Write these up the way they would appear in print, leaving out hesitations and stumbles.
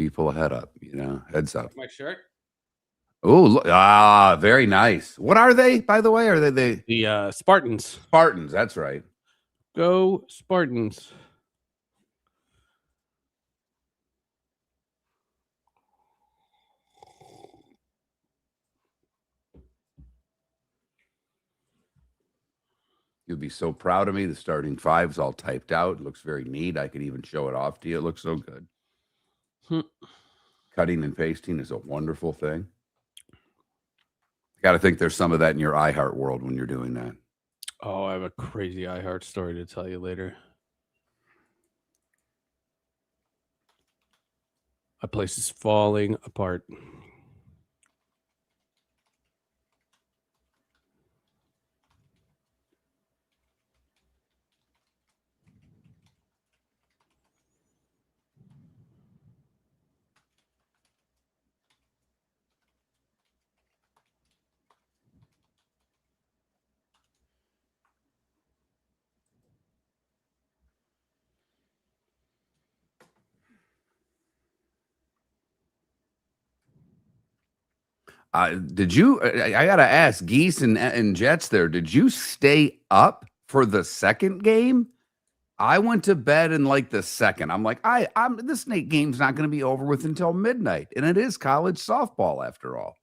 people a heads up. My shirt. Oh, very nice. What are they, by the way? Are they the Spartans? Spartans, that's right. Go Spartans. You'll be so proud of me. The starting five's all typed out. It looks very neat. I could even show it off to you. It looks so good. Cutting and pasting is a wonderful thing. Got to think there's some of that in your iHeart world when you're doing that. Oh, I have a crazy iHeart story to tell you later. My place is falling apart. Did you? I gotta ask, Geese and Jets. There, did you stay up for the second game? I went to bed in like the second. I'm like, this game's not going to be over with until midnight, and it is college softball after all.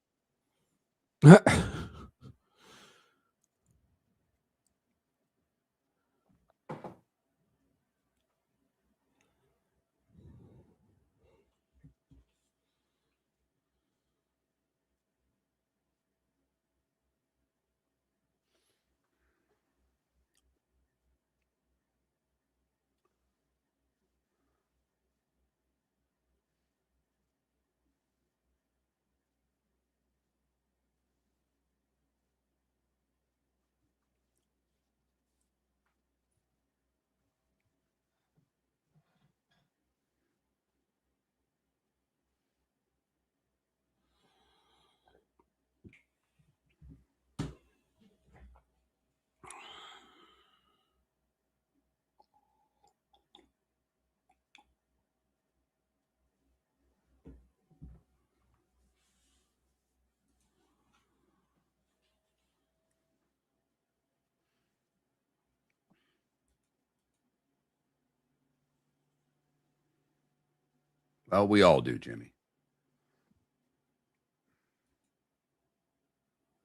Well, we all do, Jimmy.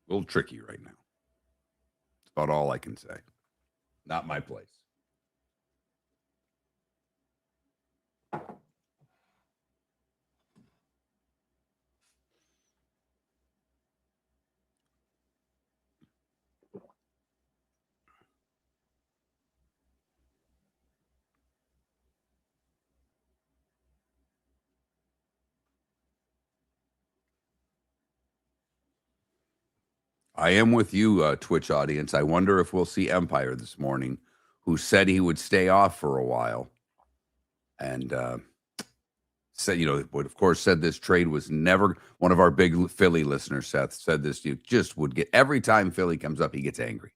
A little tricky right now. That's about all I can say. Not my place. I am with you, Twitch audience. I wonder if we'll see Empire this morning, who said he would stay off for a while. And said, of course, said this trade was never, one of our big Philly listeners, Seth, said this, you just would get, every time Philly comes up, he gets angry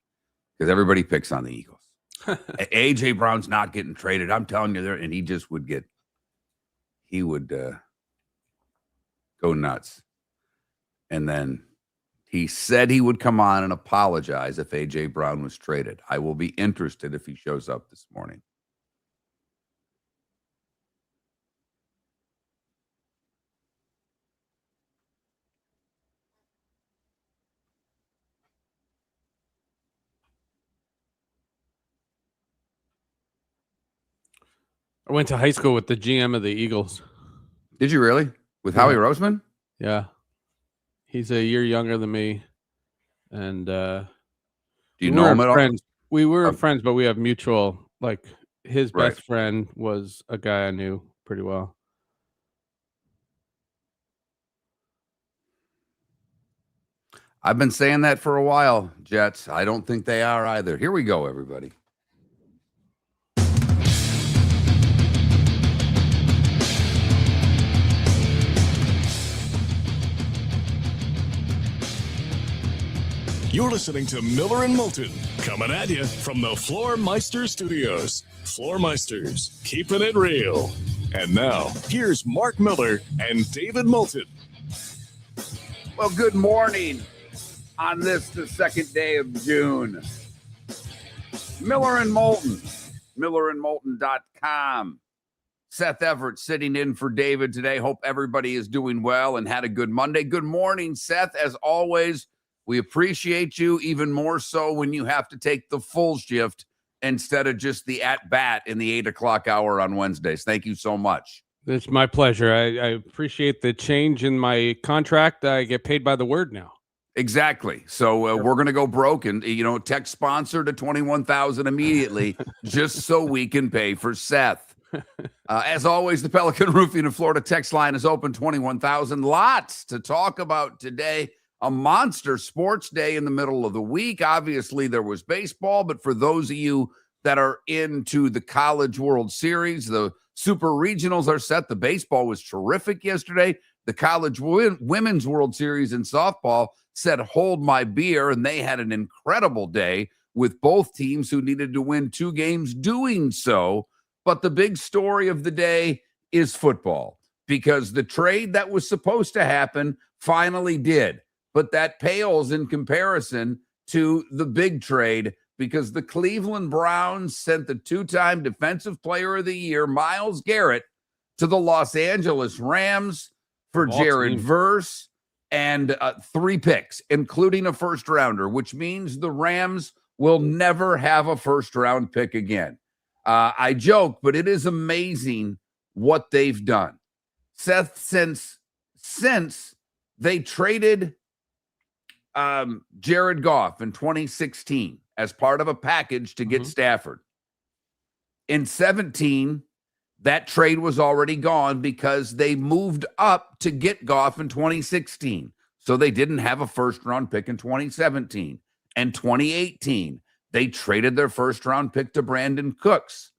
because everybody picks on the Eagles. AJ Brown's not getting traded. I'm telling you there. And he just would go nuts. And then he said he would come on and apologize if AJ Brown was traded. I will be interested if he shows up this morning. I went to high school with the GM of the Eagles. Did you really? With Howie Roseman? Yeah. He's a year younger than me. And do you know him at all? We were friends, but we have mutual, like his best friend was a guy I knew pretty well. I've been saying that for a while, Jets. I don't think they are either. Here we go, everybody. You're listening to Miller and Moulton, coming at you from the Floor Meister Studios. Floor Meisters, keeping it real. And now, here's Mark Miller and David Moulton. Well, good morning on this, the second day of June. Miller and Moulton, millerandmoulton.com. Seth Everett sitting in for David today. Hope everybody is doing well and had a good Monday. Good morning, Seth. As always, we appreciate you even more so when you have to take the full shift instead of just the at-bat in the 8 o'clock hour on Wednesdays. Thank you so much. It's my pleasure. I appreciate the change in my contract. I get paid by the word now. Exactly. So we're going to go broke and, text sponsor to 21,000 immediately just so we can pay for Seth. As always, the Pelican Roofing of Florida text line is open, 21,000. Lots to talk about today. A monster sports day in the middle of the week. Obviously, there was baseball, but for those of you that are into the College World Series, the Super Regionals are set. The baseball was terrific yesterday. The College Women's World Series in softball said, hold my beer, and they had an incredible day with both teams who needed to win 2 games doing so. But the big story of the day is football, because the trade that was supposed to happen finally did. But that pales in comparison to the big trade, because the Cleveland Browns sent the 2-time Defensive Player of the Year, Myles Garrett, to the Los Angeles Rams for Jared Verse and 3 picks, including a first-rounder, which means the Rams will never have a first-round pick again. I joke, but it is amazing what they've done. Seth, since they traded Jared Goff in 2016 as part of a package to get Stafford. In 17, that trade was already gone because they moved up to get Goff in 2016. So they didn't have a first-round pick in 2017. And 2018, they traded their first-round pick to Brandon Cooks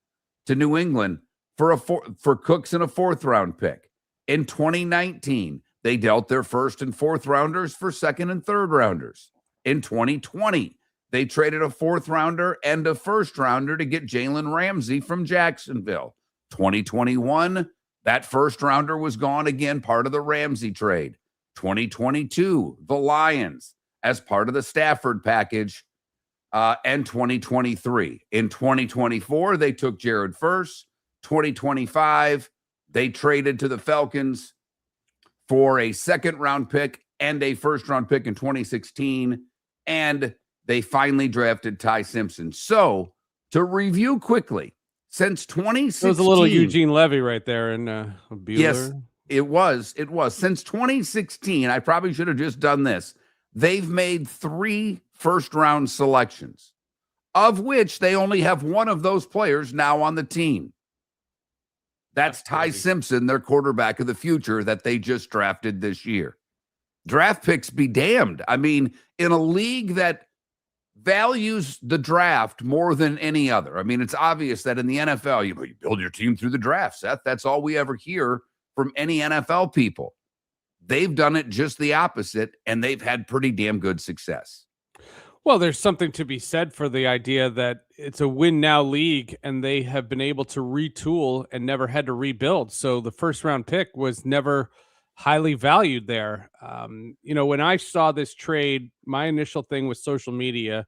to New England for Cooks and a 4th-round pick. In 2019, they dealt their 1st and 4th rounders for 2nd and 3rd rounders. In 2020, they traded a 4th rounder and a 1st rounder to get Jalen Ramsey from Jacksonville. 2021, that 1st rounder was gone again, part of the Ramsey trade. 2022, the Lions as part of the Stafford package, and 2023. In 2024, they took Jared first. 2025, they traded to the Falcons for a 2nd-round pick and a 1st-round pick in 2016, and they finally drafted Ty Simpson. So, to review quickly, since 2016... It was a little Eugene Levy right there in Bueller. Yes, it was. Since 2016, I probably should have just done this. They've made 3 first-round selections, of which they only have one of those players now on the team. That's Ty Simpson, their quarterback of the future that they just drafted this year. Draft picks be damned. I mean, in a league that values the draft more than any other. I mean, it's obvious that in the NFL, you build your team through the draft, Seth. That's all we ever hear from any NFL people. They've done it just the opposite, and they've had pretty damn good success. Well, there's something to be said for the idea that it's a win-now league, and they have been able to retool and never had to rebuild. So the first-round pick was never highly valued there. When I saw this trade, my initial thing was social media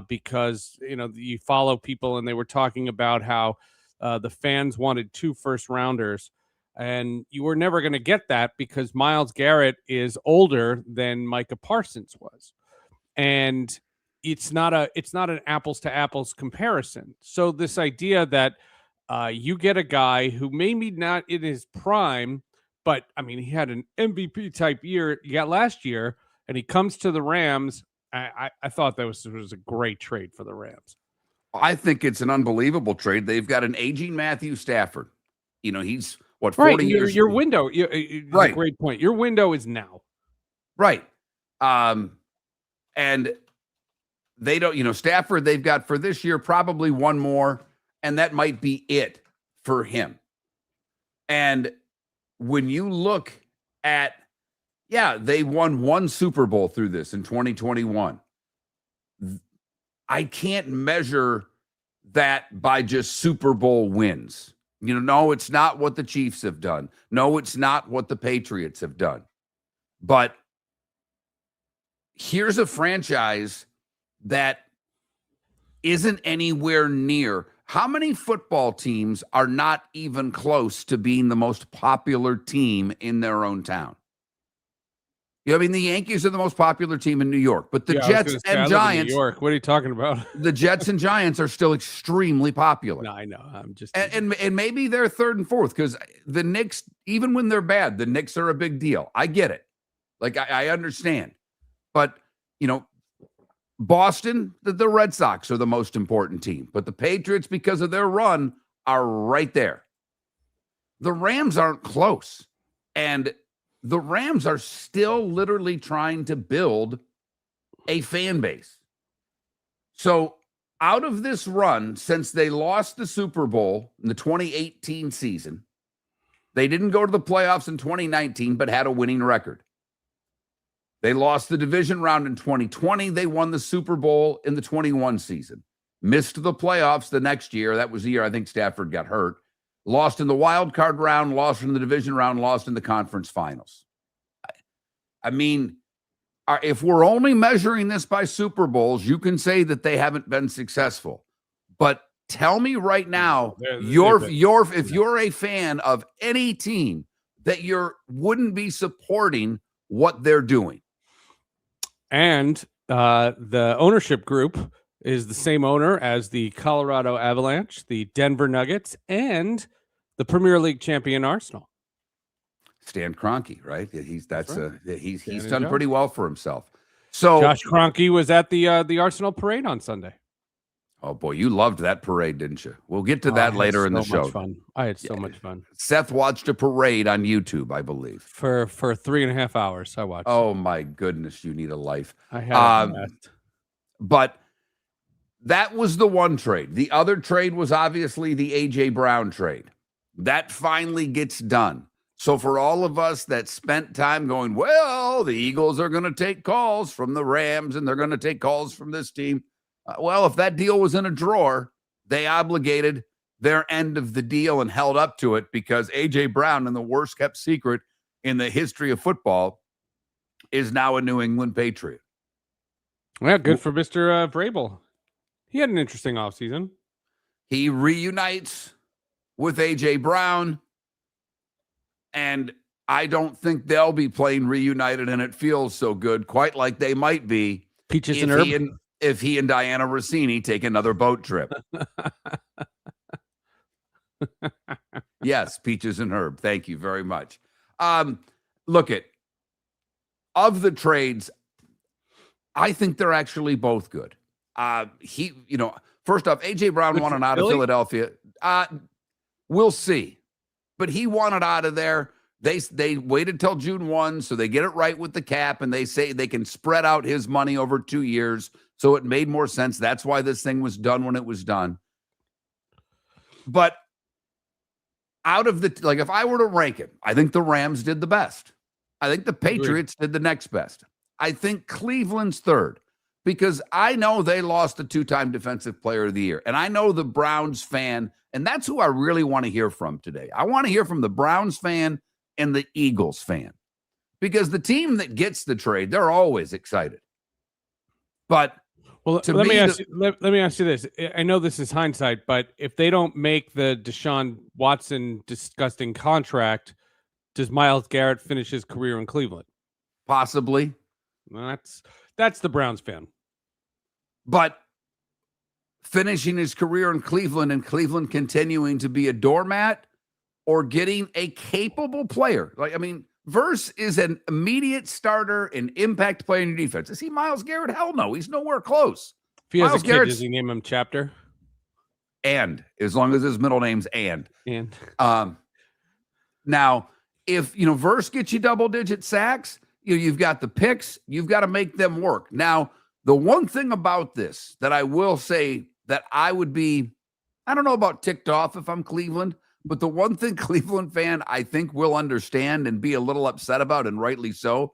because, you follow people, and they were talking about how the fans wanted 2 first-rounders. And you were never going to get that because Myles Garrett is older than Micah Parsons was. And it's not an apples to apples comparison. So this idea that you get a guy who maybe not in his prime, but I mean, he had an MVP type year last year, and he comes to the Rams. I thought that was a great trade for the Rams. I think it's an unbelievable trade. They've got an aging Matthew Stafford. He's 40 years. Your window, right? A great point. Your window is now, right? And they don't, Stafford, they've got for this year probably one more, and that might be it for him. And when you look at, they won 1 Super Bowl through this in 2021. I can't measure that by just Super Bowl wins. No, it's not what the Chiefs have done. No, it's not what the Patriots have done. But here's a franchise that isn't anywhere near. How many football teams are not even close to being the most popular team in their own town? I mean, the Yankees are the most popular team in New York, but the Jets and Giants. New York. What are you talking about? The Jets and Giants are still extremely popular. No, I know. I'm just and maybe they're third and fourth because the Knicks, even when they're bad, the Knicks are a big deal. I get it. Like I understand, but Boston, the Red Sox are the most important team, but the Patriots, because of their run, are right there. The Rams aren't close, and the Rams are still literally trying to build a fan base. So out of this run, since they lost the Super Bowl in the 2018 season, they didn't go to the playoffs in 2019, but had a winning record. They lost the division round in 2020. They won the Super Bowl in the 21 season. Missed the playoffs the next year. That was the year I think Stafford got hurt. Lost in the wild card round, lost in the division round, lost in the conference finals. I mean, if we're only measuring this by Super Bowls, you can say that they haven't been successful. But tell me right now, if you're a fan of any team, that you wouldn't be supporting what they're doing. And the ownership group is the same owner as the Colorado Avalanche, the Denver Nuggets, and the Premier League champion Arsenal. Stan Kroenke, right? He's done Joe. pretty well for himself. So Josh Kroenke was at the Arsenal parade on Sunday. Oh boy, you loved that parade, didn't you? We'll get to that later in the show. I had so much fun. Seth watched a parade on YouTube, I believe, for 3.5 hours. I watched. Oh my goodness, you need a life. I had but that was the one trade. The other trade was obviously the AJ Brown trade. That finally gets done. So for all of us that spent time going, well, the Eagles are going to take calls from the Rams and they're going to take calls from this team. Well, if that deal was in a drawer, they obligated their end of the deal and held up to it because AJ Brown, in the worst kept secret in the history of football, is now a New England Patriot. Yeah, good for Mr. Vrabel. He had an interesting offseason. He reunites with AJ Brown, and I don't think they'll be playing reunited, and it feels so good, quite like they might be. Peaches and Herb. If he and Diana Rossini take another boat trip. Yes, Peaches and Herb. Thank you very much. Look of the trades, I think they're actually both good. First off, AJ Brown wanted out of Philadelphia. We'll see. But he wanted out of there. They waited till June 1, so they get it right with the cap, and they say they can spread out his money over 2 years. So it made more sense. That's why this thing was done when it was done. But out of if I were to rank it, I think the Rams did the best. I think the Patriots did the next best. I think Cleveland's third because I know they lost the 2-time Defensive Player of the Year. And I know the Browns fan, and that's who I really want to hear from today. I want to hear from the Browns fan and the Eagles fan because the team that gets the trade, they're always excited. But let me ask you this. I know this is hindsight, but if they don't make the Deshaun Watson disgusting contract, does Myles Garrett finish his career in Cleveland? Possibly. Well, that's the Browns fan. But finishing his career in Cleveland and Cleveland continuing to be a doormat or getting a capable player. Verse is an immediate starter and impact player in your defense. Is he Myles Garrett? Hell no. He's nowhere close. If he has a kid, does he name him Chapter? And as long as his middle name's And. Now, if Verse gets you double-digit sacks, you've got the picks. You've got to make them work. Now, the one thing about this that I will say that I would be, I don't know about ticked off if I'm Cleveland, but the one thing Cleveland fan I think will understand and be a little upset about, and rightly so,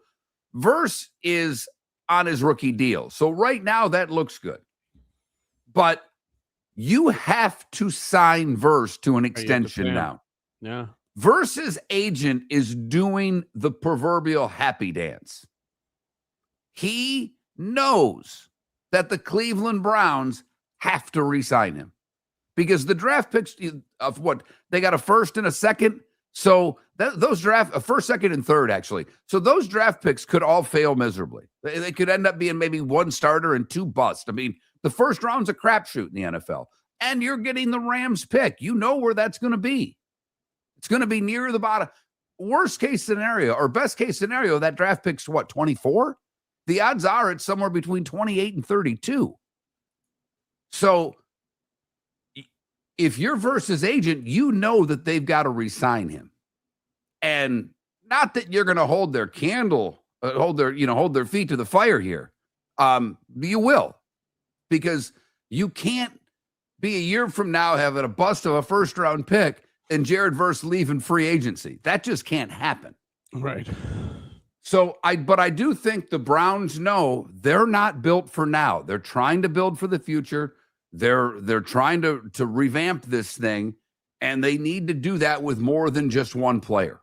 Verse is on his rookie deal. So right now that looks good. But You have to sign Verse to an you have to extension pay him. now. Yeah. Verse's agent is doing the proverbial happy dance. He knows that the Cleveland Browns have to re-sign him because the draft picks of what they got, a first and a second. So those draft, a first, second, and third, actually. So those draft picks could all fail miserably. They could end up being maybe one starter and two bust. I mean, the first round's a crapshoot in the NFL, and you're getting the Rams pick. You know where that's going to be. It's going to be near the bottom. Worst case scenario or best case scenario, that draft pick's what, 24? The odds are it's somewhere between 28 and 32. So if you're Verse's agent, you know that they've got to re-sign him. And not that you're going to hold their candle, hold their feet to the fire here. You will, because you can't be a year from now having a bust of a first round pick and Jared Verse leaving free agency. That just can't happen. Right. So I do think the Browns know they're not built for now. They're trying to build for the future. They're trying to revamp this thing, and they need to do that with more than just one player.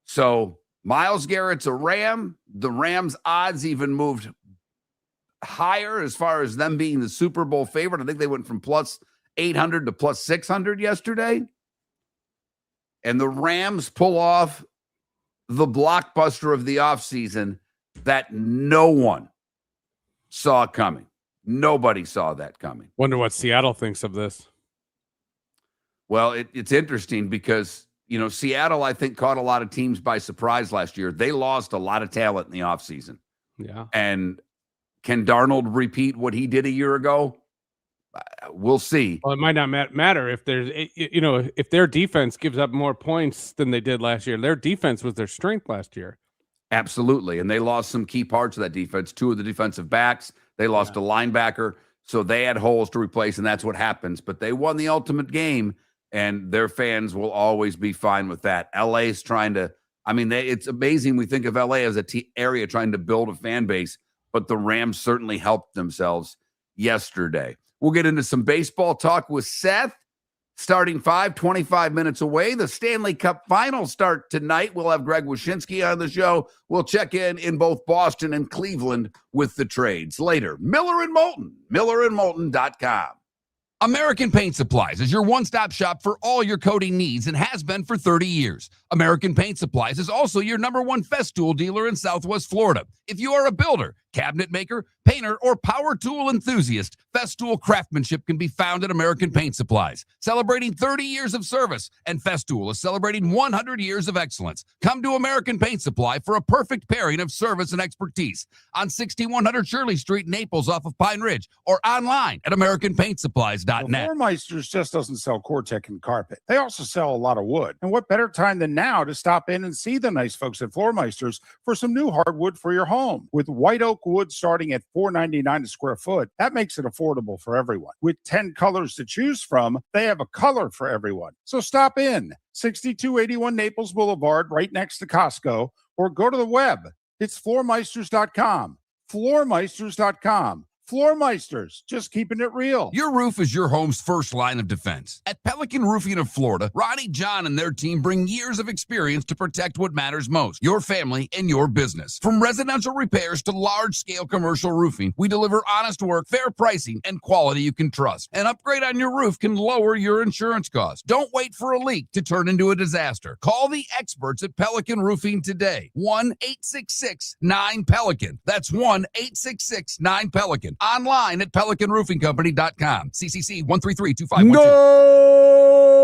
So Myles Garrett's a Ram. The Rams' odds even moved higher as far as them being the Super Bowl favorite. I think they went from plus 800 to plus 600 yesterday. And the Rams pull off the blockbuster of the offseason that no one saw coming. Nobody saw that coming. Wonder what Seattle thinks of this. Well, it's interesting because, Seattle, I think, caught a lot of teams by surprise last year. They lost a lot of talent in the offseason. Yeah. And can Darnold repeat what he did a year ago? We'll see. Well, it might not matter if there's, if their defense gives up more points than they did last year. Their defense was their strength last year. Absolutely. And they lost some key parts of that defense. Two of the defensive backs. They lost a linebacker. So they had holes to replace, and that's what happens. But they won the ultimate game, and their fans will always be fine with that. LA's trying to, it's amazing. We think of LA as a area trying to build a fan base, but the Rams certainly helped themselves yesterday. We'll get into some baseball talk with Seth. Starting 25 minutes away. The Stanley Cup Finals start tonight. We'll have Greg Whyshynski on the show. We'll check in both Boston and Cleveland with the trades later. Miller and Moulton, millerandmoulton.com. American Paint Supplies is your one-stop shop for all your coating needs and has been for 30 years. American Paint Supplies is also your #1 Festool dealer in Southwest Florida. If you are a builder, cabinet maker, painter, or power tool enthusiast, Festool craftsmanship can be found at American Paint Supplies. Celebrating 30 years of service, and Festool is celebrating 100 years of excellence. Come to American Paint Supply for a perfect pairing of service and expertise on 6100 Shirley Street, Naples, off of Pine Ridge, or online at AmericanPaintSupplies.net. Floormeisters just doesn't sell Cortec and carpet. They also sell a lot of wood. And what better time than now to stop in and see the nice folks at Floormeisters for some new hardwood for your home. With white oak wood starting at $4.99 a square foot, that makes it affordable for everyone. With 10 colors to choose from, they have a color for everyone. So stop in, 6281 Naples Boulevard, right next to Costco, or go to the web. It's floormeisters.com. Floormeisters.com. Floormeisters, just keeping it real. Your roof is your home's first line of defense. At Pelican Roofing of Florida, Ronnie, John, and their team bring years of experience to protect what matters most, your family and your business. From residential repairs to large-scale commercial roofing, we deliver honest work, fair pricing, and quality you can trust. An upgrade on your roof can lower your insurance costs. Don't wait for a leak to turn into a disaster. Call the experts at Pelican Roofing today. 1-866-9-PELICAN. That's 1-866-9-PELICAN. Online at PelicanRoofingCompany.com. CCC 1332512. No!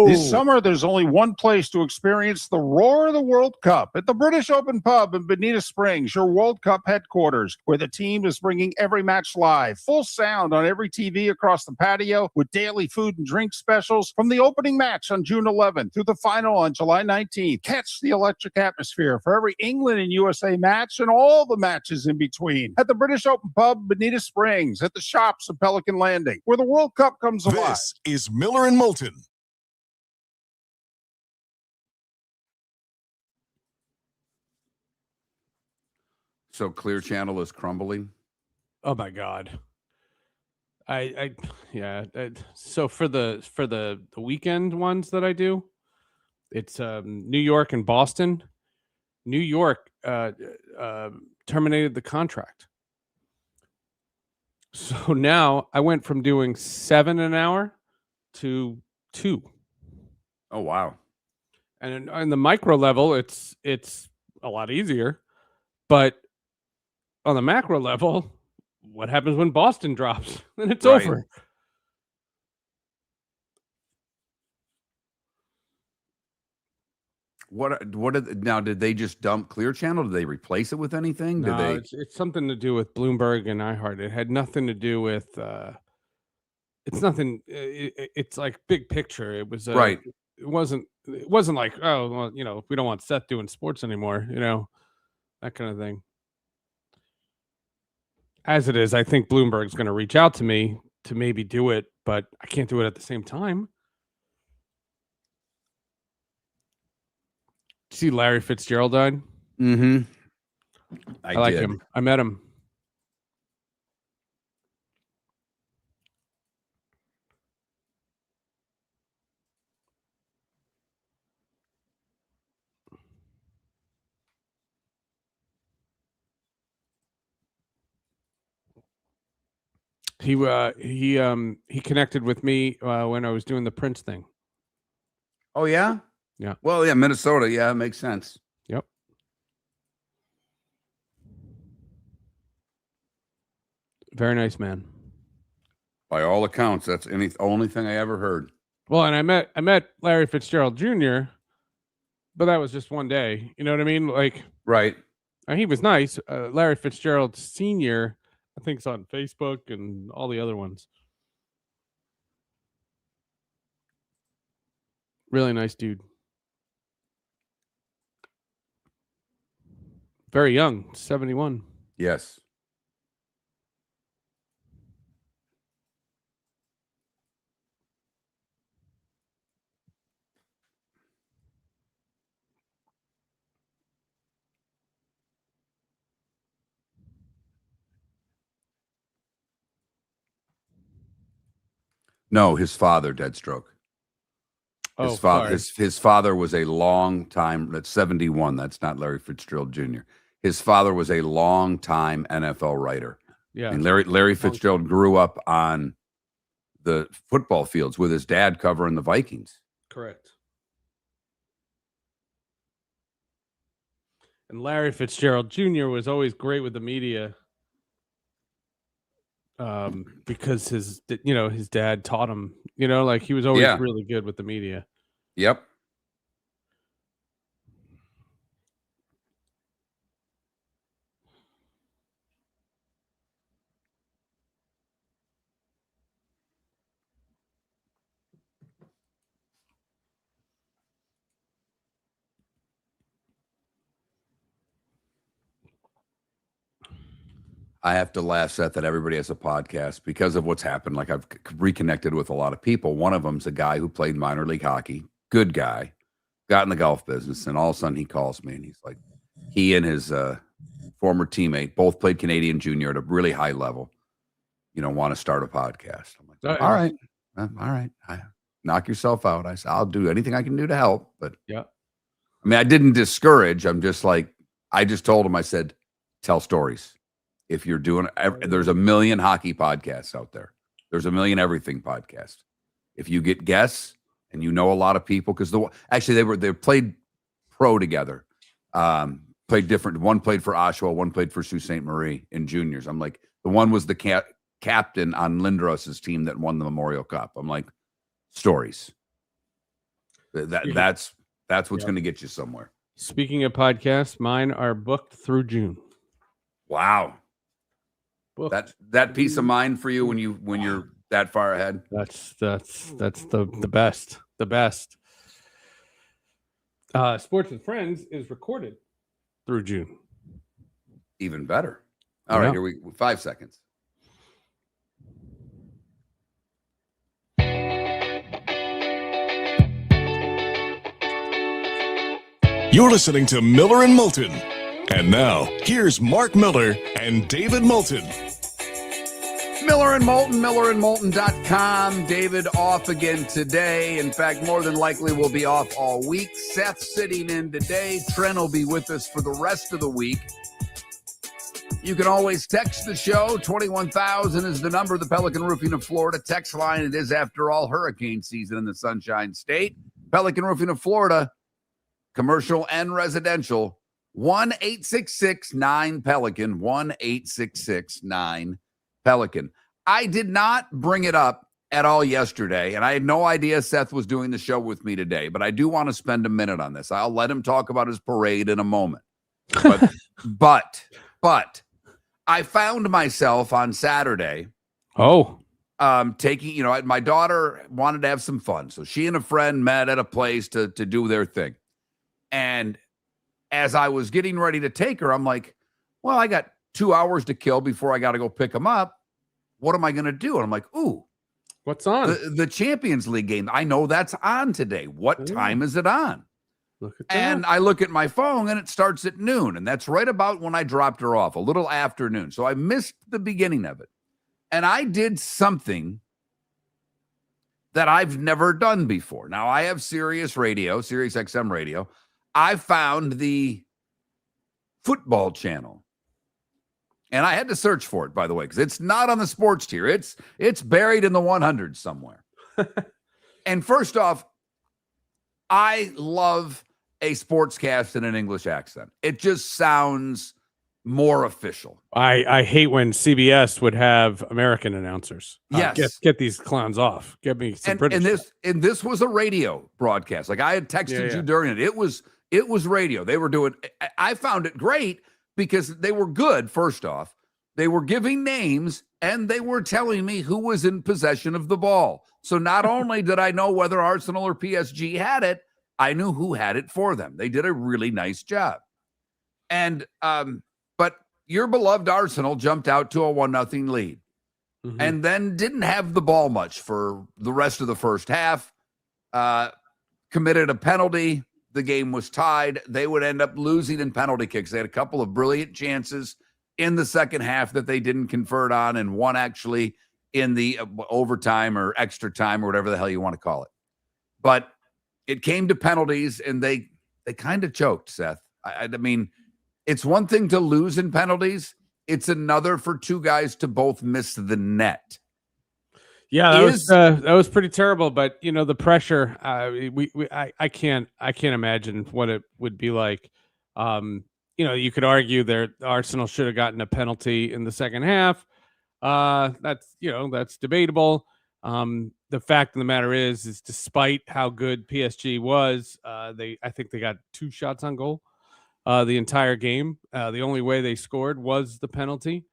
This summer, there's only one place to experience the roar of the World Cup at the British Open Pub in Bonita Springs, your World Cup headquarters, where the team is bringing every match live. Full sound on every TV across the patio with daily food and drink specials from the opening match on June 11th through the final on July 19th. Catch the electric atmosphere for every England and USA match and all the matches in between at the British Open Pub, Bonita Springs, at the shops of Pelican Landing, where the World Cup comes alive. This is Miller and Moulton. So Clear Channel is crumbling. Oh my God. So for the weekend ones that I do, it's New York and Boston. New York terminated the contract. So now I went from doing 7 an hour to 2. Oh, wow. And in the micro level, it's a lot easier. But on the macro level, what happens when Boston drops? Then it's Right. over. Now, did they just dump Clear Channel? Did they replace it with anything? Did No, they? it's something to do with Bloomberg and iHeart. It had nothing to do with. It's nothing. It's like big picture. It was Right. It wasn't like, oh well, we don't want Seth doing sports anymore. That kind of thing. As it is, I think Bloomberg's going to reach out to me to maybe do it, but I can't do it at the same time. See, Larry Fitzgerald died. Mm-hmm. I like him. I met him. He connected with me when I was doing the Prince thing. Oh, yeah? Yeah. Well, yeah, Minnesota. Yeah, it makes sense. Yep. Very nice man. By all accounts, that's the only thing I ever heard. Well, and I met Larry Fitzgerald Jr., but that was just one day. You know what I mean? Like, Right. he was nice. Larry Fitzgerald Sr., I think it's on Facebook and all the other ones. Really nice dude. Very young, 71. Yes. No, his father, Deadstroke. His father, his father was a long time. That's 71. That's not Larry Fitzgerald Jr. His father was a long time NFL writer. Yeah. And Larry Fitzgerald grew up on the football fields with his dad covering the Vikings. Correct. And Larry Fitzgerald Jr. was always great with the media. Because his dad taught him, like he was always really good with the media. Yep. I have to laugh, Seth, that everybody has a podcast because of what's happened. Like, I've reconnected with a lot of people. One of them's a guy who played minor league hockey, good guy, got in the golf business, and all of a sudden he calls me and he's like, he and his former teammate both played Canadian junior at a really high level, want to start a podcast. I'm like, all right. Knock yourself out. I said, I'll do anything I can do to help. But yeah, I mean, I didn't discourage. I'm just like, I just told him, I said, tell stories. If you're doing, there's a million hockey podcasts out there. There's a million everything podcasts. If you get guests and a lot of people, because they played pro together, played different. One played for Oshawa, one played for Sault Ste. Marie in juniors. I'm like, the one was the captain on Lindros's team that won the Memorial Cup. I'm like, stories. That's what's going to get you somewhere. Speaking of podcasts, mine are booked through June. Wow. That peace of mind for you when you're that far ahead. That's the best. The best. Sports with Friends is recorded through June. Even better. All right, here we 5 seconds. You're listening to Miller and Moulton. And now, here's Mark Miller and David Moulton. Miller and Moulton, millerandmoulton.com. David off again today. In fact, more than likely will be off all week. Seth sitting in today. Trent will be with us for the rest of the week. You can always text the show. 21,000 is the number. The Pelican Roofing of Florida text line. It is, after all, hurricane season in the Sunshine State. Pelican Roofing of Florida, commercial and residential. 1-866-9-PELICAN. 1-866-9-PELICAN. I did not bring it up at all yesterday, and I had no idea Seth was doing the show with me today, but I do want to spend a minute on this. I'll let him talk about his parade in a moment. But I found myself on Saturday taking, my daughter wanted to have some fun. So she and a friend met at a place to do their thing. And as I was getting ready to take her, I'm like, well, I got 2 hours to kill before I got to go pick them up. What am I going to do? And I'm like, ooh, what's on? The Champions League game. I know that's on today. What time is it on? Look at that. And I look at my phone and it starts at noon. And that's right about when I dropped her off, a little after noon. So I missed the beginning of it. And I did something that I've never done before. Now, I have Sirius XM radio. I found the football channel. And I had to search for it, by the way, because it's not on the sports tier. It's buried in the 100s somewhere. And first off, I love a sportscast in an English accent. It just sounds more official. I hate when CBS would have American announcers. Yes. Get these clowns off. Get me some British. And this was a radio broadcast. Like I had texted you during it. It was radio. They were doing, I found it great because they were good. First off, they were giving names and they were telling me who was in possession of the ball. So not only did I know whether Arsenal or PSG had it, I knew who had it for them. They did a really nice job. And, but your beloved Arsenal jumped out to a 1-0 lead and then didn't have the ball much for the rest of the first half, committed a penalty. The game was tied. They would end up losing in penalty kicks. They had a couple of brilliant chances in the second half that they didn't convert on, and one actually in the overtime or extra time or whatever the hell you want to call it. But it came to penalties, and they kind of choked, Seth. I mean, it's one thing to lose in penalties. It's another for two guys to both miss the net. Yeah, that was pretty terrible. But the pressure. I can't imagine what it would be like. You could argue that Arsenal should have gotten a penalty in the second half. That's debatable. The fact of the matter is despite how good PSG was, I think they got 2 shots on goal the entire game. The only way they scored was the penalty.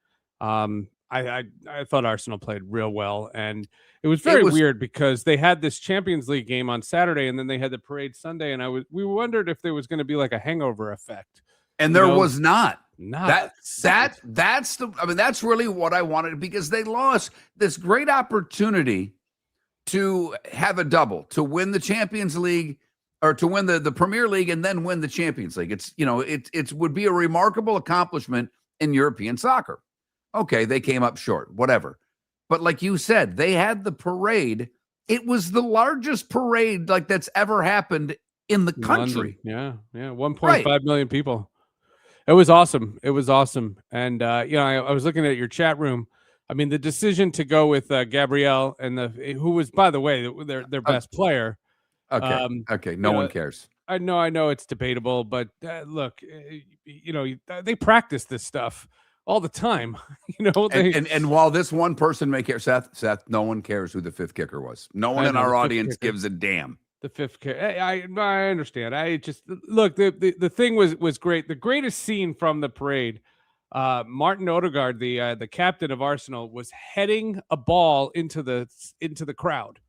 I thought Arsenal played real well, and it was weird because they had this Champions League game on Saturday, and then they had the parade Sunday, and we wondered if there was going to be like a hangover effect, and there was not. That's really what I wanted, because they lost this great opportunity to have a double, to win the Champions League, or to win the Premier League and then win the Champions League. It would be a remarkable accomplishment in European soccer. Okay, they came up short, whatever. But like you said, they had the parade. It was the largest parade that's ever happened in the country. London. Yeah. 1.5 million people. It was awesome. And, I was looking at your chat room. I mean, the decision to go with Gabrielle who was, by the way, their best player. Okay. No one cares. I know it's debatable, but look, they practice this stuff all the time. And while this one person may care, Seth, no one cares who the fifth kicker was. No one in our audience gives a damn. The fifth kicker. I understand. I just look. The thing was great. The greatest scene from the parade. Martin Odegaard, the captain of Arsenal, was heading a ball into the crowd.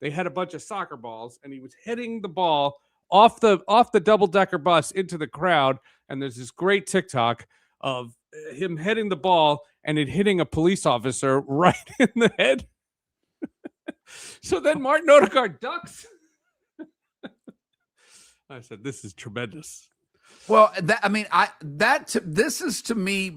They had a bunch of soccer balls, and he was heading the ball off the double-decker bus into the crowd. And there's this great TikTok of him heading the ball and it hitting a police officer right in the head. So then Martin Odegaard ducks. I said, "This is tremendous." Well, this is to me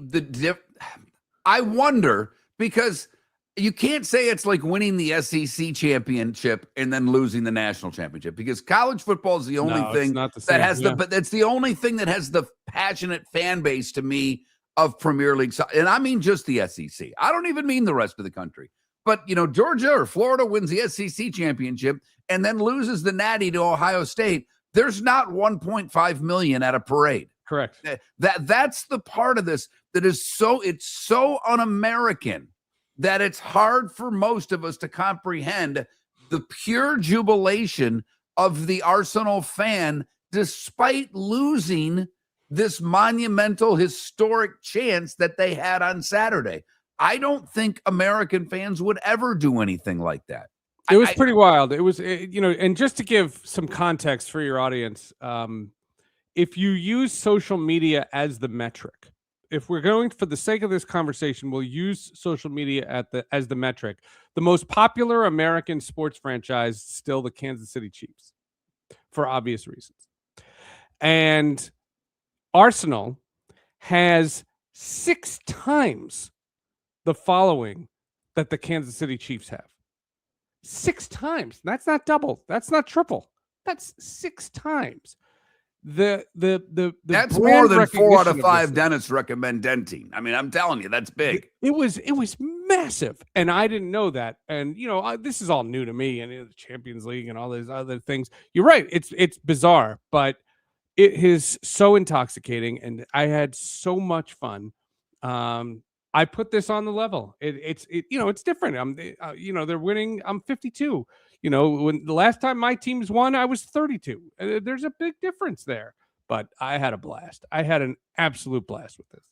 I wonder, because You can't say it's like winning the SEC championship and then losing the national championship, because college football is the only thing not the that same, has yeah. but that's the only thing that has the passionate fan base to me of Premier League. And I mean just the SEC. I don't even mean the rest of the country. But, Georgia or Florida wins the SEC championship and then loses the Natty to Ohio State. There's not 1.5 million at a parade. Correct. That's the part of this that is it's so un-American that it's hard for most of us to comprehend the pure jubilation of the Arsenal fan despite losing this monumental, historic chance that they had on Saturday. I don't think American fans would ever do anything like that. It was pretty wild. It was, and just to give some context for your audience, if you use social media as the metric, if we're going, for the sake of this conversation, we'll use social media as the metric. The most popular American sports franchise is still the Kansas City Chiefs, for obvious reasons. And Arsenal has 6 times the following that the Kansas City Chiefs have. 6 times. That's not double. That's not triple. That's 6 times. That's more than 4 out of 5 dentists recommend denting. I mean, I'm telling you, that's big. It was massive, and I didn't know that. And this is all new to me, and the Champions League and all these other things. You're right. It's bizarre, but it is so intoxicating, and I had so much fun. I put this on the level. It's different. They're winning. I'm 52. When the last time my teams won, I was 32. There's a big difference there. But I had a blast. I had an absolute blast with this.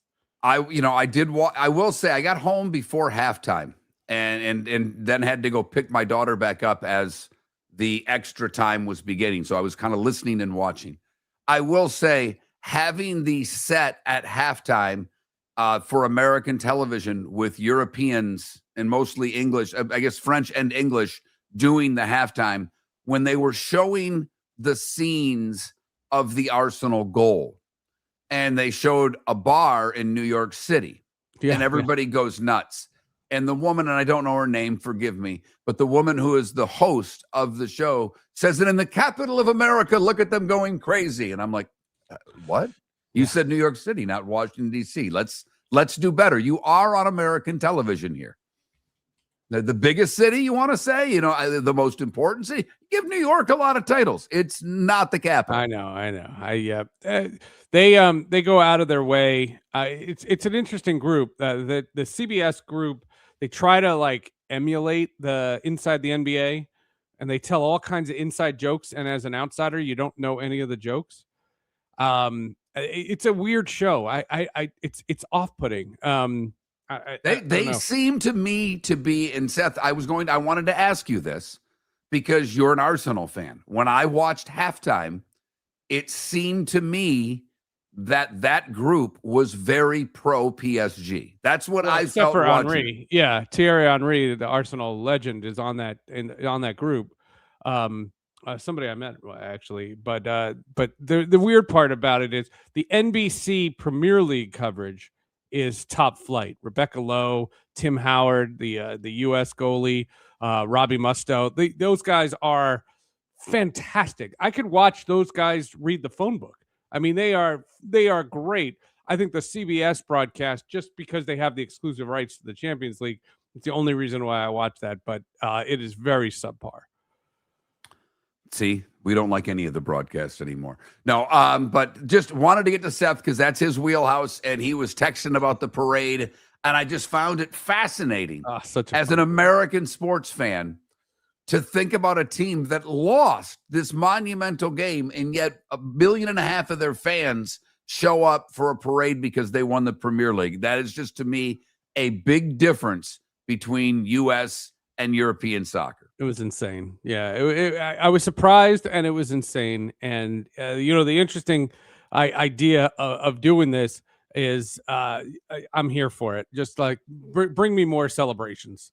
I will say I got home before halftime and then had to go pick my daughter back up as the extra time was beginning. So I was kind of listening and watching. I will say having the set at halftime for American television with Europeans and mostly English, I guess French and English, doing the halftime when they were showing the scenes of the Arsenal goal. And they showed a bar in New York City, and everybody goes nuts. And the woman, and I don't know her name, forgive me, but the woman who is the host of the show says that in the capital of America, look at them going crazy. And I'm like, what? You said New York City, not Washington, D.C. Let's do better. You are on American television here. The biggest city, you want to say, the most important city. Give New York a lot of titles. It's not the capital. I know. They go out of their way. It's an interesting group. The CBS group, they try to emulate the inside the NBA, and they tell all kinds of inside jokes. And as an outsider, you don't know any of the jokes. It's a weird show. It's off-putting. They seem to me to be, and Seth, I wanted to ask you this because you're an Arsenal fan. When I watched halftime, it seemed to me that group was very pro PSG. That's what I felt for watching. Henry. Yeah, Thierry Henry, the Arsenal legend, is on that group. Somebody I met actually, but the weird part about it is the NBC Premier League coverage is top flight. Rebecca Lowe, Tim Howard, the U.S. goalie, Robbie Mustoe. Those guys are fantastic. I could watch those guys read the phone book. I mean, they are great. I think the CBS broadcast, just because they have the exclusive rights to the Champions League, it's the only reason why I watch that. But it is very subpar. See, we don't like any of the broadcasts anymore. No, but just wanted to get to Seth because that's his wheelhouse, and he was texting about the parade, and I just found it fascinating as an American sports fan to think about a team that lost this monumental game, and yet 1.5 million of their fans show up for a parade because they won the Premier League. That is just, to me, a big difference between U.S. and European soccer. It was insane. Yeah, I was surprised, and it was insane. And the interesting idea of doing this is I'm here for it. Just bring me more celebrations.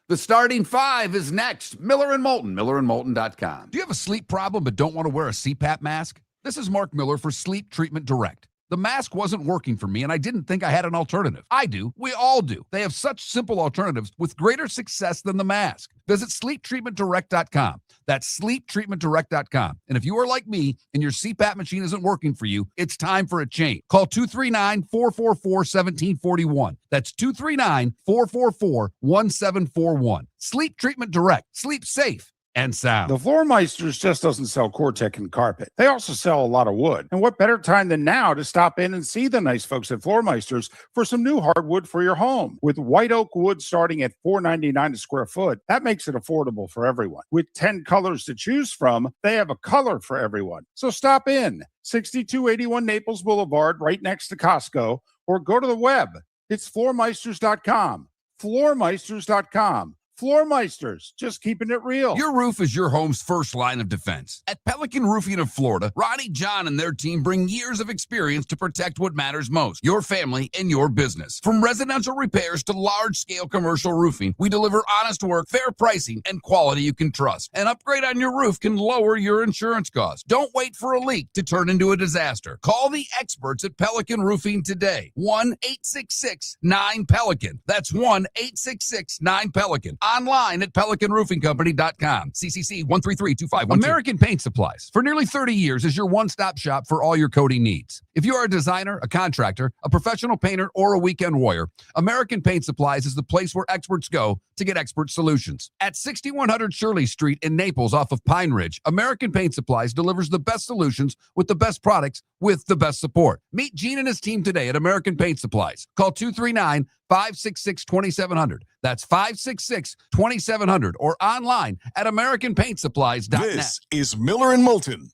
The starting 5 is next. Miller and Moulton, millerandmoulton.com. Do you have a sleep problem but don't want to wear a CPAP mask? This is Mark Miller for Sleep Treatment Direct, The mask wasn't working for me, and I didn't think I had an alternative. I do. We all do. They have such simple alternatives with greater success than the mask. Visit sleeptreatmentdirect.com. That's sleeptreatmentdirect.com. And if you are like me and your CPAP machine isn't working for you, it's time for a change. Call 239-444-1741. That's 239-444-1741. Sleep Treatment Direct. Sleep safe and sound. The Floormeisters just doesn't sell Cortec and carpet. They also sell a lot of wood. And what better time than now to stop in and see the nice folks at Floormeisters for some new hardwood for your home. With white oak wood starting at $4.99 a square foot, that makes it affordable for everyone. With 10 colors to choose from, they have a color for everyone. So stop in, 6281 Naples Boulevard, right next to Costco, or go to the web. It's floormeisters.com. Floormeisters.com. Floormeisters, just keeping it real. Your roof is your home's first line of defense. At Pelican Roofing of Florida, Ronnie, John, and their team bring years of experience to protect what matters most, your family and your business. From residential repairs to large-scale commercial roofing, we deliver honest work, fair pricing, and quality you can trust. An upgrade on your roof can lower your insurance costs. Don't wait for a leak to turn into a disaster. Call the experts at Pelican Roofing today. 1-866-9-PELICAN. That's 1-866-9-PELICAN. Online at pelicanroofingcompany.com. CCC 1332512. American Paint Supplies, for nearly 30 years, is your one-stop shop for all your coating needs. If you are a designer, a contractor, a professional painter, or a weekend warrior, American Paint Supplies is the place where experts go to get expert solutions. At 6100 Shirley Street in Naples off of Pine Ridge, American Paint Supplies delivers the best solutions with the best products with the best support. Meet Gene and his team today at American Paint Supplies. Call 239-566-2700. That's 566-2700 or online at AmericanPaintSupplies.net. This is Miller and Moulton.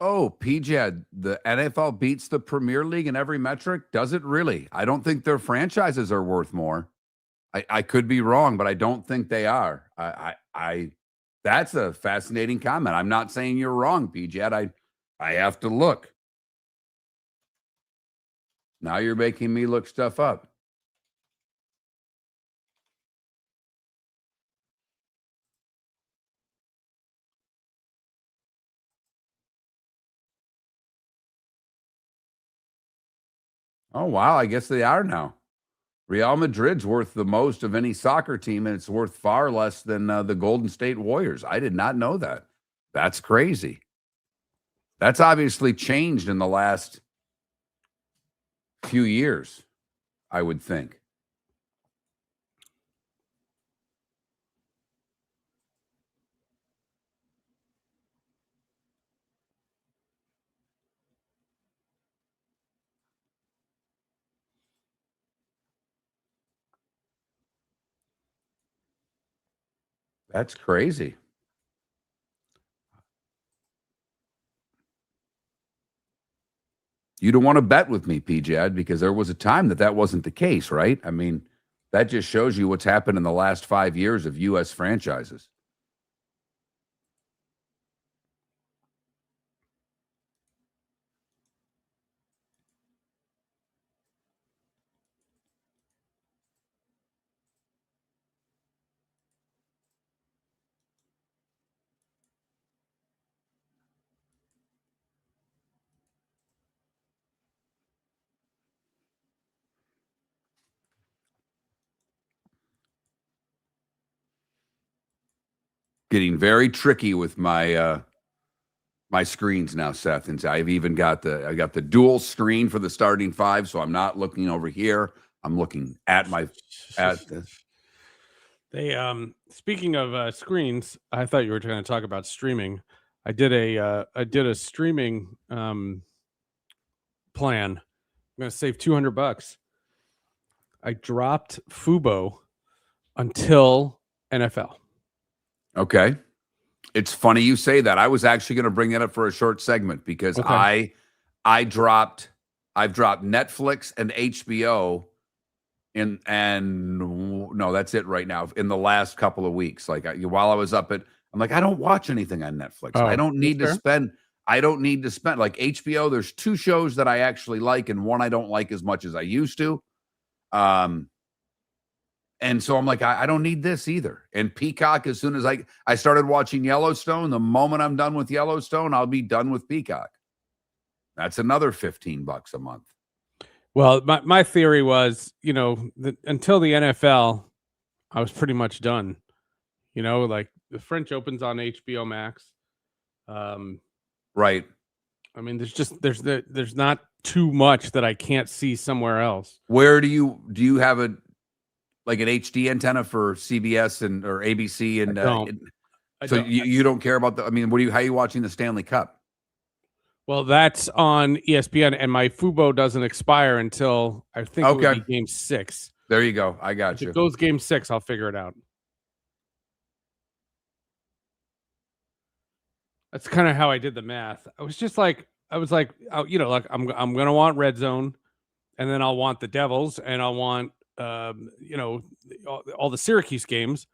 Oh, PJ, the NFL beats the Premier League in every metric? Does it really? I don't think their franchises are worth more. I could be wrong, but I don't think they are. That's a fascinating comment. I'm not saying you're wrong, PJ. I have to look. Now you're making me look stuff up. Oh, wow. I guess they are now. Real Madrid's worth the most of any soccer team, and it's worth far less than the Golden State Warriors. I did not know that. That's crazy. That's obviously changed in the last few years, I would think. That's crazy. You don't want to bet with me, PJ, because there was a time that wasn't the case, right? I mean, that just shows you what's happened in the last 5 years of U.S. franchises. Getting very tricky with my my screens now, Seth. And I've even got the dual screen for the starting five, so I'm not looking over here. I'm looking at the. They speaking of screens, I thought you were going to talk about streaming. I did a streaming plan. I'm going to save $200. I dropped Fubo until NFL. Okay. It's funny you say that. I was actually going to bring that up for a short segment because Okay. I've dropped Netflix and HBO and no, that's it right now. In the last couple of weeks, like while I was up I'm like, I don't watch anything on Netflix. Oh, I don't need to fair. spend. Like HBO. There's 2 shows that I actually like, and one I don't like as much as I used to. And so I'm like, I don't need this either. And Peacock, as soon as I started watching Yellowstone, the moment I'm done with Yellowstone, I'll be done with Peacock. That's another $15 a month. Well, my theory was, until the NFL, I was pretty much done. Like the French Open's on HBO Max. Right. I mean, there's not too much that I can't see somewhere else. Where do you have an HD antenna for CBS or ABC and I so don't. you don't care about how are you watching the Stanley Cup? Well, that's on ESPN, and my Fubo doesn't expire until I think it would be Game 6. There you go. I got If you. it goes Game 6, I'll figure it out. That's kind of how I did the math. I was like, I'm gonna want Red Zone, and then I'll want the Devils, and I'll want all the Syracuse games.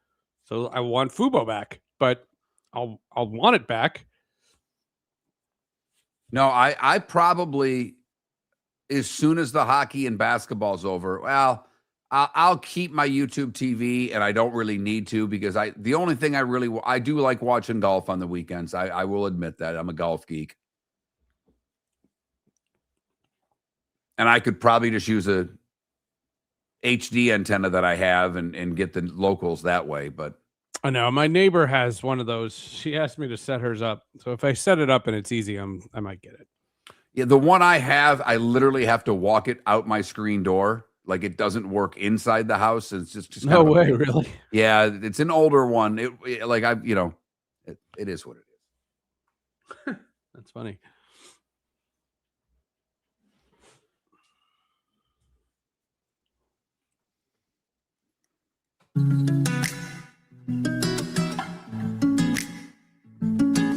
So I want Fubo back, but I'll want it back. No, I probably, as soon as the hockey and basketball's over, I'll keep my YouTube TV, and I don't really need to because the only thing I do like watching golf on the weekends. I will admit that I'm a golf geek, and I could probably just use a HD antenna that I have and get the locals that way. But I know my neighbor has one of those. She asked me to set hers up. So if I set it up and it's easy, I might get it. Yeah, the one I have, I literally have to walk it out my screen door. Like it doesn't work inside the house. It's just no way, really. Yeah, it's an older one. It is what it is. That's funny.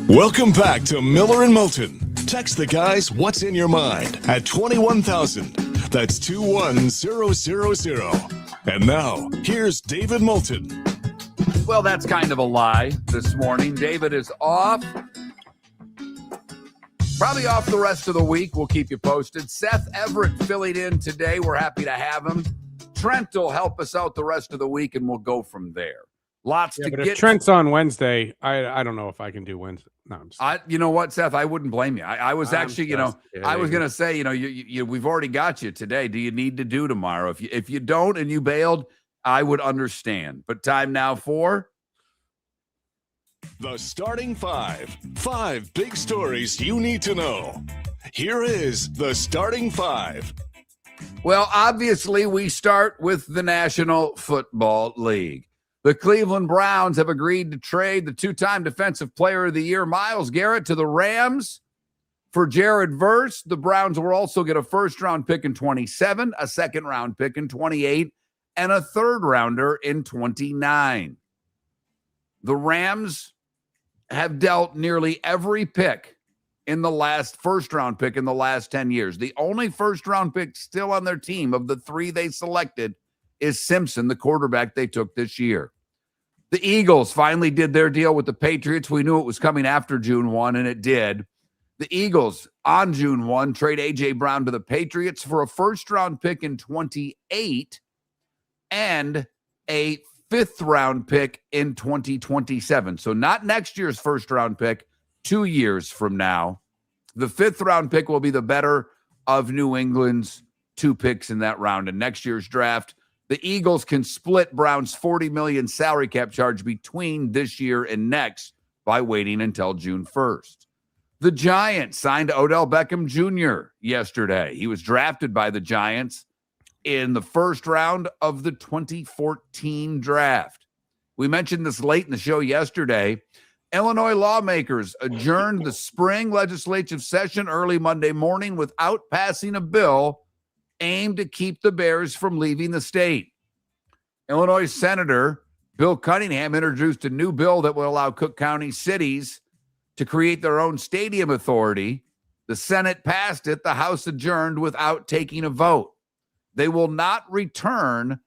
Welcome back to Miller and Moulton. Text the guys what's in your mind at 21,000. That's 21000. And now, here's David Moulton. Well, that's kind of a lie this morning. David is off. Probably off the rest of the week. We'll keep you posted. Seth Everett filling in today. We're happy to have him. Trent will help us out the rest of the week, and we'll go from there. Lots to but get. If Trent's on Wednesday, I don't know if I can do Wednesday. No, I'm just... you know what, Seth? I wouldn't blame you. I was actually, I was gonna say, we've already got you today. Do you need to do tomorrow? If you don't and you bailed, I would understand. But time now for the starting five. 5 big stories you need to know. Here is the starting five. Well, obviously, we start with the National Football League. The Cleveland Browns have agreed to trade the 2-time Defensive Player of the Year, Myles Garrett, to the Rams for Jared Verse. The Browns will also get a first-round pick in 27, a second-round pick in 28, and a third-rounder in 29. The Rams have dealt nearly every pick in the last first-round pick in the last 10 years. The only first-round pick still on their team of the 3 they selected is Simpson, the quarterback they took this year. The Eagles finally did their deal with the Patriots. We knew it was coming after June 1, and it did. The Eagles, on June 1, trade A.J. Brown to the Patriots for a first-round pick in 28 and a fifth-round pick in 2027. So not next year's first-round pick, 2 years from now. The fifth-round pick will be the better of New England's 2 picks in that round. In next year's draft, the Eagles can split Brown's $40 million salary cap charge between this year and next by waiting until June 1st. The Giants signed Odell Beckham Jr. yesterday. He was drafted by the Giants in the first round of the 2014 draft. We mentioned this late in the show yesterday. Illinois lawmakers adjourned the spring legislative session early Monday morning without passing a bill aimed to keep the Bears from leaving the state. Illinois Senator Bill Cunningham introduced a new bill that will allow Cook County cities to create their own stadium authority. The Senate passed it. The House adjourned without taking a vote. They will not return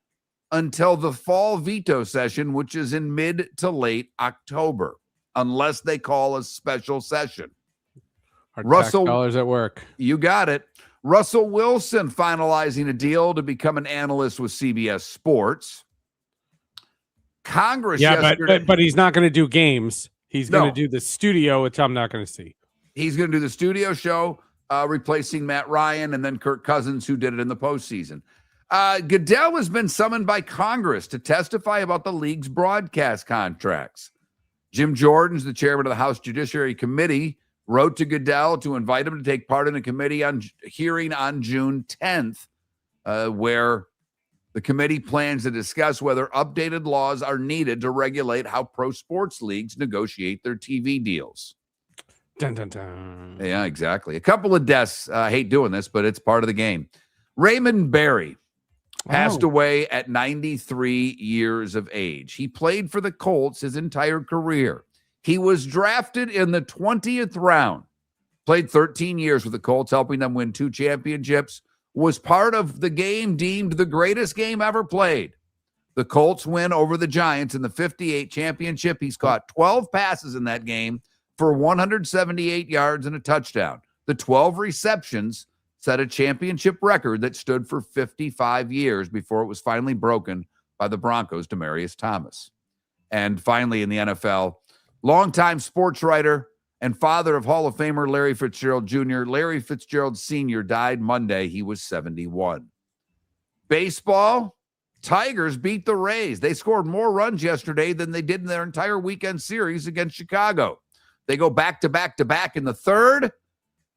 until the fall veto session, which is in mid to late October, unless they call a special session. Russell dollars at work. You got it. Russell Wilson finalizing a deal to become an analyst with CBS Sports. Congress Yeah, yesterday. but he's not going to do games. He's going No. to do the studio, which I'm not going to see. He's going to do the studio show, replacing Matt Ryan and then Kirk Cousins, who did it in the postseason. Goodell has been summoned by Congress to testify about the league's broadcast contracts. Jim Jordan's the chairman of the House Judiciary Committee, wrote to Goodell to invite him to take part in a committee hearing on June 10th, where the committee plans to discuss whether updated laws are needed to regulate how pro sports leagues negotiate their TV deals. Dun, dun, dun. Yeah, exactly. A couple of deaths. I hate doing this, but it's part of the game. Raymond Berry passed away at 93 years of age. He played for the Colts his entire career. He was drafted in the 20th round, played 13 years with the Colts, helping them win 2 championships, was part of the game deemed the greatest game ever played. The Colts win over the Giants in the 58 championship. He's caught 12 passes in that game for 178 yards and a touchdown. The 12 receptions set a championship record that stood for 55 years before it was finally broken by the Broncos' Demaryius Thomas. And finally, in the NFL, longtime sports writer and father of Hall of Famer Larry Fitzgerald Jr., Larry Fitzgerald Sr. died Monday. He was 71. Baseball, Tigers beat the Rays. They scored more runs yesterday than they did in their entire weekend series against Chicago. They go back to back to back in the third.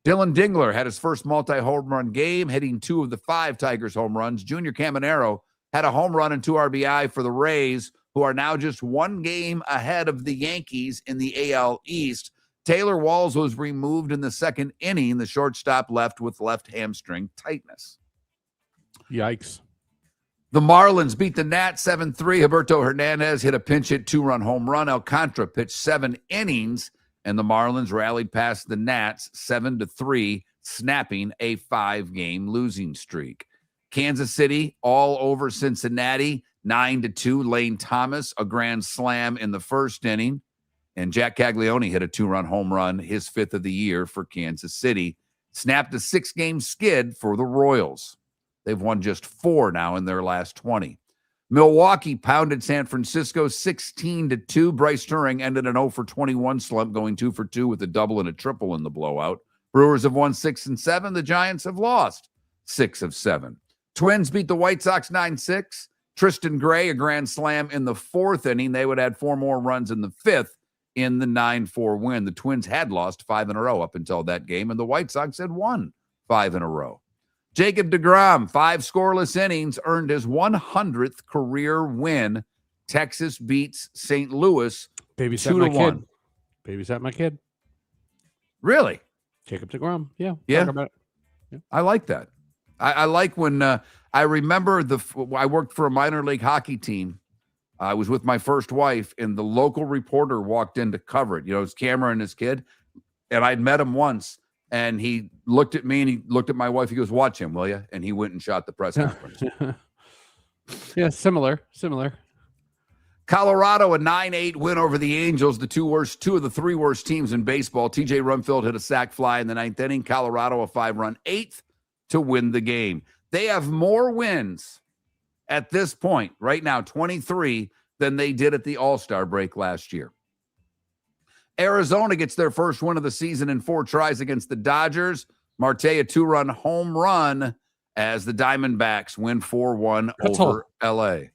Dylan Dingler had his first multi-home run game, hitting 2 of the 5 Tigers home runs. Junior Caminero had a home run and 2 RBI for the Rays, who are now just 1 game ahead of the Yankees in the AL East. Taylor Walls was removed in the second inning. The shortstop left with left hamstring tightness. Yikes. The Marlins beat the Nats 7-3. Roberto Hernandez hit a pinch hit 2-run home run. Alcantara pitched 7 innings, and the Marlins rallied past the Nats 7-3, snapping a 5-game losing streak. Kansas City all over Cincinnati, 9-2. Lane Thomas, a grand slam in the first inning. And Jack Caglione hit a 2-run home run, his 5th of the year for Kansas City. Snapped a 6-game skid for the Royals. They've won just 4 now in their last 20. Milwaukee pounded San Francisco 16-2. Bryce Turing ended an 0-for-21 slump, going 2 for 2 with a double and a triple in the blowout. Brewers have won 6 and 7. The Giants have lost 6 of 7. Twins beat the White Sox 9-6. Tristan Gray, a grand slam in the 4th inning. They would add 4 more runs in the 5th in the 9-4 win. The Twins had lost 5 in a row up until that game, and the White Sox had won 5 in a row. Jacob deGrom, 5 scoreless innings, earned his 100th career win. Texas beats St. Louis 2-1. Babysat my kid. Really? Jacob deGrom. Yeah. Yeah. Talk about it. I like that. I like when I remember I worked for a minor league hockey team. I was with my first wife, and the local reporter walked in to cover it. You know, his camera and his kid. And I'd met him once. And he looked at me and he looked at my wife. He goes, "Watch him, will you?" And he went and shot the press conference. Yeah, similar. Colorado, a 9-8 win over the Angels, the 2 of the 3 worst teams in baseball. TJ Rumfield hit a sac fly in the 9th inning. Colorado, a 5-run 8th to win the game. They have more wins at this point, right now, 23, than they did at the All-Star break last year. Arizona gets their first win of the season in 4 tries against the Dodgers. Marte, a 2-run home run as the Diamondbacks win 4-1 over L.A.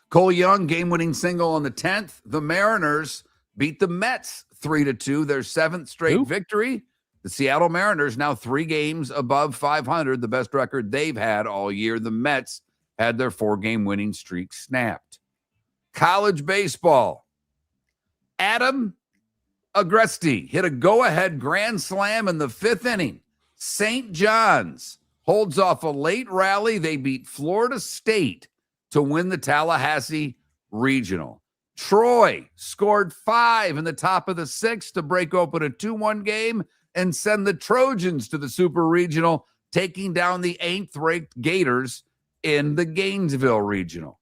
Cole Young, game-winning single on the 10th. The Mariners beat the Mets 3-2, their 7th straight victory. The Seattle Mariners now 3 games above 500, the best record they've had all year. The Mets had their 4-game winning streak snapped. College baseball. Adam Agresti hit a go-ahead grand slam in the 5th inning. St. John's holds off a late rally. They beat Florida State to win the Tallahassee Regional. Troy scored 5 in the top of the 6th to break open a 2-1 game and send the Trojans to the Super Regional, taking down the 8th-ranked Gators in the Gainesville Regional.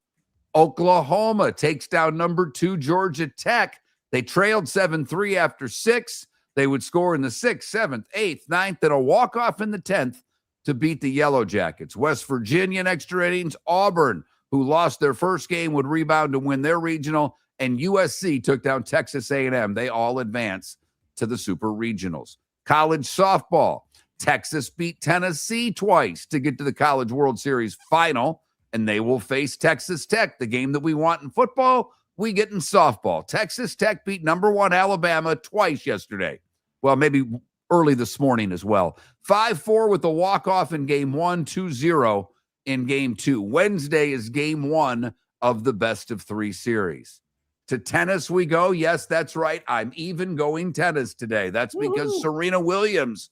Oklahoma takes down number 2 Georgia Tech. They trailed 7-3 after 6. They would score in the 6th, 7th, 8th, 9th, and a walk-off in the 10th to beat the Yellow Jackets. West Virginia in extra innings. Auburn who lost their first game, would rebound to win their regional, and USC took down Texas A&M. They all advance to the Super Regionals. College softball. Texas beat Tennessee twice to get to the College World Series final, and they will face Texas Tech. The game that we want in football, we get in softball. Texas Tech beat number 1 Alabama twice yesterday. Well, maybe early this morning as well. 5-4 with the walk-off in game 1, 2-0 in game 2. Wednesday is game 1 of the best-of-3 series. To tennis we go. Yes, that's right. I'm even going tennis today. That's because Serena Williams,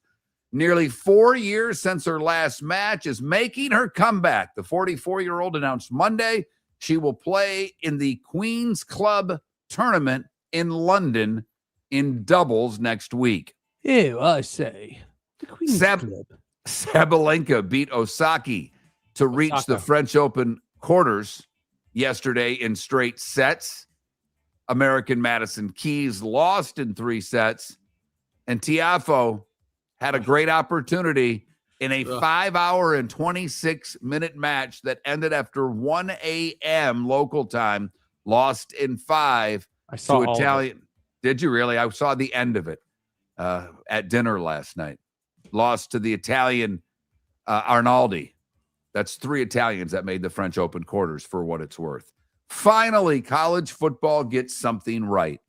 nearly 4 years since her last match, is making her comeback. The 44-year-old announced Monday she will play in the Queen's Club tournament in London in doubles next week. Ew, I say. The Queen's Club. Sabalenka beat Osaka to reach the French Open quarters yesterday in straight sets. American Madison Keys lost in 3 sets. And Tiafoe had a great opportunity in a 5-hour and 26-minute match that ended after 1 a.m. local time, lost in 5 to Italian. Did you really? I saw the end of it at dinner last night. Lost to the Italian Arnaldi. That's 3 Italians that made the French Open quarters, for what it's worth. Finally, college football gets something right.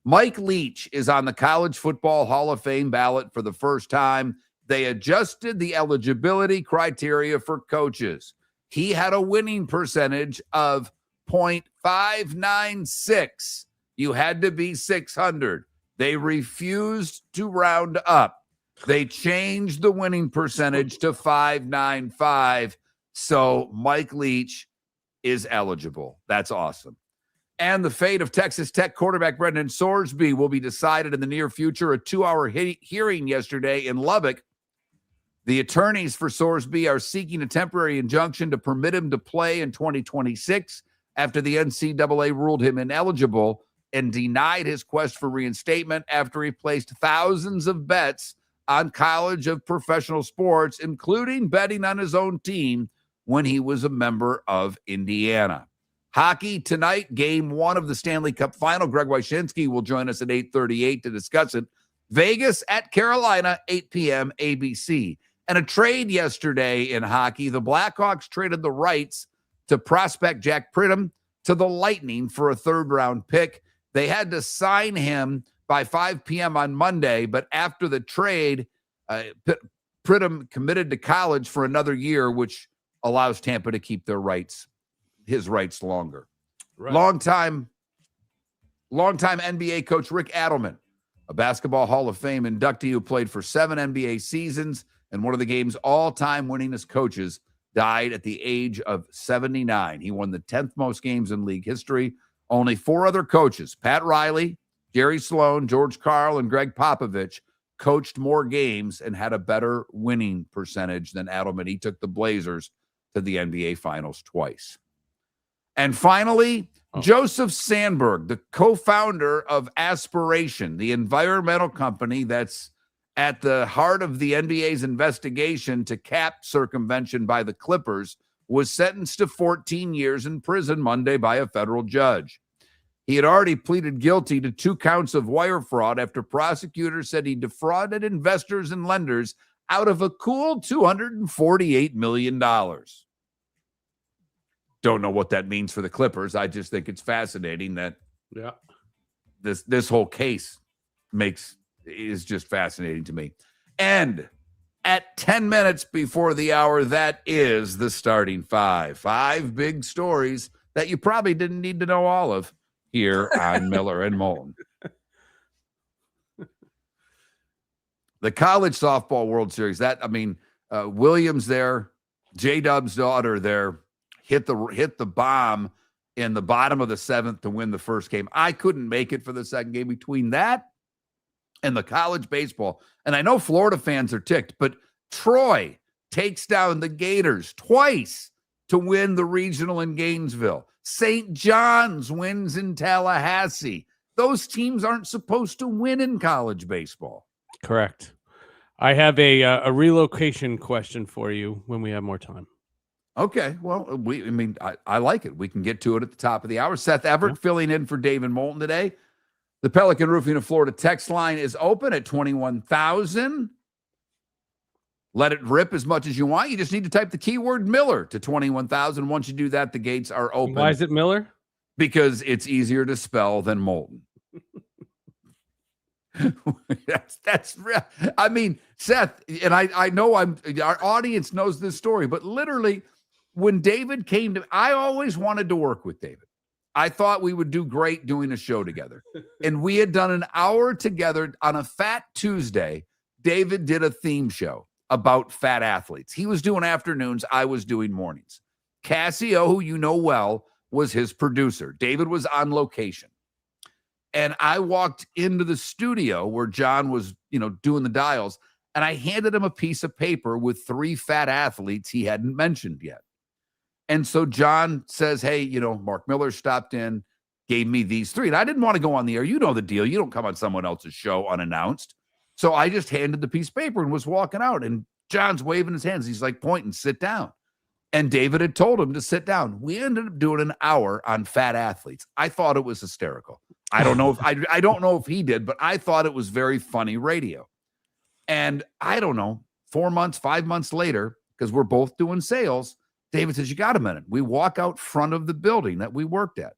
Mike Leach is on the College Football Hall of Fame ballot for the first time. They adjusted the eligibility criteria for coaches. He had a winning percentage of .596. You had to be 600. They refused to round up. They changed the winning percentage to 595. So Mike Leach is eligible. That's awesome. And the fate of Texas Tech quarterback Brendan Sorsby will be decided in the near future. A 2-hour hearing yesterday in Lubbock. The attorneys for Sorsby are seeking a temporary injunction to permit him to play in 2026 after the NCAA ruled him ineligible and denied his quest for reinstatement after he placed thousands of bets on college of professional sports, including betting on his own team when he was a member of Indiana. Hockey tonight, game 1 of the Stanley Cup final. Greg Whyshynski will join us at 8:38 to discuss it. Vegas at Carolina, 8 p.m. ABC. And a trade yesterday in hockey. The Blackhawks traded the rights to prospect Jack Pridham to the Lightning for a 3rd-round pick. They had to sign him by 5 p.m. on Monday, but after the trade, Pridham committed to college for another year, which allows Tampa to keep his rights longer. Right. Longtime NBA coach Rick Adelman, a Basketball Hall of Fame inductee who played for 7 NBA seasons and one of the game's all-time winningest coaches, died at the age of 79. He won the 10th most games in league history. Only 4 other coaches, Pat Riley, Jerry Sloan, George Karl, and Greg Popovich, coached more games and had a better winning percentage than Adelman. He took the Blazers to the NBA Finals twice. And finally, Joseph Sandberg, the co-founder of Aspiration, the environmental company that's at the heart of the NBA's investigation to cap circumvention by the Clippers, was sentenced to 14 years in prison Monday by a federal judge. He had already pleaded guilty to 2 counts of wire fraud after prosecutors said he defrauded investors and lenders out of a cool $248 million. Don't know what that means for the Clippers. I just think it's fascinating that this whole case is just fascinating to me. And at 10 minutes before the hour, that is the starting 5. 5 big stories that you probably didn't need to know all of here on Miller and Moulton. The college softball World Series, Williams there, J-Dub's daughter there, hit the bomb in the bottom of the 7th to win the first game. I couldn't make it for the second game. Between that and the college baseball, and I know Florida fans are ticked, but Troy takes down the Gators twice to win the regional in Gainesville. St. John's wins in Tallahassee. Those teams aren't supposed to win in college baseball. Correct. I have a relocation question for you when we have more time. Okay. Well, I like it. We can get to it at the top of the hour. Seth Everett filling in for David Moulton today. The Pelican Roofing of Florida text line is open at 21,000. Let it rip as much as you want. You just need to type the keyword Miller to 21,000. Once you do that, the gates are open. Why is it Miller? Because it's easier to spell than Moulton. that's real. I mean, Seth, and I know our audience knows this story, but literally when David came to, I always wanted to work with David. I thought we would do great doing a show together. And we had done an hour together on a Fat Tuesday. David did a theme show about fat athletes. He was doing afternoons. I was doing mornings. Cassio, who you know well, was his producer. David was on location. And I walked into the studio where John was, doing the dials, and I handed him a piece of paper with 3 fat athletes he hadn't mentioned yet. And so John says, hey, Mark Miller stopped in, gave me these 3. And I didn't want to go on the air. You know the deal. You don't come on someone else's show unannounced. So I just handed the piece of paper and was walking out. And John's waving his hands. He's like pointing, sit down. And David had told him to sit down. We ended up doing an hour on fat athletes. I thought it was hysterical. I don't know if I don't know if he did, but I thought it was very funny radio. And I don't know, 4 months, 5 months later, because we're both doing sales, David says, you got a minute. We walk out front of the building that we worked at.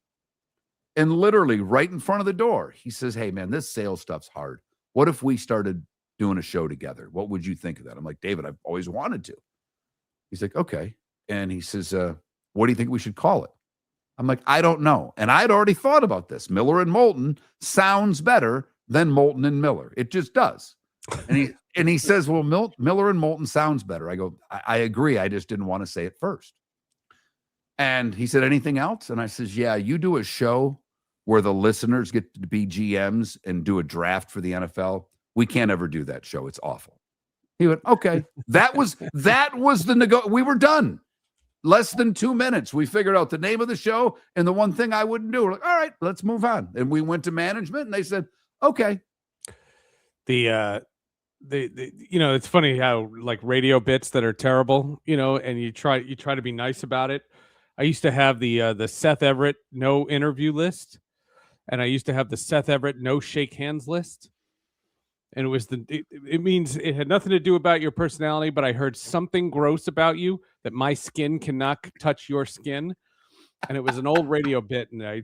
And literally right in front of the door, he says, hey, man, this sales stuff's hard. What if we started doing a show together? What would you think of that? I'm like, David, I've always wanted to. He's like, okay. And he says, what do you think we should call it? I'm like, I don't know. And I'd already thought about this. Miller and Moulton sounds better than Moulton and Miller. It just does. And he says, well, Miller and Moulton sounds better. I go, I agree. I just didn't want to say it first. And he said, anything else? And I says, yeah, you do a show where the listeners get to be GMs and do a draft for the NFL. We can't ever do that show. It's awful. He went, okay. That was the we were done. Less than 2 minutes. We figured out the name of the show and the one thing I wouldn't do. We're like, all right, let's move on. And we went to management and they said, okay. It's funny how like radio bits that are terrible, and you try to be nice about it. I used to have the Seth Everett no interview list, and I used to have the Seth Everett no shake hands list. And it was it means it had nothing to do about your personality, but I heard something gross about you that my skin cannot touch your skin. And it was an old radio bit, and I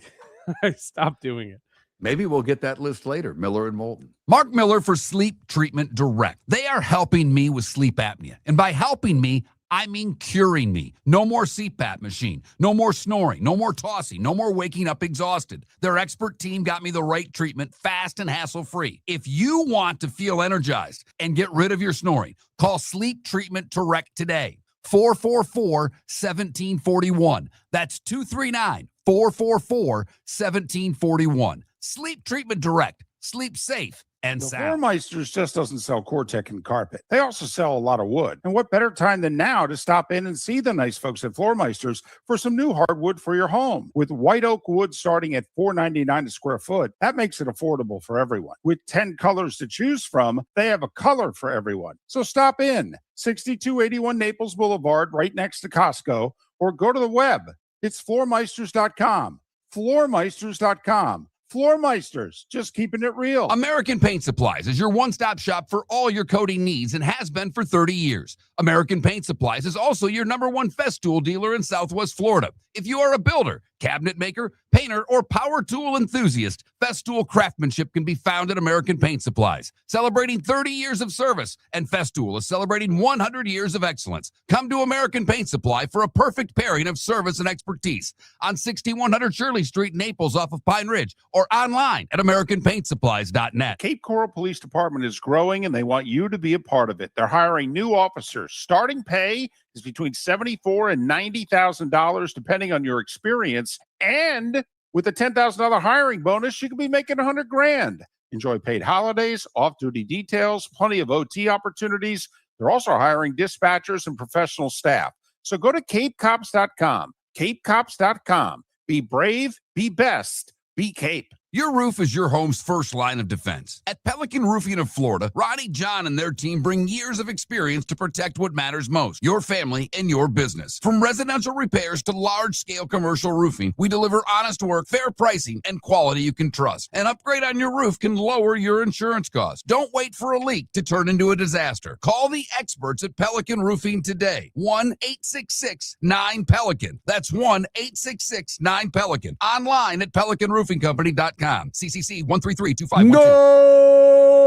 stopped doing it. Maybe we'll get that list later. Miller and Moulton. Mark Miller for Sleep Treatment Direct. They are helping me with sleep apnea. And by helping me, I mean curing me. No more CPAP machine. No more snoring. No more tossing. No more waking up exhausted. Their expert team got me the right treatment fast and hassle-free. If you want to feel energized and get rid of your snoring, call Sleep Treatment Direct today. 444-1741. That's 239-444-1741. Sleep Treatment Direct. Sleep safe and The sound. Floormeisters just doesn't sell Cortec and carpet. They also sell a lot of wood. And what better time than now to stop in and see the nice folks at Floormeisters for some new hardwood for your home. With white oak wood starting at $4.99 a square foot, that makes it affordable for everyone. With 10 colors to choose from, they have a color for everyone. So stop in, 6281 Naples Boulevard, right next to Costco, or go to the web. It's floormeisters.com. Floormeisters.com. Floormeisters, just keeping it real. American Paint Supplies is your one-stop shop for all your coating needs and has been for 30 years. American Paint Supplies is also your #1 Festool dealer in Southwest Florida. If you are a builder, cabinet maker, painter, or power tool enthusiast, Festool craftsmanship can be found at American Paint Supplies. Celebrating 30 years of service, and Festool is celebrating 100 years of excellence. Come to American Paint Supply for a perfect pairing of service and expertise on 6100 Shirley Street, Naples, off of Pine Ridge, or online at AmericanPaintSupplies.net. Cape Coral Police Department is growing and they want you to be a part of it. They're hiring new officers. Starting pay is between $74,000 and $90,000, depending on your experience. And with a $10,000 hiring bonus, you could be making $100,000. Enjoy paid holidays, off-duty details, plenty of OT opportunities. They're also hiring dispatchers and professional staff. So go to CapeCops.com. CapeCops.com. Be brave, be best, be Cape. Your roof is your home's first line of defense. At Pelican Roofing of Florida, Ronnie, John, and their team bring years of experience to protect what matters most, your family and your business. From residential repairs to large-scale commercial roofing, we deliver honest work, fair pricing, and quality you can trust. An upgrade on your roof can lower your insurance costs. Don't wait for a leak to turn into a disaster. Call the experts at Pelican Roofing today. 1-866-9-PELICAN. That's 1-866-9-PELICAN. Online at PelicanRoofingCompany.com. CCC 1332512. No!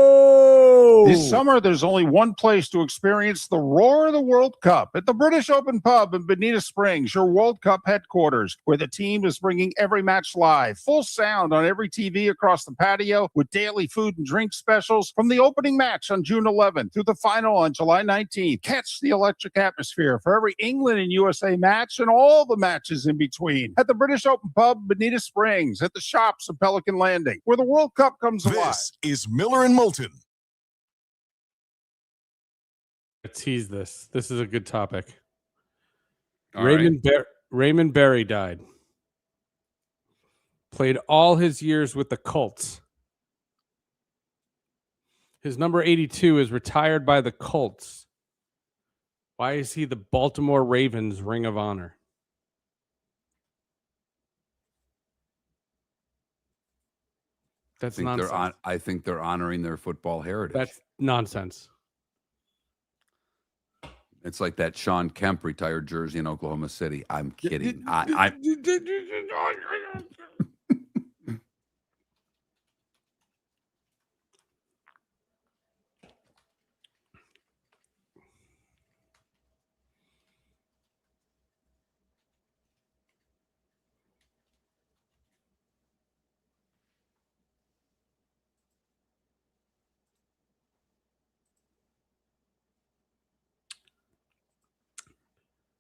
This summer, there's only one place to experience the roar of the World Cup at the British Open Pub in Bonita Springs, your World Cup headquarters, where the team is bringing every match live, full sound on every TV across the patio, with daily food and drink specials from the opening match on June 11th through the final on July 19th. Catch the electric atmosphere for every England and USA match and all the matches in between at the British Open Pub, Bonita Springs, at the shops of Pelican Landing, where the World Cup comes alive. This is Miller and Moulton. Tease this. This is a good topic. All right. Raymond Berry died. Played all his years with the Colts. His number 82 is retired by the Colts. Why is he the Baltimore Ravens Ring of Honor? That's nonsense. I think they're honoring their football heritage. That's nonsense. It's like that Sean Kemp retired jersey in Oklahoma City. I'm kidding. I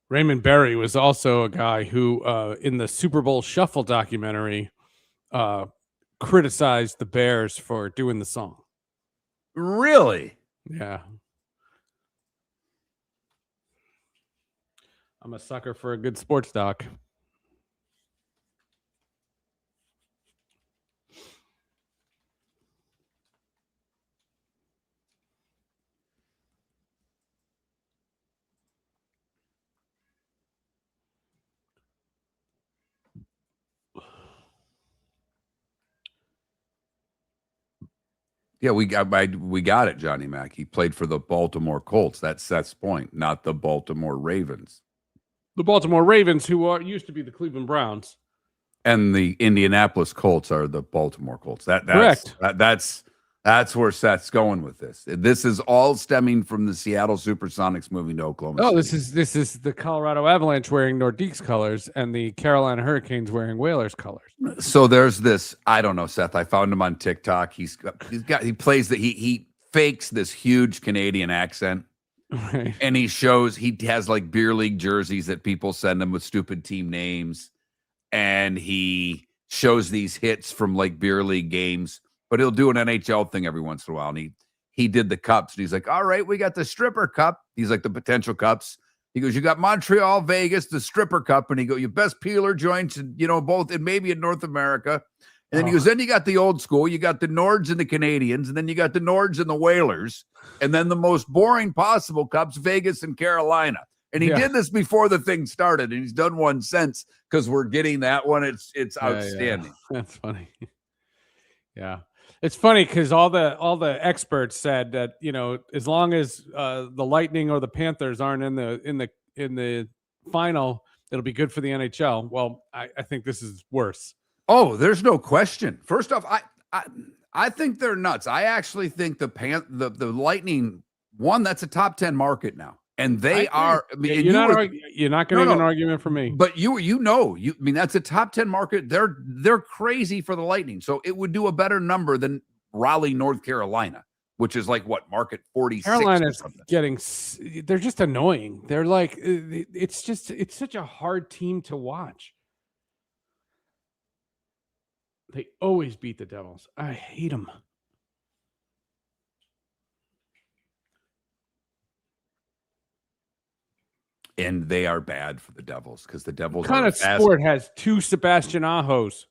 Raymond Berry was also a guy who, in the Super Bowl Shuffle documentary, criticized the Bears for doing the song. really. Yeah. I'm a sucker for a good sports doc. Yeah, we got it, Johnny Mac. He played for the Baltimore Colts. That's Seth's point, not the Baltimore Ravens. The Baltimore Ravens, who used to be the Cleveland Browns. And the Indianapolis Colts are the Baltimore Colts. Correct. That's where Seth's going with this. This is all stemming from the Seattle Supersonics moving to Oklahoma City. This is the Colorado Avalanche wearing Nordique's colors and the Carolina Hurricanes wearing Whalers colors. So there's this, I don't know, Seth. I found him on TikTok. He fakes this huge Canadian accent. Right. And he has like beer league jerseys that people send him with stupid team names. And he shows these hits from like beer league games, but he'll do an NHL thing every once in a while. And he did the cups and he's like, all right, we got the stripper cup. He's like the potential cups. He goes, you got Montreal, Vegas, the stripper cup. And he goes, your best peeler joints, both and maybe in North America. And then he goes, then you got the old school, you got the Nords and the Canadians, and then you got the Nords and the Whalers, and then the most boring possible cups, Vegas and Carolina. And he did this before the thing started, and he's done one since because we're getting that one. It's outstanding. Yeah. That's funny. Yeah. It's funny because all the experts said that, as long as the Lightning or the Panthers aren't in the final, it'll be good for the NHL. Well, I think this is worse. Oh, there's no question. First off, I think they're nuts. I actually think the Lightning, one, that's a top 10 market now. And they are. I mean, you're not going to get an argument from me. But that's a top 10 market. They're crazy for the Lightning. So it would do a better number than Raleigh, North Carolina, which is like what, market 46. Carolina's they're just annoying. They're like, it's such a hard team to watch. They always beat the Devils. I hate them. And they are bad for the Devils because the Devils what kind of sport has two Sebastian Ahos?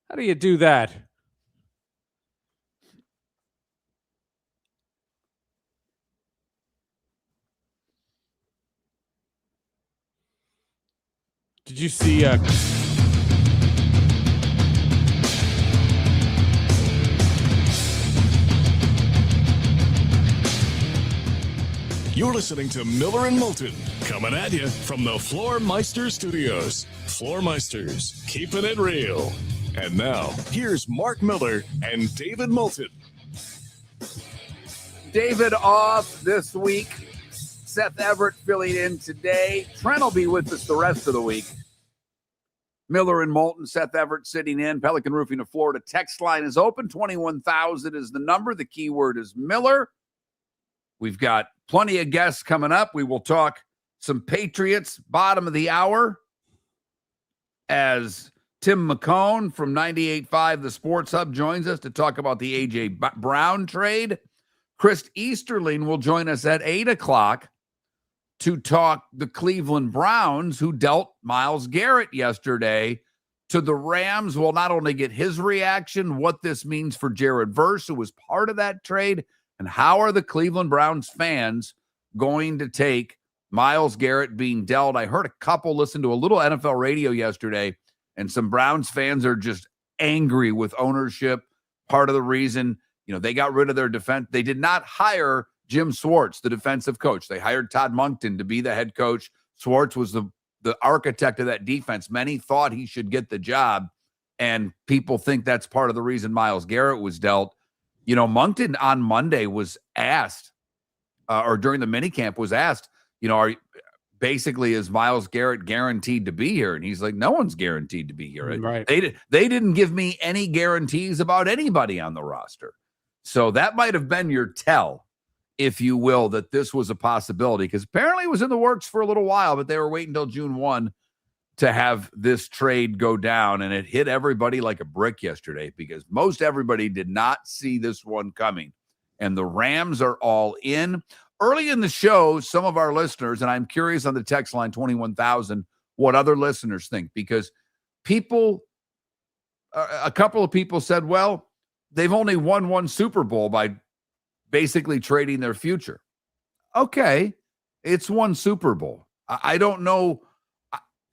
How do you do that? Did you see You're listening to Miller and Moulton, coming at you from the Floormeister Studios. Floormeisters, keeping it real. And now, here's Mark Miller and David Moulton. David off this week. Seth Everett filling in today. Trent will be with us the rest of the week. Miller and Moulton, Seth Everett sitting in. Pelican Roofing of Florida text line is open. 21,000 is the number. The keyword is Miller. We've got plenty of guests coming up. We will talk some Patriots, bottom of the hour, as Tim McKone from 98.5 The Sports Hub joins us to talk about the A.J. Brown trade. Chris Easterling will join us at 8 o'clock to talk the Cleveland Browns, who dealt Myles Garrett yesterday to the Rams. We'll not only get his reaction, what this means for Jared Verse, who was part of that trade, and how are the Cleveland Browns fans going to take Myles Garrett being dealt. I heard a couple listen to a little NFL radio yesterday, and some Browns fans are just angry with ownership. Part of the reason, they got rid of their defense. They did not hire Jim Schwartz, the defensive coach. They hired Todd Monken to be the head coach. Schwartz was the architect of that defense. Many thought he should get the job, and people think that's part of the reason Myles Garrett was dealt. Monken on Monday was asked, or during the minicamp was asked, basically, is Myles Garrett guaranteed to be here? And he's like, no one's guaranteed to be here. Right. They didn't give me any guarantees about anybody on the roster. So that might have been your tell, if you will, that this was a possibility, because apparently it was in the works for a little while, but they were waiting until June 1 to have this trade go down, and it hit everybody like a brick yesterday because most everybody did not see this one coming, and the Rams are all in. Early in the show, some of our listeners, and I'm curious on the text line 21,000, what other listeners think, because a couple of people said, well, they've only won one Super Bowl by basically trading their future. Okay, it's one Super Bowl. I don't know.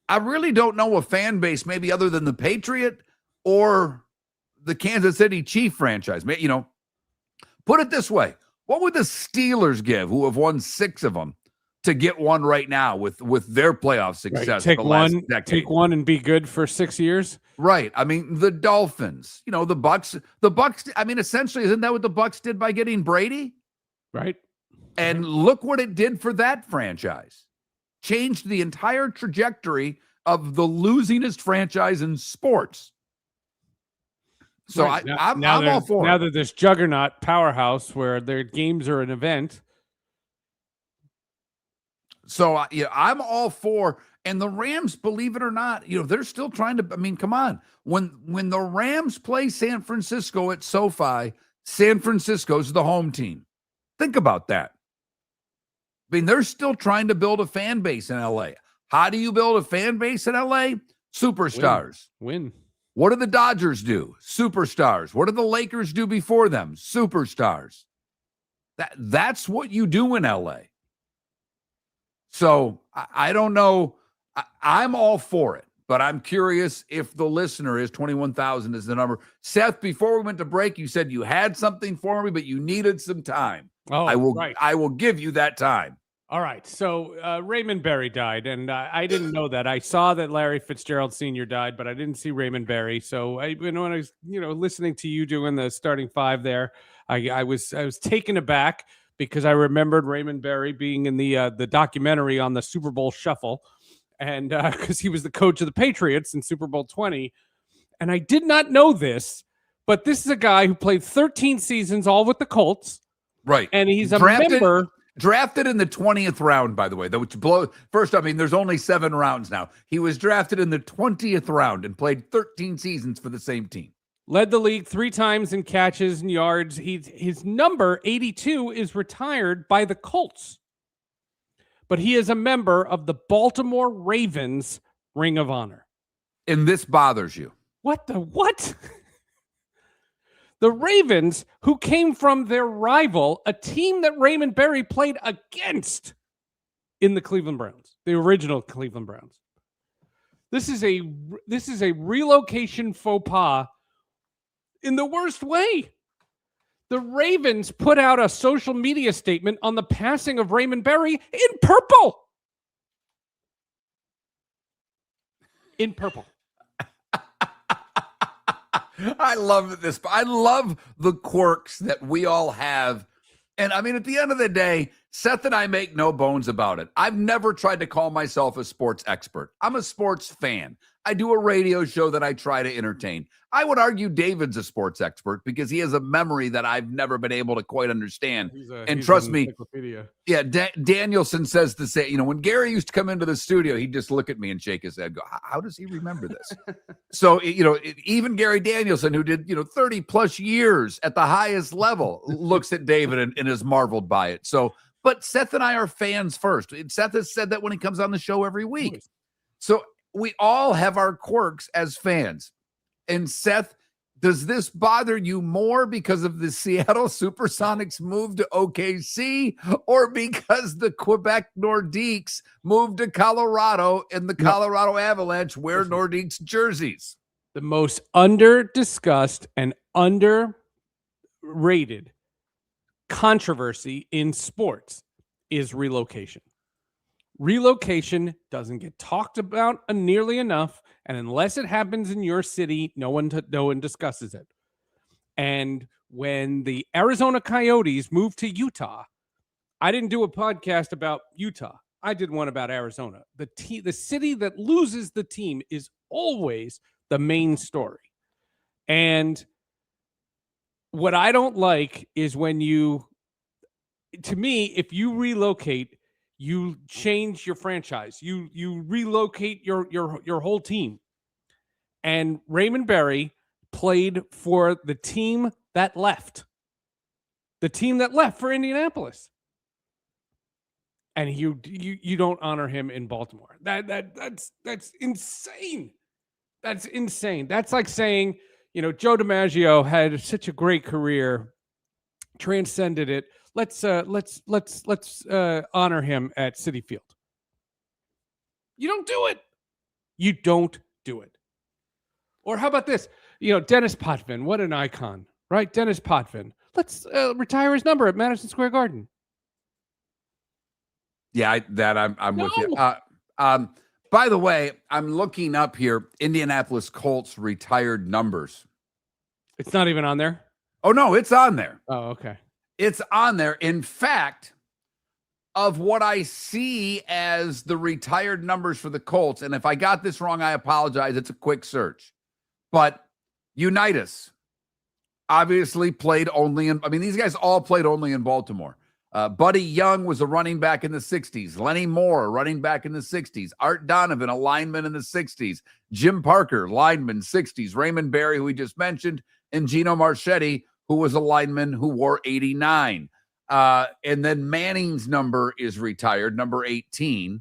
I really don't know a fan base, maybe other than the Patriot or the Kansas City Chief franchise. Put it this way. What would the Steelers give, who have won 6 of them, to get one right now with their playoff success? Right. The last decade? Take one and be good for 6 years. Right. I mean, the Dolphins, the Bucks, I mean, essentially, isn't that what the Bucks did by getting Brady? Right. And look what it did for that franchise. Changed the entire trajectory of the losingest franchise in sports. So right. I'm all for it. Now that this juggernaut powerhouse where their games are an event. So I'm all for, and the Rams, believe it or not, they're still trying to. I mean, come on. When the Rams play San Francisco at SoFi, San Francisco's the home team. Think about that. I mean, they're still trying to build a fan base in LA. How do you build a fan base in LA? Superstars. Win. What do the Dodgers do? Superstars. What do the Lakers do before them? Superstars. That's what you do in LA. So I don't know. I'm all for it, but I'm curious if the listener is 21,000 is the number. Seth, before we went to break, you said you had something for me, but you needed some time. Oh, I will give you that time. All right. So Raymond Berry died, and I didn't know that. I saw that Larry Fitzgerald Sr. died, but I didn't see Raymond Berry. So when I was, listening to you doing the starting 5 there, I was taken aback because I remembered Raymond Berry being in the documentary on the Super Bowl Shuffle, and because he was the coach of the Patriots in Super Bowl 20, and I did not know this, but this is a guy who played 13 seasons, all with the Colts. Right. And he's a member. Drafted in the 20th round, by the way. First, I mean, there's only 7 rounds now. He was drafted in the 20th round and played 13 seasons for the same team. Led the league 3 times in catches and yards. His number, 82, is retired by the Colts. But he is a member of the Baltimore Ravens Ring of Honor. And this bothers you. What? The Ravens, who came from their rival, a team that Raymond Berry played against in the Cleveland Browns, the original Cleveland Browns. This is a relocation faux pas in the worst way. The Ravens put out a social media statement on the passing of Raymond Berry in purple. In purple. I love this. I love the quirks that we all have. And I mean, at the end of the day, Seth and I make no bones about it. I've never tried to call myself a sports expert. I'm a sports fan. I do a radio show that I try to entertain. I would argue David's a sports expert because he has a memory that I've never been able to quite understand. And trust me, yeah, Danielson says the same. You know, when Gary used to come into the studio, he'd just look at me and shake his head, go, how does he remember this? So, you know, even Gary Danielson, who did, 30 plus years at the highest level, looks at David and is marveled by it. So, but Seth and I are fans first. Seth has said that when he comes on the show every week. So we all have our quirks as fans. And Seth, does this bother you more because of the Seattle Supersonics move to OKC or because the Quebec Nordiques moved to Colorado and the Colorado Avalanche wear Nordiques jerseys? The most under-discussed and underrated controversy in sports is relocation. Relocation doesn't get talked about nearly enough, and unless it happens in your city, no one discusses it. And when the Arizona Coyotes moved to Utah, I didn't do a podcast about Utah. I did one about Arizona. The city that loses the team is always the main story. And what I don't like is when to me, if you relocate, you change your franchise. You relocate your whole team. And Raymond Berry played for the team that left. The team that left for Indianapolis. And you don't honor him in Baltimore. That's insane. That's insane. That's like saying, Joe DiMaggio had such a great career, transcended it. Let's honor him at Citi Field. You don't do it. You don't do it. Or how about this? Dennis Potvin, what an icon, right? Dennis Potvin. Let's retire his number at Madison Square Garden. Yeah, I'm with you. By the way, I'm looking up here Indianapolis Colts retired numbers. It's not even on there? Oh, no, it's on there. Oh, okay. It's on there. In fact, of what I see as the retired numbers for the Colts, and if I got this wrong, I apologize. It's a quick search. But Unitas obviously played only these guys all played only in Baltimore. Buddy Young was a running back in the 60s. Lenny Moore, running back in the 60s. Art Donovan, a lineman in the 60s. Jim Parker, lineman, 60s. Raymond Berry, who we just mentioned, and Gino Marchetti, who was a lineman who wore 89. And then Manning's number is retired, number 18,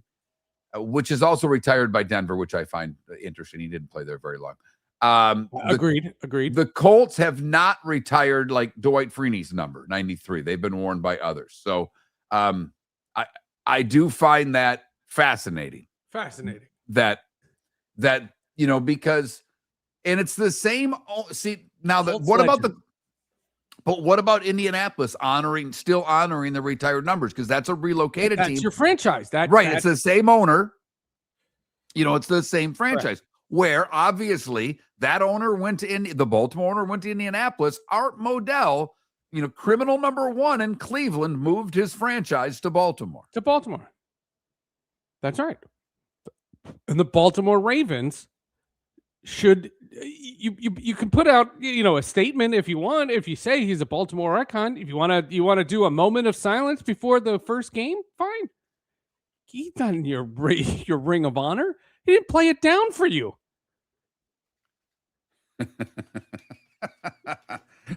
which is also retired by Denver, which I find interesting. He didn't play there very long. Agreed. The Colts have not retired like Dwight Freeney's number, 93. They've been worn by others. So I do find that fascinating. That because, and it's the same. See, now that what about Indianapolis still honoring the retired numbers? Because that's a relocated team. That's your franchise. It's the same owner. It's the same franchise. Correct. Where obviously that owner went to the Baltimore owner went to Indianapolis. Art Modell, criminal number 1 in Cleveland, moved his franchise to Baltimore. That's right. And the Baltimore Ravens should you can put out a statement if you want. If you say he's a Baltimore icon, if you want to do a moment of silence before the first game, fine. He's done your Ring of Honor. He didn't play it down for you.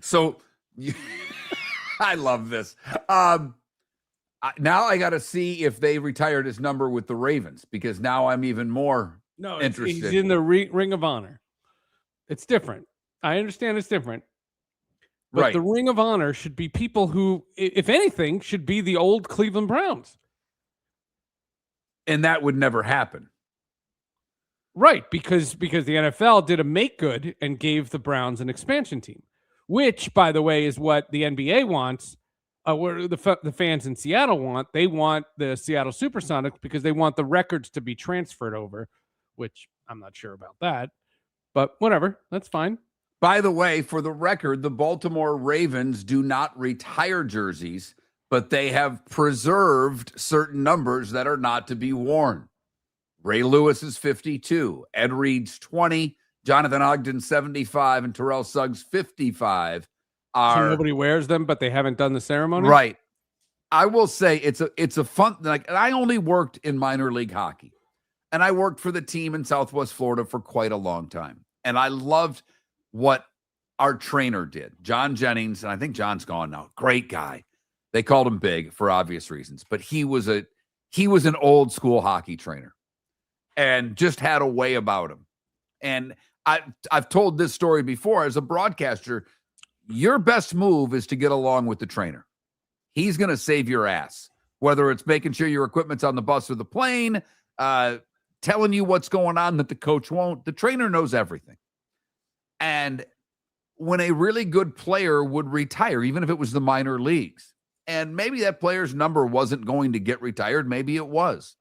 So I love this. Now I got to see if they retired his number with the Ravens, because now I'm even more interested. He's in the Ring of Honor. It's different. I understand it's different. But Right. the Ring of Honor should be people who, if anything, should be the old Cleveland Browns. And that would never happen. Right, because the NFL did a make good and gave the Browns an expansion team, which, by the way, is what the NBA wants. Where the fans in Seattle want. They want the Seattle Supersonics because they want the records to be transferred over, which I'm not sure about that. But whatever, that's fine. By the way, for the record, the Baltimore Ravens do not retire jerseys, but they have preserved certain numbers that are not to be worn. Ray Lewis is 52, Ed Reed's 20, Jonathan Ogden 75, and Terrell Suggs 55. So nobody wears them, but they haven't done the ceremony? Right. I will say it's a fun, like, I only worked in minor league hockey, and I worked for the team in Southwest Florida for quite a long time. And I loved what our trainer did, John Jennings, and I think John's gone now. Great guy. They called him Big for obvious reasons, but he was an old school hockey trainer and just had a way about him. And I've told this story before as a broadcaster. Your best move is to get along with the trainer. He's going to save your ass, whether it's making sure your equipment's on the bus or the plane, telling you what's going on that the coach won't. The trainer knows everything. And when a really good player would retire, even if it was the minor leagues, and maybe that player's number wasn't going to get retired, maybe it was.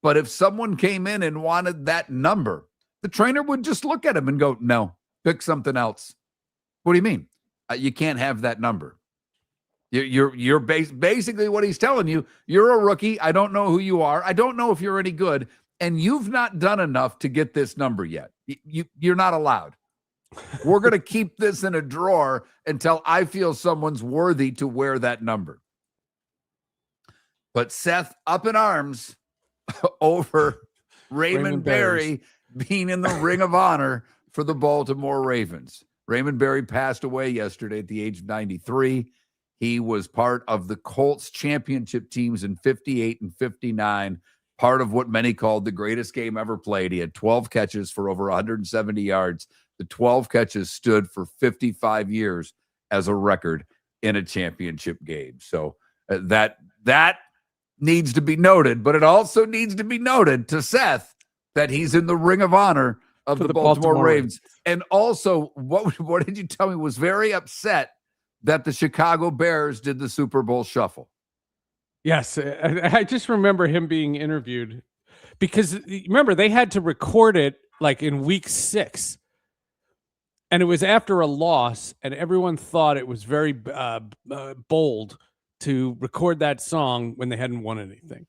But if someone came in and wanted that number, the trainer would just look at him and go, no, pick something else. What do you mean? You can't have that number. You're basically what he's telling you. You're a rookie. I don't know who you are. I don't know if you're any good. And you've not done enough to get this number yet. You're not allowed. We're going to keep this in a drawer until I feel someone's worthy to wear that number. But Seth up in arms over Raymond Berry being in the Ring of Honor for the Baltimore Ravens. Raymond Berry passed away yesterday at the age of 93. He was part of the Colts championship teams in 58 and 59, part of what many called the greatest game ever played. He had 12 catches for over 170 yards. The 12 catches stood for 55 years as a record in a championship game. So that needs to be noted, but it also needs to be noted to Seth that he's in the Ring of Honor of the Baltimore Ravens. And also, what did you tell me, was very upset that the Chicago Bears did the Super Bowl shuffle? Yes, I just remember him being interviewed because remember they had to record it like in week 6, and it was after a loss, and everyone thought it was very bold to record that song when they hadn't won anything.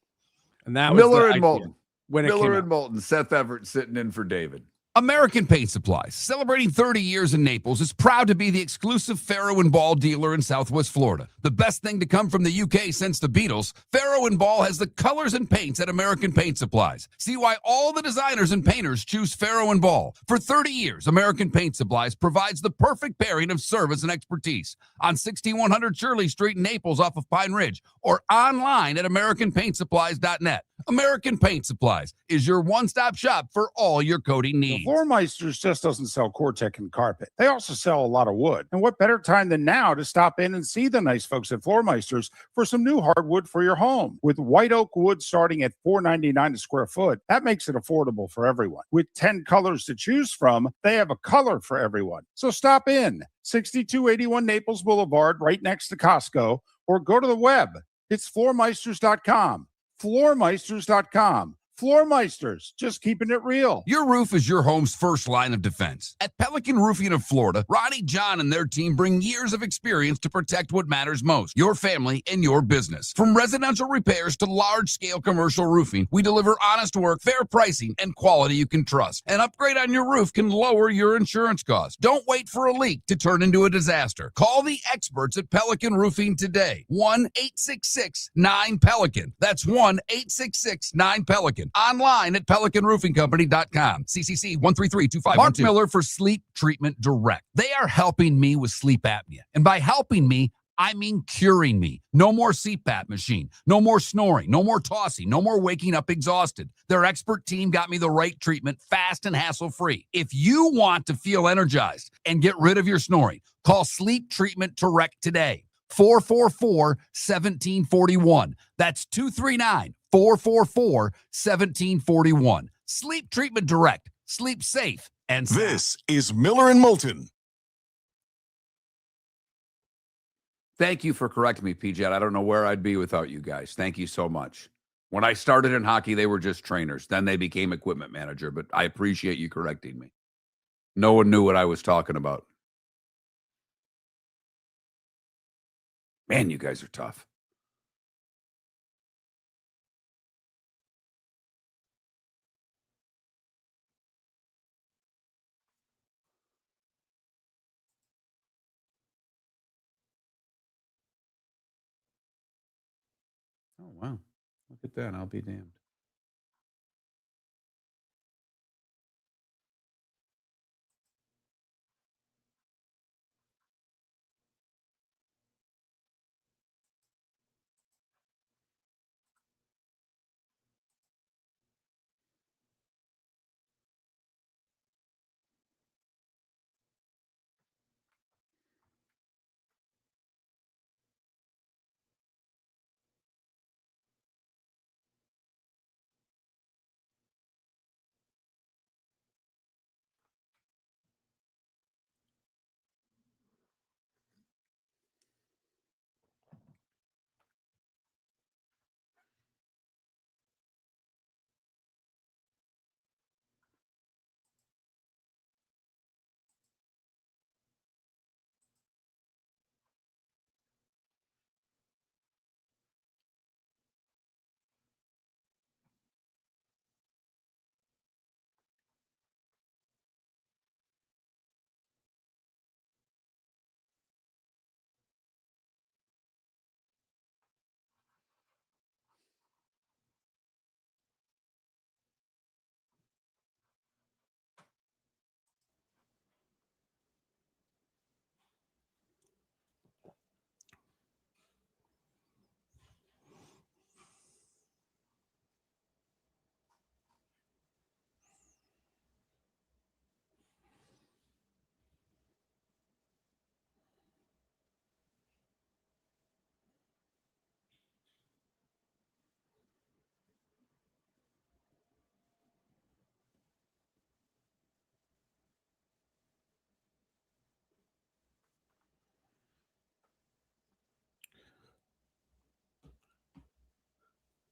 And that Miller was and Moulton. Miller and Moulton. Seth Everett sitting in for David. American Paint Supplies, celebrating 30 years in Naples, is proud to be the exclusive Farrow & Ball dealer in Southwest Florida. The best thing to come from the UK since the Beatles, Farrow & Ball has the colors and paints at American Paint Supplies. See why all the designers and painters choose Farrow & Ball. For 30 years, American Paint Supplies provides the perfect pairing of service and expertise on 6100 Shirley Street in Naples off of Pine Ridge, or online at AmericanPaintSupplies.net. American Paint Supplies is your one-stop shop for all your coating needs. Floormeisters just doesn't sell Cortec and carpet. They also sell a lot of wood. And what better time than now to stop in and see the nice folks at Floormeisters for some new hardwood for your home. With white oak wood starting at $4.99 a square foot, that makes it affordable for everyone. With 10 colors to choose from, they have a color for everyone. So stop in, 6281 Naples Boulevard, right next to Costco, or go to the web. It's floormeisters.com. Floormeisters.com. Floormeisters, just keeping it real. Your roof is your home's first line of defense. At Pelican Roofing of Florida, Ronnie, John, and their team bring years of experience to protect what matters most, your family and your business. From residential repairs to large-scale commercial roofing, we deliver honest work, fair pricing, and quality you can trust. An upgrade on your roof can lower your insurance costs. Don't wait for a leak to turn into a disaster. Call the experts at Pelican Roofing today. 1-866-9-PELICAN. That's 1-866-9-PELICAN. Online at PelicanRoofingCompany.com. CCC 1332512. Mark Miller for Sleep Treatment Direct. They are helping me with sleep apnea. And by helping me, I mean curing me. No more CPAP machine. No more snoring. No more tossing. No more waking up exhausted. Their expert team got me the right treatment, fast and hassle-free. If you want to feel energized and get rid of your snoring, call Sleep Treatment Direct today. 444-1741. That's 239-444-1741. Sleep Treatment Direct. Sleep safe and sound. This is Miller and Moulton. Thank you for correcting me, PJ. I don't know where I'd be without you guys. Thank you so much. When I started in hockey, they were just trainers. Then they became equipment manager, but I appreciate you correcting me. No one knew what I was talking about. Man, you guys are tough. Oh, wow. Look at that. I'll be damned.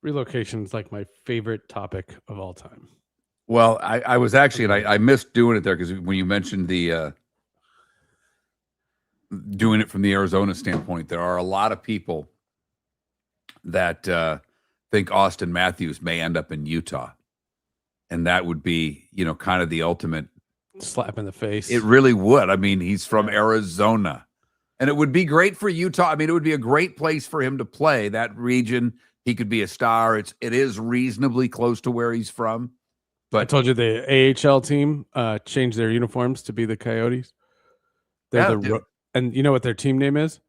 Relocation is like my favorite topic of all time. Well, I was actually, and I missed doing it there because when you mentioned the doing it from the Arizona standpoint, there are a lot of people that think Austin Matthews may end up in Utah. And that would be, kind of the ultimate slap in the face. It really would. I mean, he's from Arizona. And it would be great for Utah. I mean, it would be a great place for him to play. That region, he could be a star. It is reasonably close to where he's from. But I told you the AHL team changed their uniforms to be the Coyotes. They're and you know what their team name is?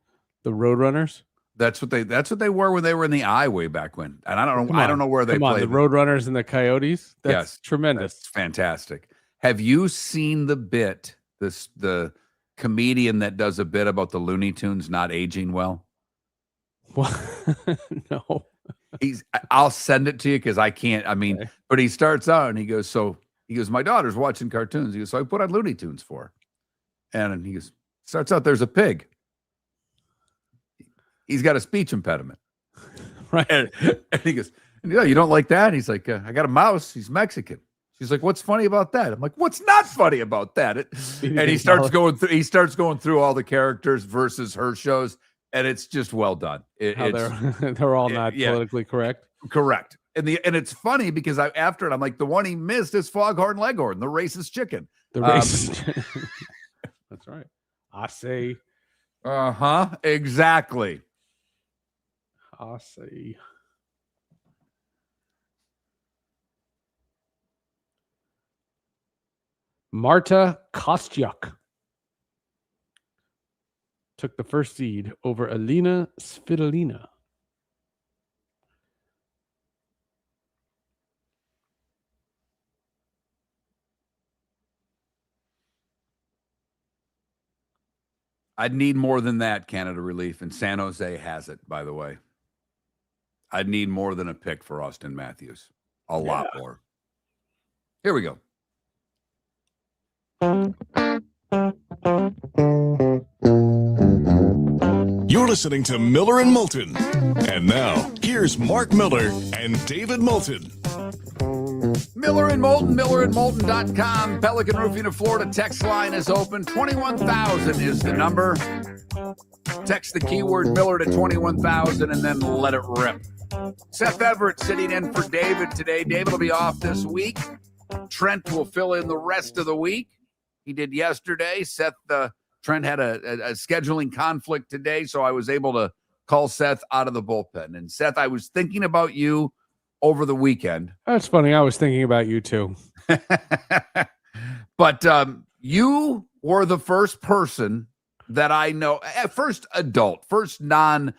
The Roadrunners. That's what they were when they were in the I way back when. And I don't know where they played. The Roadrunners and the Coyotes. That's tremendous. That's fantastic. Have you seen the bit, the comedian that does a bit about the Looney Tunes not aging well? What? No. I'll send it to you because I can't. I mean, okay. But he starts out and he goes, my daughter's watching cartoons. He goes, so I put on Looney Tunes for her. And he goes, starts out, there's a pig. He's got a speech impediment. Right. And he goes, you don't like that? And he's like, I got a mouse. He's Mexican. She's like, what's funny about that? I'm like, what's not funny about that? And he starts going through all the characters versus her shows. And it's just well done. They're all not politically correct. Correct. And it's funny because after it, I'm like, the one he missed is Foghorn Leghorn, the racist chicken. The racist chicken. That's right. I say. Exactly. I see. Marta Kostyuk. took the first seed over Alina Svitolina. I'd need more than that, Canada Relief, and San Jose has it, by the way. I'd need more than a pick for Austin Matthews. A lot more. Here we go. You're listening to Miller and Moulton. And now, here's Mark Miller and David Moulton. Miller and Moulton, millerandmoulton.com. Pelican Roofing of Florida text line is open. 21,000 is the number. Text the keyword Miller to 21,000 and then let it rip. Seth Everett sitting in for David today. David will be off this week. Trent will fill in the rest of the week. He did yesterday. Trent had a scheduling conflict today, so I was able to call Seth out of the bullpen. And Seth, I was thinking about you over the weekend. That's funny. I was thinking about you too. But you were the first person that I know, first adult, first non,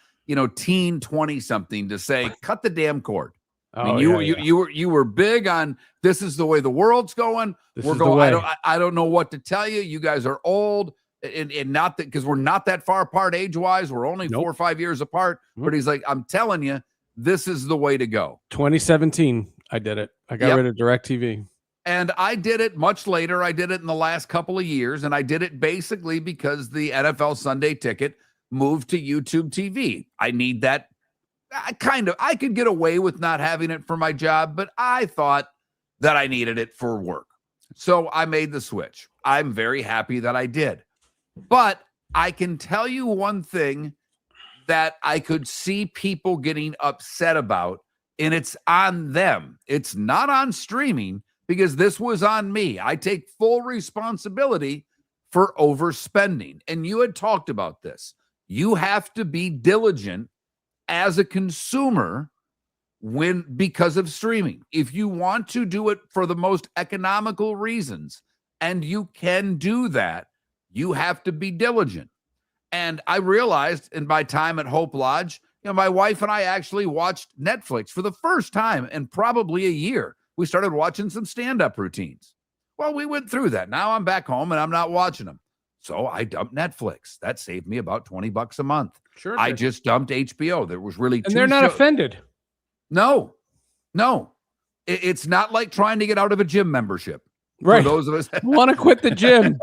teen 20-something to say, cut the damn cord. I mean, you were big on this is the way the world's going. We're going. I don't know what to tell you. You guys are old, and not that because we're not that far apart age wise. We're only 4 or 5 years apart. But he's like, I'm telling you, this is the way to go. 2017, I did it. I got rid of DirecTV. And I did it much later. I did it in the last couple of years, and I did it basically because the NFL Sunday Ticket moved to YouTube TV. I need that. I could get away with not having it for my job, but I thought that I needed it for work. So I made the switch. I'm very happy that I did. But I can tell you one thing that I could see people getting upset about, and it's on them. It's not on streaming because this was on me. I take full responsibility for overspending. And you had talked about this. You have to be diligent as a consumer because of streaming. If you want to do it for the most economical reasons, and you can do that, you have to be diligent. And I realized in my time at Hope Lodge, my wife and I actually watched Netflix for the first time in probably a year. We started watching some stand-up routines. Well, we went through that. Now I'm back home and I'm not watching them. So I dumped Netflix. That saved me about $20 a month. Sure. I just dumped HBO. There was really and they're not offended. No. It's not like trying to get out of a gym membership. Right. For those of us want to quit the gym.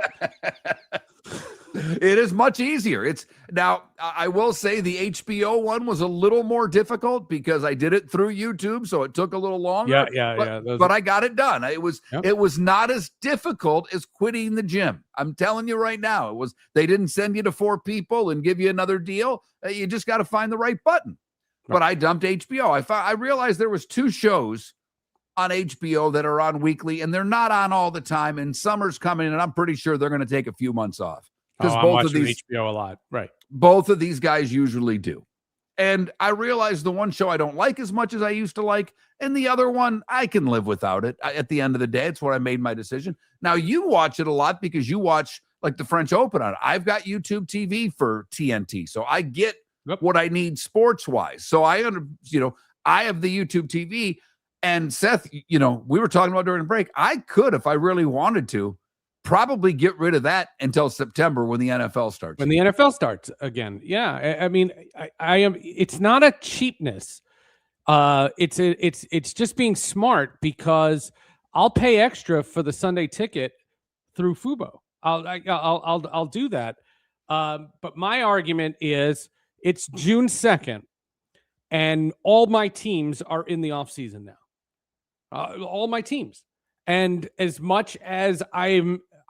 It is much easier. Now I will say the HBO one was a little more difficult because I did it through YouTube, so it took a little longer. But I got it done. It was not as difficult as quitting the gym. I'm telling you right now, they didn't send you to 4 people and give you another deal. You just got to find the right button. Right. But I dumped HBO. I realized there was 2 shows on HBO that are on weekly, and they're not on all the time. And summer's coming, and I'm pretty sure they're going to take a few months off. Because both of these HBO a lot, right? Both of these guys usually do. And I realized the one show I don't like as much as I used to like, and the other one I can live without it. At the end of the day, it's where I made my decision. Now you watch it a lot because you watch like the French Open on it. I've got YouTube TV for TNT, so I get what I need sports wise. So I have the YouTube TV. And Seth, we were talking about during the break. I could, if I really wanted to, probably get rid of that until September when the NFL starts. When the NFL starts again. Yeah. I mean, I am, it's not a cheapness. It's just being smart because I'll pay extra for the Sunday ticket through Fubo. I'll do that. But my argument is it's June 2nd and all my teams are in the off season now. All my teams. And as much as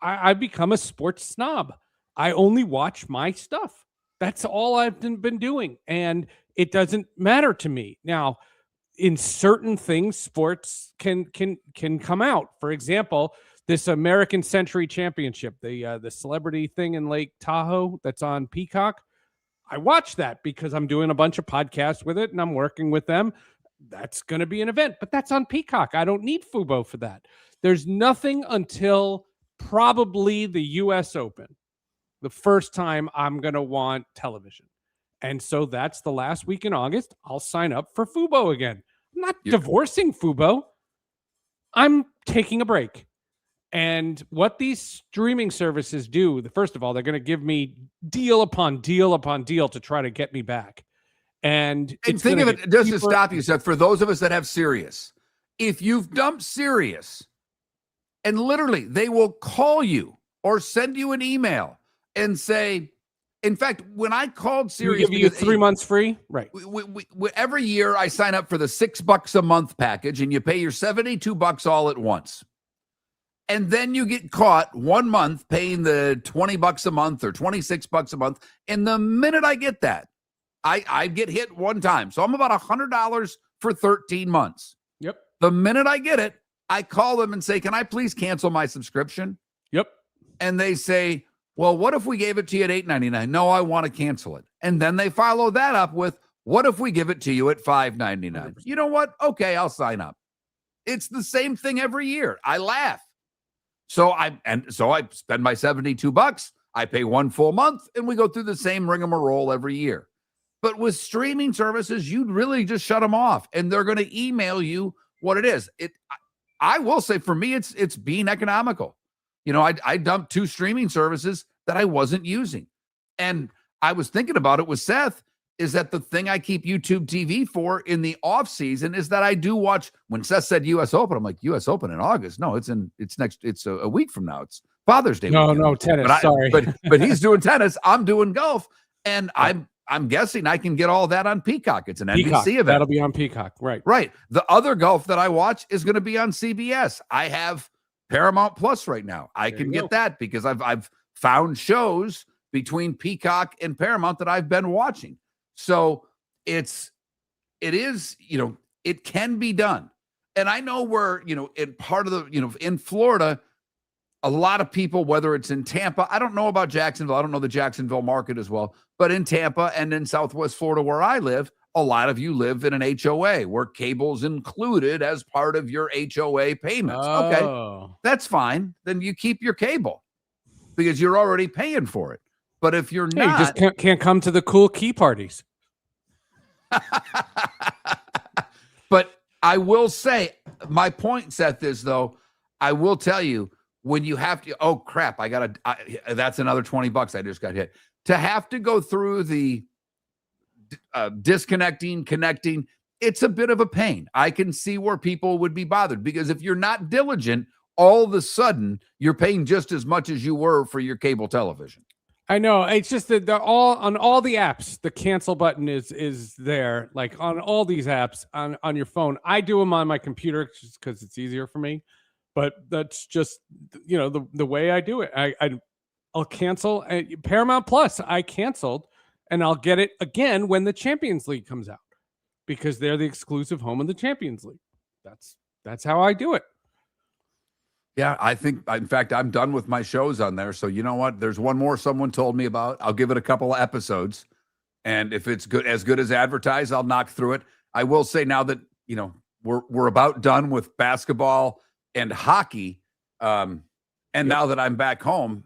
I've become a sports snob. I only watch my stuff. That's all I've been doing. And it doesn't matter to me. Now, in certain things, sports can come out. For example, this American Century Championship, the celebrity thing in Lake Tahoe that's on Peacock. I watch that because I'm doing a bunch of podcasts with it and I'm working with them. That's going to be an event, but that's on Peacock. I don't need Fubo for that. There's nothing until probably the U.S. Open the first time I'm going to want television. And so that's the last week in August. I'll sign up for Fubo again. I'm not divorcing Fubo. I'm taking a break. And what these streaming services do, first of all, they're going to give me deal upon deal upon deal to try to get me back. And think of it, just to stop you, Seth, for those of us that have Sirius, if you've dumped Sirius, and literally they will call you or send you an email and say, in fact, when I called Sirius, give you 3 months free, right? Every year I sign up for the $6 a month package, and you pay your $72 all at once. And then you get caught 1 month paying the $20 a month or $26 a month. And the minute I get that, I get hit one time. So I'm about $100 for 13 months. Yep. The minute I get it, I call them and say, can I please cancel my subscription? Yep. And they say, well, what if we gave it to you at $8.99? No, I want to cancel it. And then they follow that up with, what if we give it to you at $5.99? You know what? Okay, I'll sign up. It's the same thing every year. I laugh. So I spend my $72. I pay one full month, and we go through the same rigmarole every year. But with streaming services, you'd really just shut them off, and they're going to email you what it is. I will say, for me, it's being economical. You know, I dumped 2 streaming services that I wasn't using, and I was thinking about it with Seth. Is that the thing I keep YouTube TV for in the off season? Is that I do watch. When Seth said U.S. Open, I'm like, U.S. Open in August? No, it's a week from now. It's Father's Day. No, tennis. Sorry, but he's doing tennis. I'm doing golf, and I'm guessing I can get all that on Peacock. It's an NBC event. That'll be on Peacock, right? Right. The other golf that I watch is going to be on CBS. I have Paramount Plus right now. I can get that because I've found shows between Peacock and Paramount that I've been watching. So it is, it can be done. And I know where, in part of the, in Florida, a lot of people, whether it's in Tampa, I don't know about Jacksonville. I don't know the Jacksonville market as well, but in Tampa and in Southwest Florida, where I live, a lot of you live in an HOA where cable's included as part of your HOA payments. Oh. Okay, that's fine. Then you keep your cable because you're already paying for it. But if you're not, you just can't come to the cool key parties. But I will say, my point, Seth, is though, I will tell you, when you have to, oh crap, that's another $20 I just got hit. To have to go through the disconnecting, connecting, it's a bit of a pain. I can see where people would be bothered because if you're not diligent, all of a sudden you're paying just as much as you were for your cable television. I know. It's just that they're on all the apps, the cancel button is there, like on all these apps on your phone. I do them on my computer just because it's easier for me, but that's just, the way I do it. I'll cancel Paramount Plus. I canceled, and I'll get it again when the Champions League comes out because they're the exclusive home of the Champions League. That's how I do it. Yeah, I think, in fact, I'm done with my shows on there. So you know what? There's one more someone told me about. I'll give it a couple of episodes. And if it's good as advertised, I'll knock through it. I will say now that, we're about done with basketball and hockey. Now that I'm back home,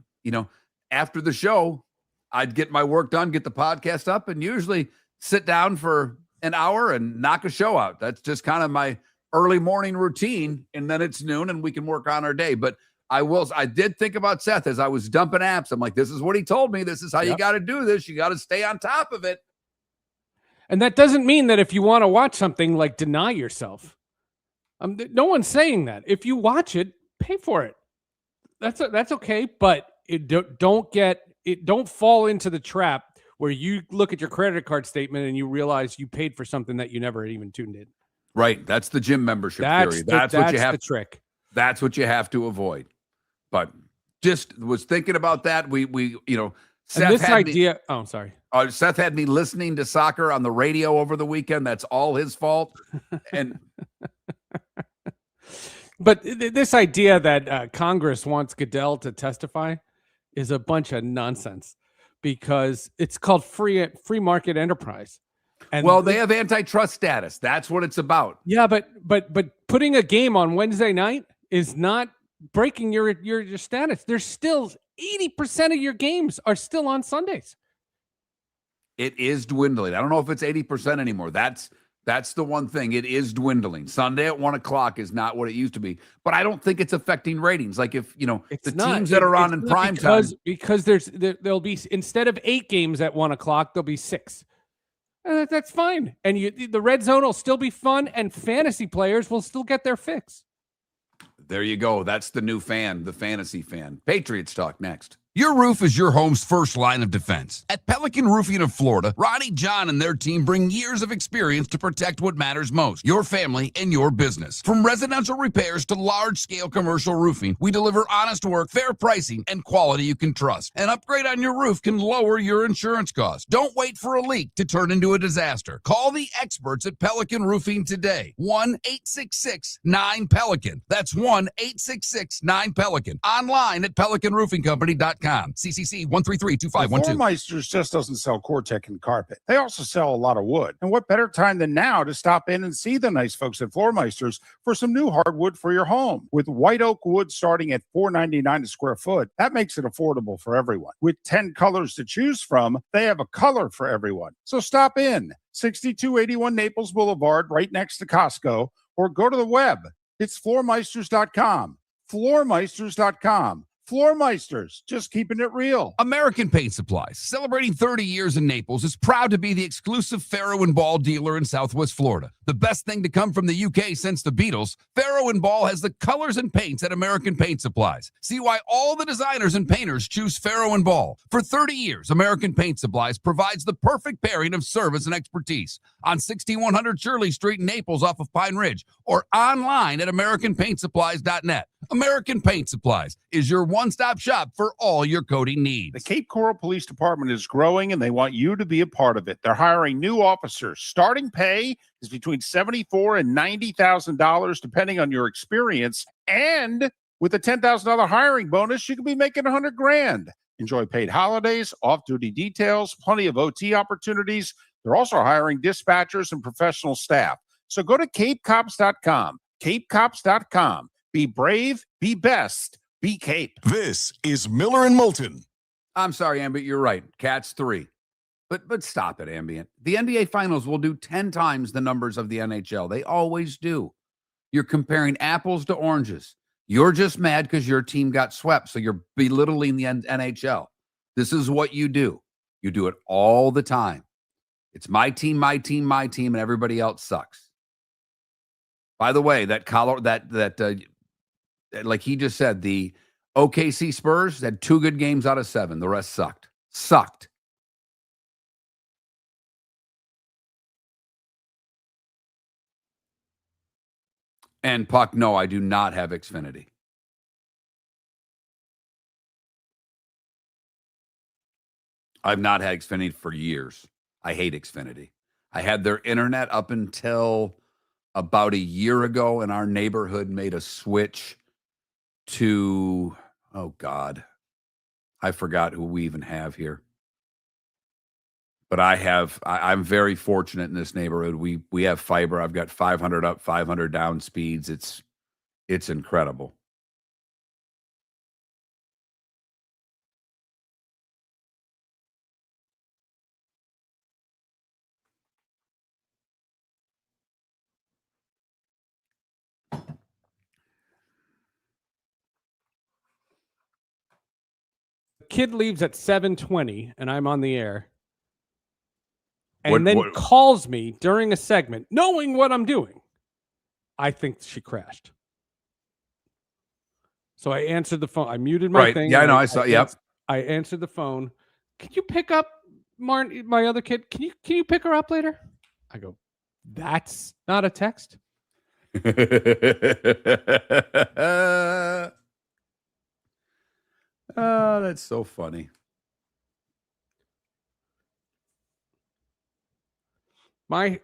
after the show, I'd get my work done, get the podcast up, and usually sit down for an hour and knock a show out. That's just kind of my early morning routine, and then it's noon and we can work on our day. But I did think about Seth as I was dumping apps. I'm like, this is what he told me. This is how you got to do this. You got to stay on top of it. And that doesn't mean that if you want to watch something, like, deny yourself. No one's saying that. If you watch it, pay for it. That's okay. But don't fall into the trap where you look at your credit card statement and you realize you paid for something that you never even tuned in. Right. That's the gym membership theory. That's what you have. The trick. That's what you have to avoid. But just was thinking about that. Seth had me, oh, sorry. Seth had me listening to soccer on the radio over the weekend. That's all his fault. And but this idea that Congress wants Goodell to testify is a bunch of nonsense because it's called free market enterprise. And they have antitrust status. That's what it's about. Yeah, but putting a game on Wednesday night is not breaking your status. There's still 80% of your games are still on Sundays. It is dwindling. I don't know if it's 80% anymore. That's the one thing. It is dwindling. Sunday at 1:00 is not what it used to be. But I don't think it's affecting ratings. Like if It's the not. teams that are on in prime time. Because there'll be, instead of 8 games at 1:00, there'll be 6. That's fine. And the red zone will still be fun, and fantasy players will still get their fix. There you go. That's the new fan, the fantasy fan. Patriots talk next. Your roof is your home's first line of defense. At Pelican Roofing of Florida, Ronnie, John, and their team bring years of experience to protect what matters most, your family and your business. From residential repairs to large-scale commercial roofing, we deliver honest work, fair pricing, and quality you can trust. An upgrade on your roof can lower your insurance costs. Don't wait for a leak to turn into a disaster. Call the experts at Pelican Roofing today. 1-866-9-PELICAN. That's 1-866-9-PELICAN. Online at pelicanroofingcompany.com. CCC 1332512. Floormeisters just doesn't sell Cortec and carpet. They also sell a lot of wood. And what better time than now to stop in and see the nice folks at Floormeisters for some new hardwood for your home. With white oak wood starting at $4.99 a square foot, that makes it affordable for everyone. With 10 colors to choose from, they have a color for everyone. So stop in. 6281 Naples Boulevard, right next to Costco, or go to the web. It's floormeisters.com. Floormeisters.com. Floormeisters, just keeping it real. American Paint Supplies, celebrating 30 years in Naples, is proud to be the exclusive Farrow & Ball dealer in Southwest Florida. The best thing to come from the UK since the Beatles, Farrow & Ball has the colors and paints at American Paint Supplies. See why all the designers and painters choose Farrow & Ball. For 30 years, American Paint Supplies provides the perfect pairing of service and expertise on 6100 Shirley Street in Naples off of Pine Ridge, or online at AmericanPaintSupplies.net. American Paint Supplies is your one-stop shop for all your coating needs. The Cape Coral Police Department is growing, and they want you to be a part of it. They're hiring new officers. Starting pay is between $74,000 and $90,000, depending on your experience. And with a $10,000 hiring bonus, you could be making $100,000. Enjoy paid holidays, off-duty details, plenty of OT opportunities. They're also hiring dispatchers and professional staff. So go to CapeCops.com. CapeCops.com. Be brave, be best, be Cape. This is Miller and Moulton. I'm sorry, Ambient, you're right. Cats 3. But stop it, Ambient. The NBA Finals will do 10 times the numbers of the NHL. They always do. You're comparing apples to oranges. You're just mad because your team got swept, so you're belittling the NHL. This is what you do. You do it all the time. It's my team, my team, my team, and everybody else sucks. By the way, like he just said, the OKC Spurs had 2 good games out of 7. The rest sucked. Sucked. And Puck, no, I do not have Xfinity. I've not had Xfinity for years. I hate Xfinity. I had their internet up until about a year ago, and our neighborhood made a switch to, oh God, I forgot who we even have here. But I'm very fortunate in this neighborhood. We have fiber. I've got 500 up, 500 down speeds. It's incredible. Kid leaves at 7:20 and I'm on the air. And then calls me during a segment, knowing what I'm doing. I think she crashed. So I answered the phone. I muted my thing. Yeah, I know. I saw. Yep. I answered the phone. Can you pick up Martin, my other kid? Can you pick her up later? I go, that's not a text. Oh, that's so funny. My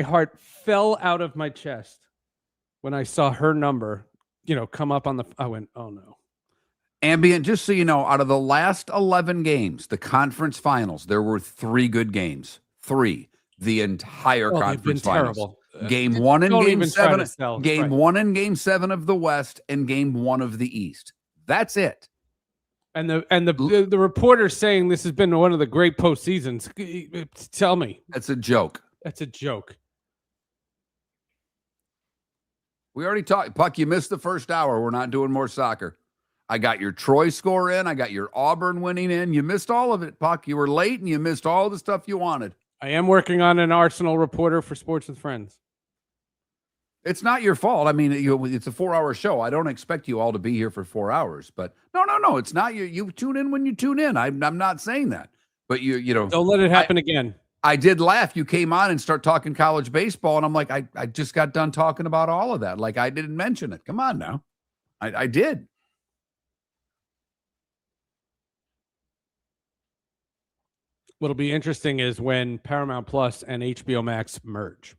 heart fell out of my chest when I saw her number, come up on the. I went, oh no. Ambient, just so you know, out of the last 11 games, the conference finals, there were 3 good games. 3. The entire conference finals. Terrible. Game 1 and Game 7. Game 1 and Game 7 of the West, and Game 1 of the East. That's it. And the reporter saying this has been one of the great postseasons. Tell me. That's a joke. That's a joke. We already talked. Puck, you missed the first hour. We're not doing more soccer. I got your Troy score in. I got your Auburn winning in. You missed all of it, Puck. You were late and you missed all the stuff you wanted. I am working on an Arsenal reporter for Sports with Friends. It's not your fault. I mean, it's a 4-hour show. I don't expect you all to be here for 4 hours. But no. It's not you. You tune in when you tune in. I'm not saying that. But you know, don't let it happen again. I did laugh. You came on and start talking college baseball, and I'm like, I just got done talking about all of that. Like I didn't mention it. Come on now. I did. What'll be interesting is when Paramount Plus and HBO Max merge.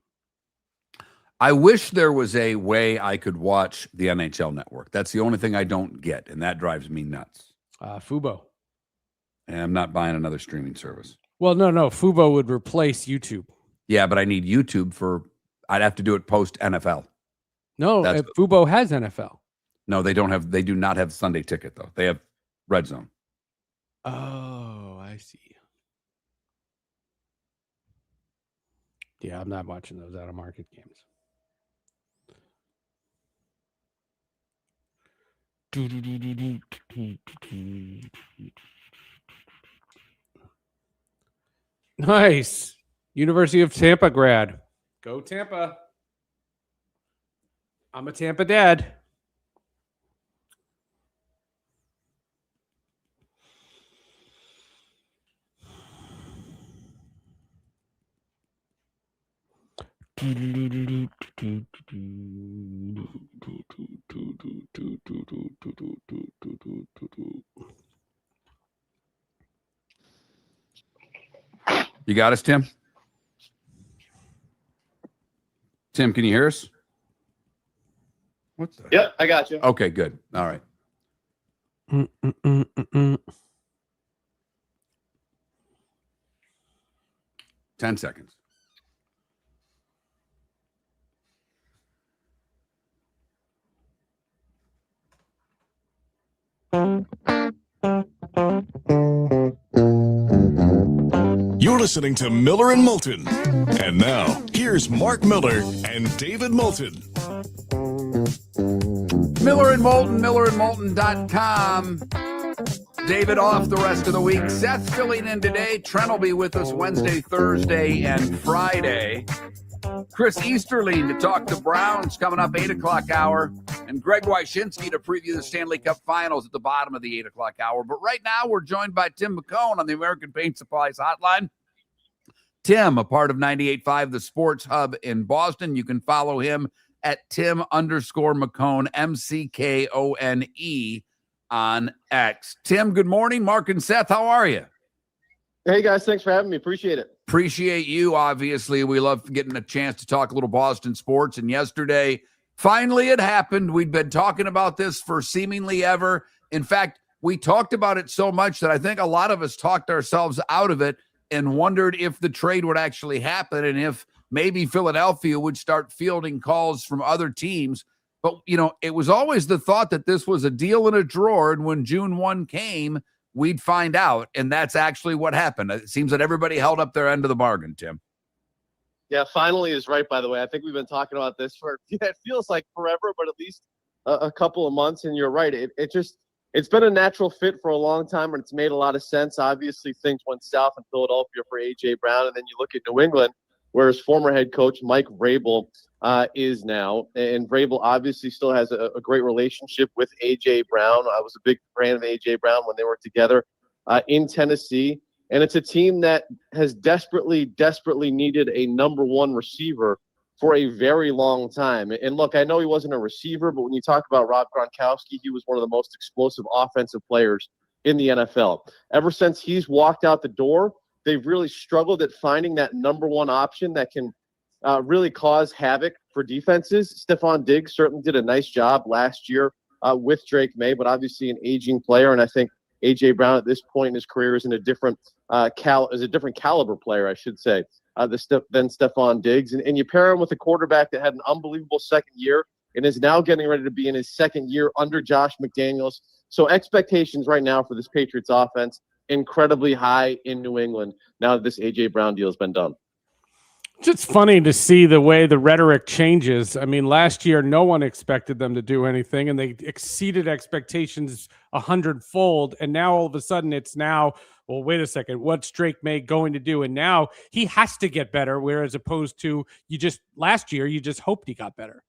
I wish there was a way I could watch the NHL Network. That's the only thing I don't get, and that drives me nuts. Fubo. And I'm not buying another streaming service. Well, no. Fubo would replace YouTube. Yeah, but I need YouTube I'd have to do it post NFL. No, Fubo has NFL. No, they don't have. They do not have Sunday Ticket though. They have Red Zone. Oh, I see. Yeah, I'm not watching those out of market games. Nice. University of Tampa grad. Go Tampa. I'm a Tampa dad. You got us, Tim? Tim, can you hear us? What's that? Yep, I got you. Okay, good. All right. 10 seconds. You're listening to Miller and Moulton. And now, here's Mark Miller and David Moulton. Miller and Moulton, millerandmoulton.com. David off the rest of the week. Seth filling in today. Trent will be with us Wednesday, Thursday, and Friday. Chris Easterling to talk the Browns coming up 8 o'clock hour. And Greg Whyshynski to preview the Stanley Cup Finals at the bottom of the 8 o'clock hour. But right now we're joined by Tim McKone on the American Paint Supplies Hotline. Tim, a part of 98.5, the Sports Hub in Boston. You can follow him at Tim_McKone, McKone on X. Tim, good morning. Mark and Seth, how are you? Hey, guys. Thanks for having me. Appreciate it. Appreciate you, obviously. We love getting a chance to talk a little Boston sports. And yesterday, finally it happened. We'd been talking about this for seemingly ever. In fact, we talked about it so much that I think a lot of us talked ourselves out of it and wondered if the trade would actually happen and if maybe Philadelphia would start fielding calls from other teams. But, you know, it was always the thought that this was a deal in a drawer. And when June 1 came, we'd find out. And that's actually what happened. It seems that everybody held up their end of the bargain, Tim. Yeah, finally is right, by the way. I think we've been talking about this for, it feels like forever, but at least a couple of months. And you're right. It's been a natural fit for a long time, and it's made a lot of sense. Obviously, things went south in Philadelphia for A.J. Brown, and then you look at New England, where his former head coach, Mike Vrabel, is now. And Vrabel obviously still has a great relationship with A.J. Brown. I was a big fan of A.J. Brown when they were together in Tennessee. And it's a team that has desperately needed a number one receiver for a very long time. And look, I know he wasn't a receiver, but when you talk about Rob Gronkowski, he was one of the most explosive offensive players in the NFL. Ever since he's walked out the door, they've really struggled at finding that number one option that can really cause havoc for defenses. Stephon Diggs certainly did a nice job last year with Drake May, but obviously an aging player. And I think A.J. Brown at this point in his career is in a different caliber player, I should say, than Stephon Diggs. And you pair him with a quarterback that had an unbelievable second year and is now getting ready to be in his second year under Josh McDaniels. So expectations right now for this Patriots offense, incredibly high in New England now that this A.J. Brown deal has been done. It's funny to see the way the rhetoric changes. I mean, last year, no one expected them to do anything, and they exceeded expectations 100-fold. And now all of a sudden it's now, well, wait a second, what's Drake May going to do? And now he has to get better, whereas opposed to last year, you just hoped he got better.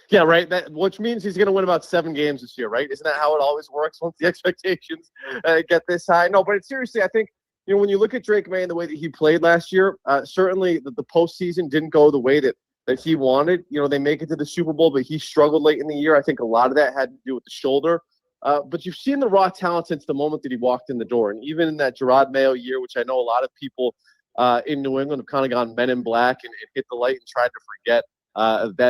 Yeah, right. Which means he's going to win about 7 games this year, right? Isn't that how it always works once the expectations get this high? No, but seriously, I think, when you look at Drake May and the way that he played last year, certainly the postseason didn't go the way that he wanted. They make it to the Super Bowl, but he struggled late in the year. I think a lot of that had to do with the shoulder. But you've seen the raw talent since the moment that he walked in the door. And even in that Gerard Mayo year, which I know a lot of people in New England have kind of gone men in black and hit the light and tried to forget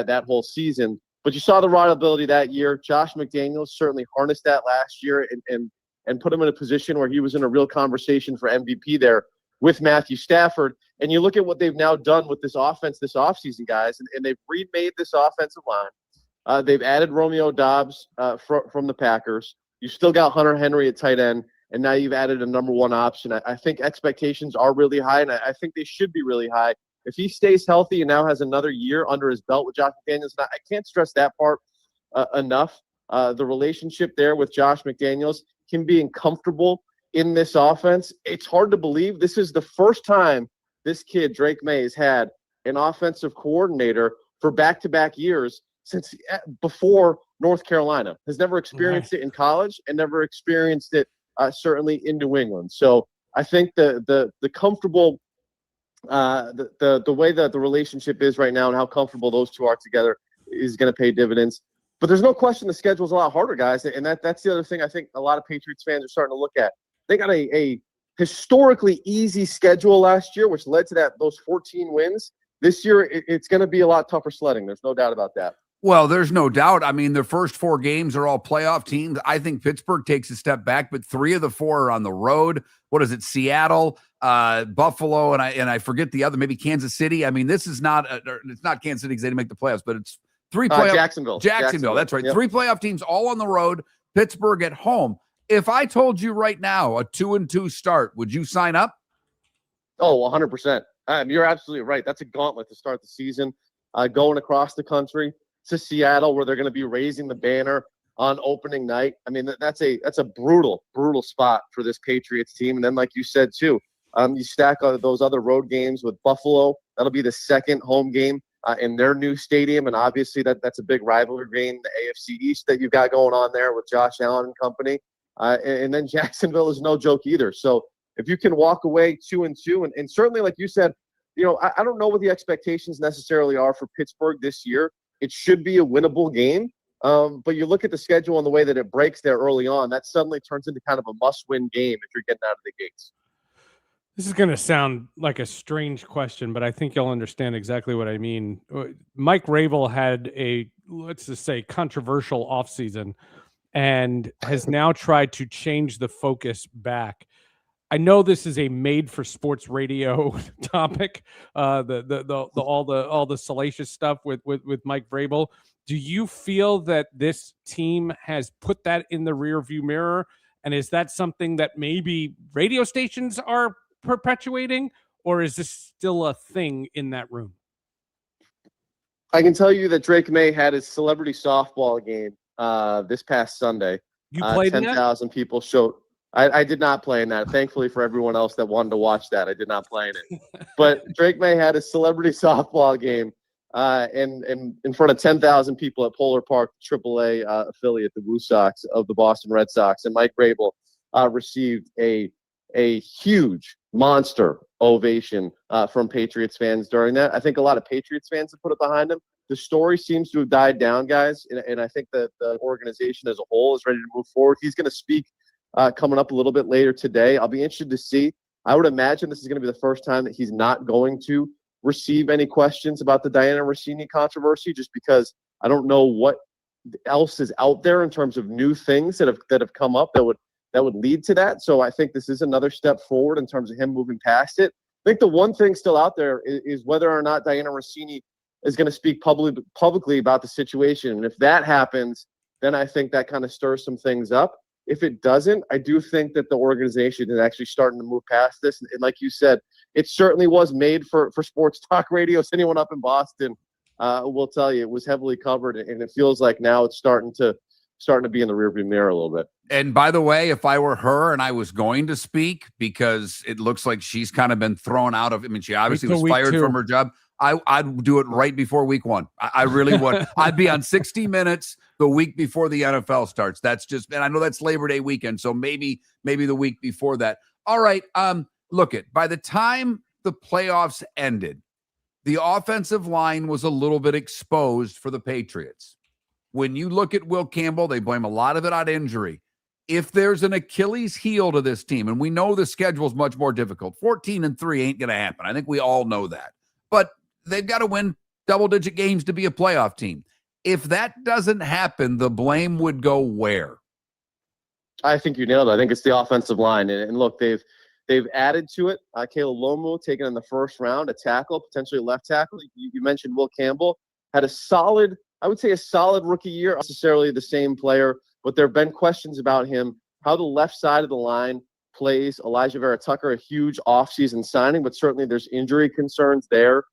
that whole season. But you saw the raw ability that year. Josh McDaniels certainly harnessed that last year and put him in a position where he was in a real conversation for MVP there with Matthew Stafford. And you look at what they've now done with this offense this offseason, guys, and they've remade this offensive line. They've added Romeo Doubs from the Packers. You still got Hunter Henry at tight end, and now you've added a number 1 option. I think expectations are really high, and I think they should be really high. If he stays healthy and now has another year under his belt with Josh McDaniels, and I can't stress that part enough. The relationship there with Josh McDaniels, him being comfortable in this offense, it's hard to believe this is the first time this kid, Drake May, has had an offensive coordinator for back-to-back years since before North Carolina. Has never experienced it in college and never experienced it certainly in New England. So I think the comfortable the way that the relationship is right now and how comfortable those two are together is going to pay dividends. But there's no question the schedule is a lot harder, guys. And that's the other thing I think a lot of Patriots fans are starting to look at. They got a historically easy schedule last year, which led to those 14 wins. This year, it's going to be a lot tougher sledding. There's no doubt about that. Well, there's no doubt. I mean, the first 4 games are all playoff teams. I think Pittsburgh takes a step back, but 3 of the 4 are on the road. What is it? Seattle, Buffalo, and I forget the other, maybe Kansas City. I mean, this is not it's not Kansas City because they didn't make the playoffs, but it's 3 playoff. Jacksonville. That's right. Yep. 3 playoff teams all on the road. Pittsburgh at home. If I told you right now a 2-2 start, would you sign up? Oh, 100%. You're absolutely right. That's a gauntlet to start the season. Going across the country to Seattle, where they're going to be raising the banner on opening night. I mean, that's a brutal spot for this Patriots team. And then, like you said too, you stack those other road games with Buffalo. That'll be the second home game in their new stadium, and obviously that's a big rivalry game, the AFC East that you've got going on there with Josh Allen and company. And then Jacksonville is no joke either. So if you can walk away 2-2, and certainly, like you said, I don't know what the expectations necessarily are for Pittsburgh this year. It should be a winnable game. But you look at the schedule and the way that it breaks there early on, that suddenly turns into kind of a must-win game if you're getting out of the gates. This is going to sound like a strange question, but I think you'll understand exactly what I mean. Mike Rabel had let's just say, controversial offseason and has now tried to change the focus back. I know this is a made for sports radio topic, all the salacious stuff with Mike Vrabel. Do you feel that this team has put that in the rearview mirror? And is that something that maybe radio stations are perpetuating, or is this still a thing in that room? I can tell you that Drake May had his celebrity softball game this past Sunday. You played 10,000 people showed. I did not play in that. Thankfully for everyone else that wanted to watch that, I did not play in it. But Drake May had a celebrity softball game in front of 10,000 people at Polar Park, AAA affiliate, the Woo Sox of the Boston Red Sox. And Mike Vrabel received a huge monster ovation from Patriots fans during that. I think a lot of Patriots fans have put it behind him. The story seems to have died down, guys, and I think that the organization as a whole is ready to move forward. He's going to speak coming up a little bit later today. I'll be interested to see. I would imagine this is going to be the first time that he's not going to receive any questions about the Diana Rossini controversy, just because I don't know what else is out there in terms of new things that have come up that would lead to that. So I think this is another step forward in terms of him moving past it. I think the one thing still out there is whether or not Diana Rossini is going to speak publicly about the situation. And if that happens, then I think that kind of stirs some things up. If it doesn't, I do think that the organization is actually starting to move past this. And like you said, it certainly was made for sports talk radio. So anyone up in Boston will tell you it was heavily covered, and it feels like now it's starting to be in the rearview mirror a little bit. And by the way, if I were her and I was going to speak, because it looks like she's kind of been thrown out of, I mean, she obviously was fired from her job. I'd do it right before week 1. I really would. I'd be on 60 Minutes the week before the NFL starts. That's just, and I know that's Labor Day weekend, so maybe the week before that. All right. Look it. By the time the playoffs ended, the offensive line was a little bit exposed for the Patriots. When you look at Will Campbell, they blame a lot of it on injury. If there's an Achilles heel to this team, and we know the schedule is much more difficult, 14-3 ain't going to happen. I think we all know that. But they've got to win double-digit games to be a playoff team. If that doesn't happen, the blame would go where? I think you nailed it. I think it's the offensive line. And look, they've added to it. Caleb Lomu taken in the first round, a tackle, potentially a left tackle. You mentioned Will Campbell. Had a solid rookie year. Not necessarily the same player, but there have been questions about him, how the left side of the line plays. Elijah Vera Tucker, a huge offseason signing, but certainly there's injury concerns there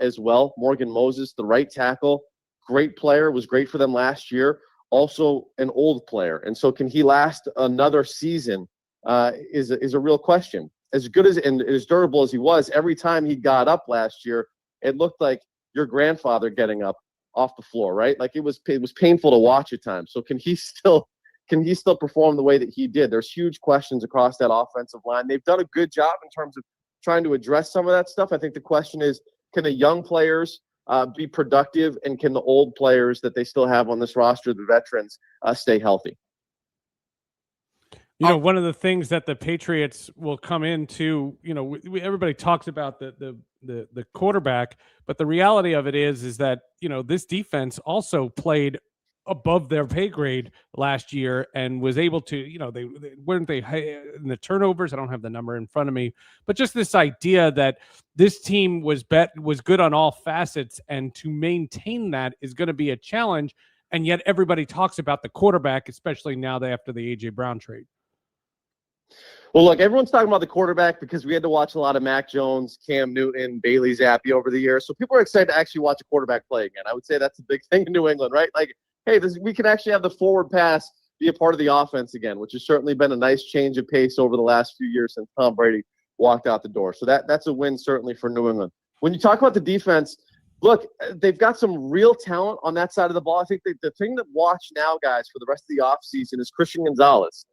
as well. Morgan Moses, the right tackle, great player, was great for them last year. Also an old player. And so can he last another season is a real question. As good as and as durable as he was, every time he got up last year, it looked like your grandfather getting up off the floor, right? Like it was painful to watch at times. So can he still perform the way that he did? There's huge questions across that offensive line. They've done a good job in terms of trying to address some of that stuff. I think the question is, can the young players be productive, and can the old players that they still have on this roster, the veterans, stay healthy? You know, one of the things that the Patriots will come into, you know, everybody talks about the quarterback, but the reality of it is that, you know, this defense also played above their pay grade last year and was able to, you know, they weren't they in the turnovers. I don't have the number in front of me, but just this idea that this team was good on all facets, and to maintain that is going to be a challenge. And yet everybody talks about the quarterback, especially now after the AJ Brown trade. Well, look, everyone's talking about the quarterback because we had to watch a lot of Mac Jones, Cam Newton, Bailey Zappi over the years. So people are excited to actually watch a quarterback play again. I would say that's a big thing in New England, right? Like, hey, we can actually have the forward pass be a part of the offense again, which has certainly been a nice change of pace over the last few years since Tom Brady walked out the door. So that's a win certainly for New England. When you talk about the defense, look, they've got some real talent on that side of the ball. I think the thing to watch now, guys, for the rest of the offseason is Christian Gonzalez.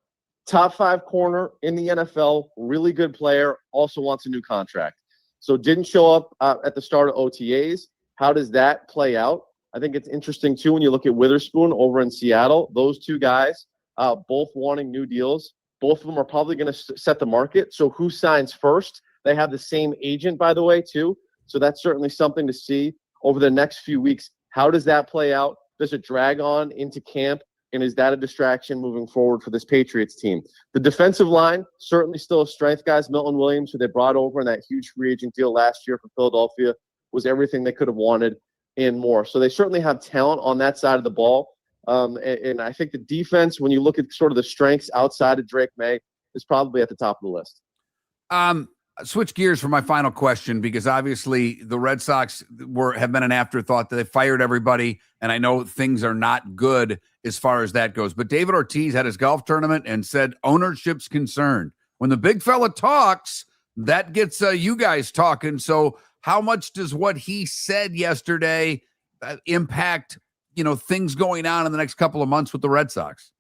Top 5 corner in the NFL, really good player, also wants a new contract. So didn't show up at the start of OTAs. How does that play out? I think it's interesting, too, when you look at Witherspoon over in Seattle. Those two guys, both wanting new deals. Both of them are probably going to set the market. So who signs first? They have the same agent, by the way, too. So that's certainly something to see over the next few weeks. How does that play out? Does it drag on into camp? And is that a distraction moving forward for this Patriots team? The defensive line, certainly still a strength, guys. Milton Williams, who they brought over in that huge free agent deal last year for Philadelphia, was everything they could have wanted and more. So they certainly have talent on that side of the ball. And I think the defense, when you look at sort of the strengths outside of Drake May, is probably at the top of the list. Switch gears for my final question, because obviously the Red Sox have been an afterthought. They fired everybody, and I know things are not good as far as that goes. But David Ortiz had his golf tournament and said ownership's concerned. When the big fella talks, that gets you guys talking. So how much does what he said yesterday impact, you know, things going on in the next couple of months with the Red Sox?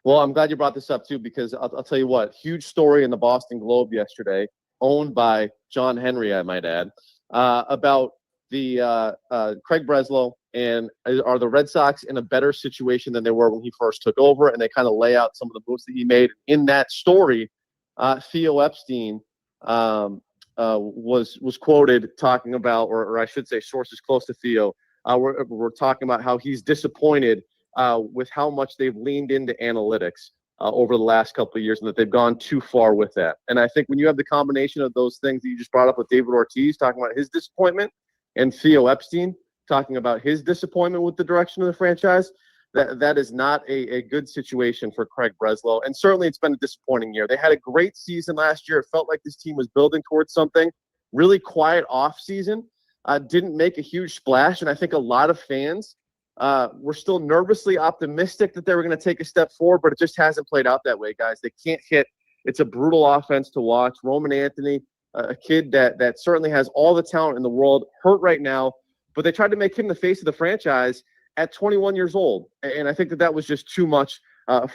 Well, I'm glad you brought this up, too, because I'll tell you what, huge story in the Boston Globe yesterday, owned by John Henry, I might add, about the Craig Breslow, and are the Red Sox in a better situation than they were when he first took over, and they kind of lay out some of the moves that he made. In that story, Theo Epstein was quoted talking about, or I should say sources close to Theo, we're talking about how he's disappointed with how much they've leaned into analytics over the last couple of years, and that they've gone too far with that. And I think when you have the combination of those things that you just brought up with David Ortiz talking about his disappointment, and Theo Epstein talking about his disappointment with the direction of the franchise, that is not a good situation for Craig Breslow. And certainly it's been a disappointing year. They had a great season last year. It felt like this team was building towards something. Really quiet off season. Didn't make a huge splash. And I think a lot of fans were still nervously optimistic that they were going to take a step forward, but it just hasn't played out that way, guys. They can't hit. It's a brutal offense to watch. Roman Anthony, a kid that certainly has all the talent in the world, hurt right now, but they tried to make him the face of the franchise at 21 years old. And I think that was just too much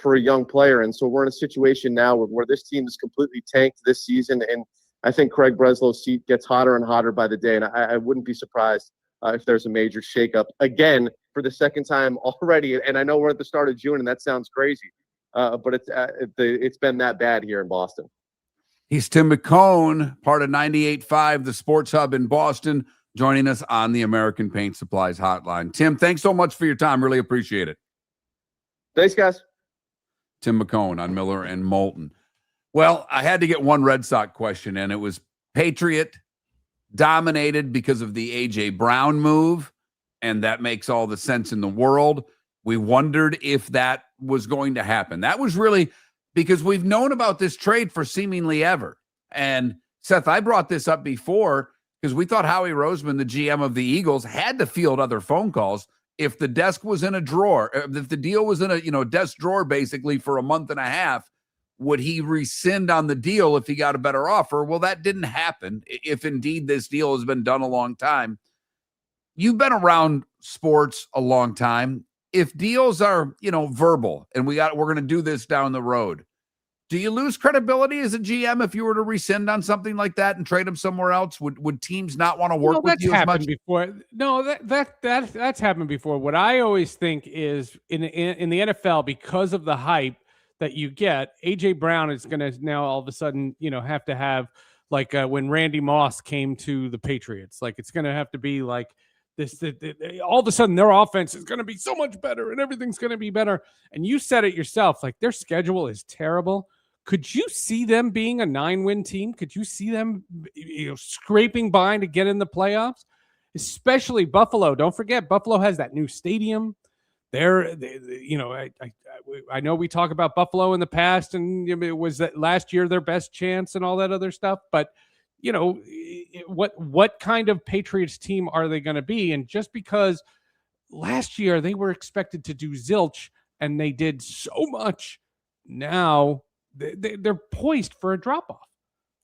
for a young player. And so we're in a situation now where this team is completely tanked this season. And I think Craig Breslow's seat gets hotter and hotter by the day. And I wouldn't be surprised if there's a major shakeup again for the second time already. And I know we're at the start of June, and that sounds crazy. But it's been that bad here in Boston. He's Tim McKone, part of 98.5, the Sports Hub in Boston, joining us on the American Paint Supplies hotline. Tim, thanks so much for your time. Really appreciate it. Thanks, guys. Tim McKone on Miller and Moulton. Well, I had to get one Red Sox question in. It was Patriot dominated because of the A.J. Brown move, and that makes all the sense in the world. We wondered if that was going to happen. That was really because we've known about this trade for seemingly ever. And Seth, I brought this up before because we thought Howie Roseman, the GM of the Eagles, had to field other phone calls. If the desk was in a drawer, if the deal was in a desk drawer basically for a month and a half, would he rescind on the deal if he got a better offer? Well, that didn't happen. If indeed this deal has been done a long time. You've been around sports a long time. If deals are, verbal and we're going to do this down the road, do you lose credibility as a GM if you were to rescind on something like that and trade him somewhere else? Would teams not want to work with you as much? Before. No, that's happened before. What I always think is in the NFL, because of the hype that you get, AJ Brown is going to now all of a sudden, have to have like when Randy Moss came to the Patriots, like it's going to have to be like this. All of a sudden, their offense is going to be so much better, and everything's going to be better. And you said it yourself, like their schedule is terrible. Could you see them being a 9-win team? Could you see them, scraping by to get in the playoffs? Especially Buffalo. Don't forget, Buffalo has that new stadium. I know we talk about Buffalo in the past, and it was that last year their best chance and all that other stuff. But what kind of Patriots team are they going to be? And just because last year they were expected to do zilch and they did so much, now they're poised for a drop-off.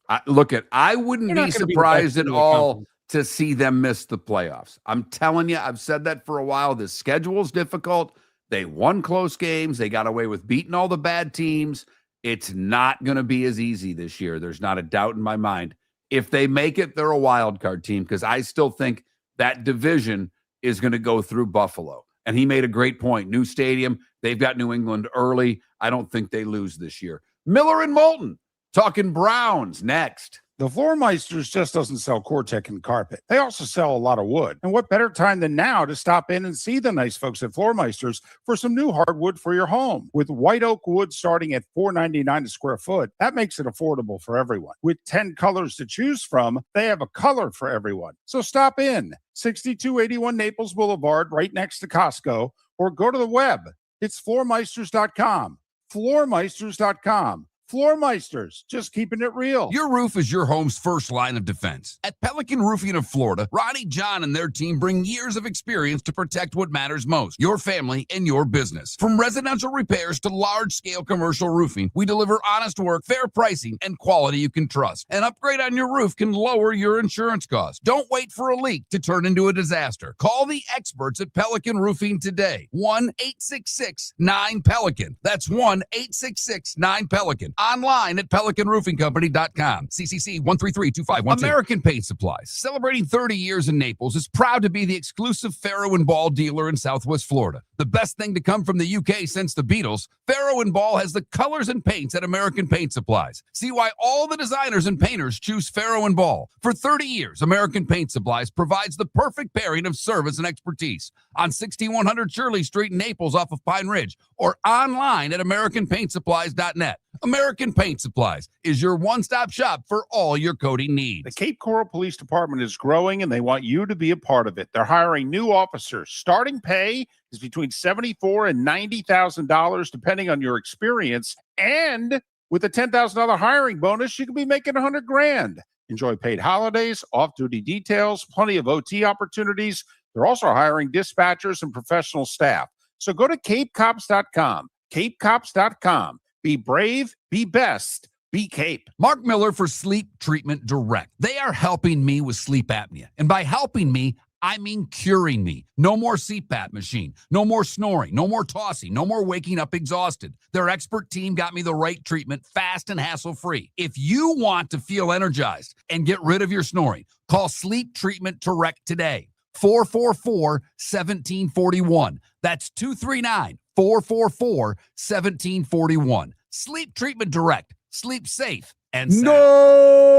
I wouldn't be surprised at all to see them miss the playoffs. I'm telling you, I've said that for a while. The schedule's difficult. They won close games. They got away with beating all the bad teams. It's not going to be as easy this year. There's not a doubt in my mind. If they make it, they're a wild card team because I still think that division is going to go through Buffalo. And he made a great point. New stadium. They've got New England early. I don't think they lose this year. Miller and Moulton talking Browns next. The Floormeisters just doesn't sell Cortec and carpet. They also sell a lot of wood. And what better time than now to stop in and see the nice folks at Floormeisters for some new hardwood for your home. With white oak wood starting at $4.99 a square foot, that makes it affordable for everyone. With 10 colors to choose from, they have a color for everyone. So stop in, 6281 Naples Boulevard, right next to Costco, or go to the web. It's floormeisters.com. Floormeisters.com. Floormeisters, just keeping it real. Your roof is your home's first line of defense. At Pelican Roofing of Florida, Ronnie, John, and their team bring years of experience to protect what matters most, your family and your business. From residential repairs to large-scale commercial roofing, we deliver honest work, fair pricing, and quality you can trust. An upgrade on your roof can lower your insurance costs. Don't wait for a leak to turn into a disaster. Call the experts at Pelican Roofing today. 1-866-9-PELICAN. That's 1-866-9-PELICAN. Online at PelicanRoofingCompany.com. CCC 1332512. American Paint Supplies, celebrating 30 years in Naples, is proud to be the exclusive Farrow & Ball dealer in Southwest Florida. The best thing to come from the UK since the Beatles, Farrow & Ball has the colors and paints at American Paint Supplies. See why all the designers and painters choose Farrow & Ball. For 30 years, American Paint Supplies provides the perfect pairing of service and expertise on 6100 Shirley Street in Naples off of Pine Ridge, or online at AmericanPaintSupplies.net. American Paint Supplies is your one-stop shop for all your coating needs. The Cape Coral Police Department is growing, and they want you to be a part of it. They're hiring new officers. Starting pay is between $74,000 and $90,000, depending on your experience. And with a $10,000 hiring bonus, you could be making $100,000. Enjoy paid holidays, off-duty details, plenty of OT opportunities. They're also hiring dispatchers and professional staff. So go to capecops.com. capecops.com. Be brave, be best, be Cape. Mark Miller for Sleep Treatment Direct. They are helping me with sleep apnea. And by helping me, I mean curing me. No more CPAP machine. No more snoring. No more tossing. No more waking up exhausted. Their expert team got me the right treatment fast and hassle-free. If you want to feel energized and get rid of your snoring, call Sleep Treatment Direct today. 444-1741. That's 239-444-1741. Sleep Treatment Direct. Sleep safe and sound. No!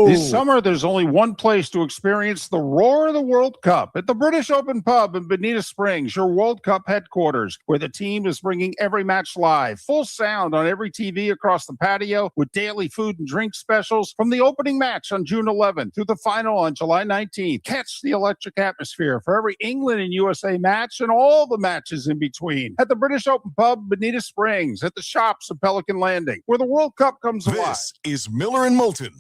This summer, there's only one place to experience the roar of the World Cup at the British Open Pub in Bonita Springs, your World Cup headquarters, where the team is bringing every match live, full sound on every TV across the patio, with daily food and drink specials from the opening match on June 11th through the final on July 19th. Catch the electric atmosphere for every England and USA match and all the matches in between at the British Open Pub, Bonita Springs, at the shops of Pelican Landing, where the World Cup comes alive. This is Miller and Moulton.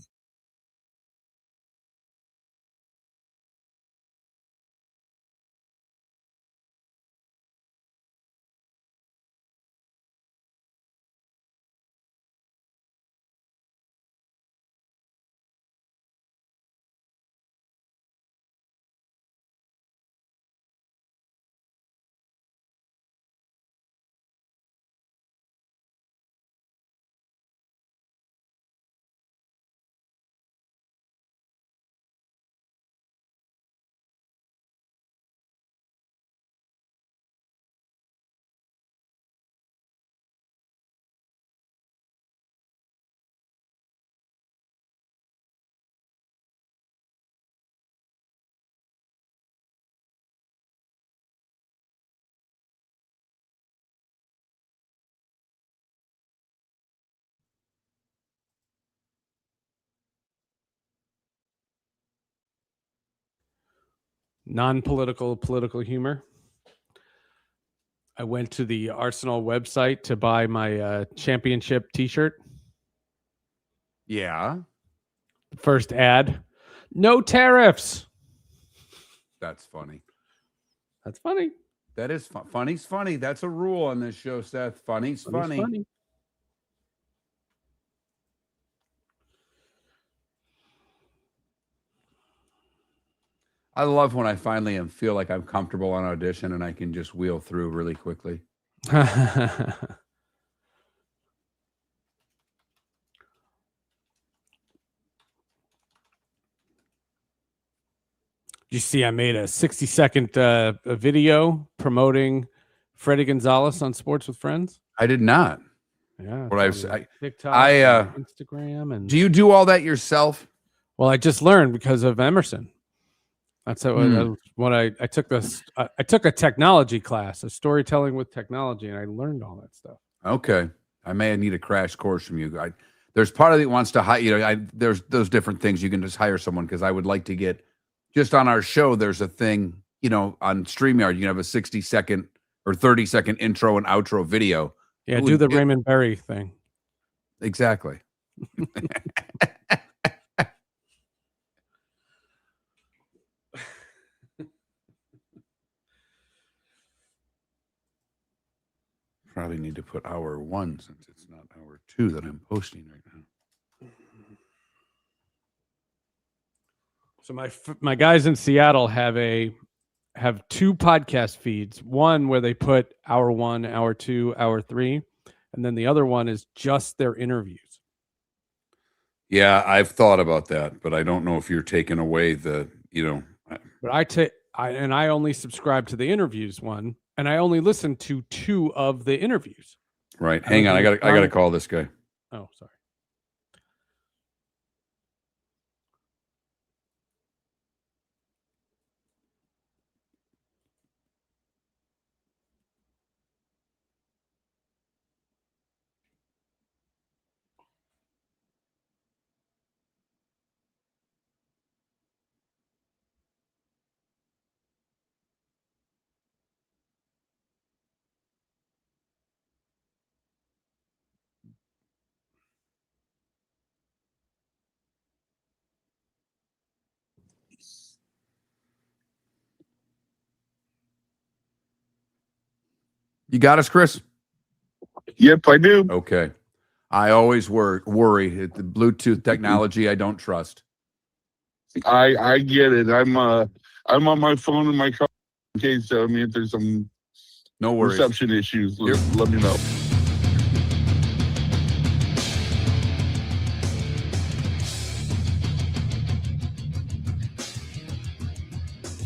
Non-political, political humor. I went to the Arsenal website to buy my championship T-shirt. Yeah, First ad, no tariffs. that's funny. That's funny. That is fun. Funny's funny. That's a rule on this show, Seth. Funny's funny. Funny. I love when I finally feel like I'm comfortable on audition and I can just wheel through really quickly. You see, I made a 60-second video promoting Freddie Gonzalez on Sports with Friends. I did not. Yeah, What it's I've on TikTok, and Instagram, and Do you do all that yourself? well, I just learned because of Emerson. That's what I took this. I took a technology class, a storytelling with technology, and I learned all that stuff. Okay, I may need a crash course from you. There's part of it wants to hire. You know, there's those different things you can just hire someone because I would like to get just on our show. There's a thing, you know, on StreamYard. You can have a 60-second or 30-second intro and outro video. Yeah, do the Raymond Berry thing. Exactly. Probably need to put hour 1 since it's not hour 2 that I'm posting right now. So my guys in Seattle have two podcast feeds. One where they put hour 1, hour 2, hour 3, and then the other one is just their interviews. Yeah, I've thought about that, but I don't know if you're taking away the, you know. But I only subscribe to the interviews one, and I only listen to 2 of the interviews. Right. Hang on. I gotta call this guy. Oh, sorry. You got us, Chris? Yep, I do. Okay. I always worry. The Bluetooth technology I don't trust. I get it. I'm on my phone in my car in case if there's some No worries. reception issues. Let me know.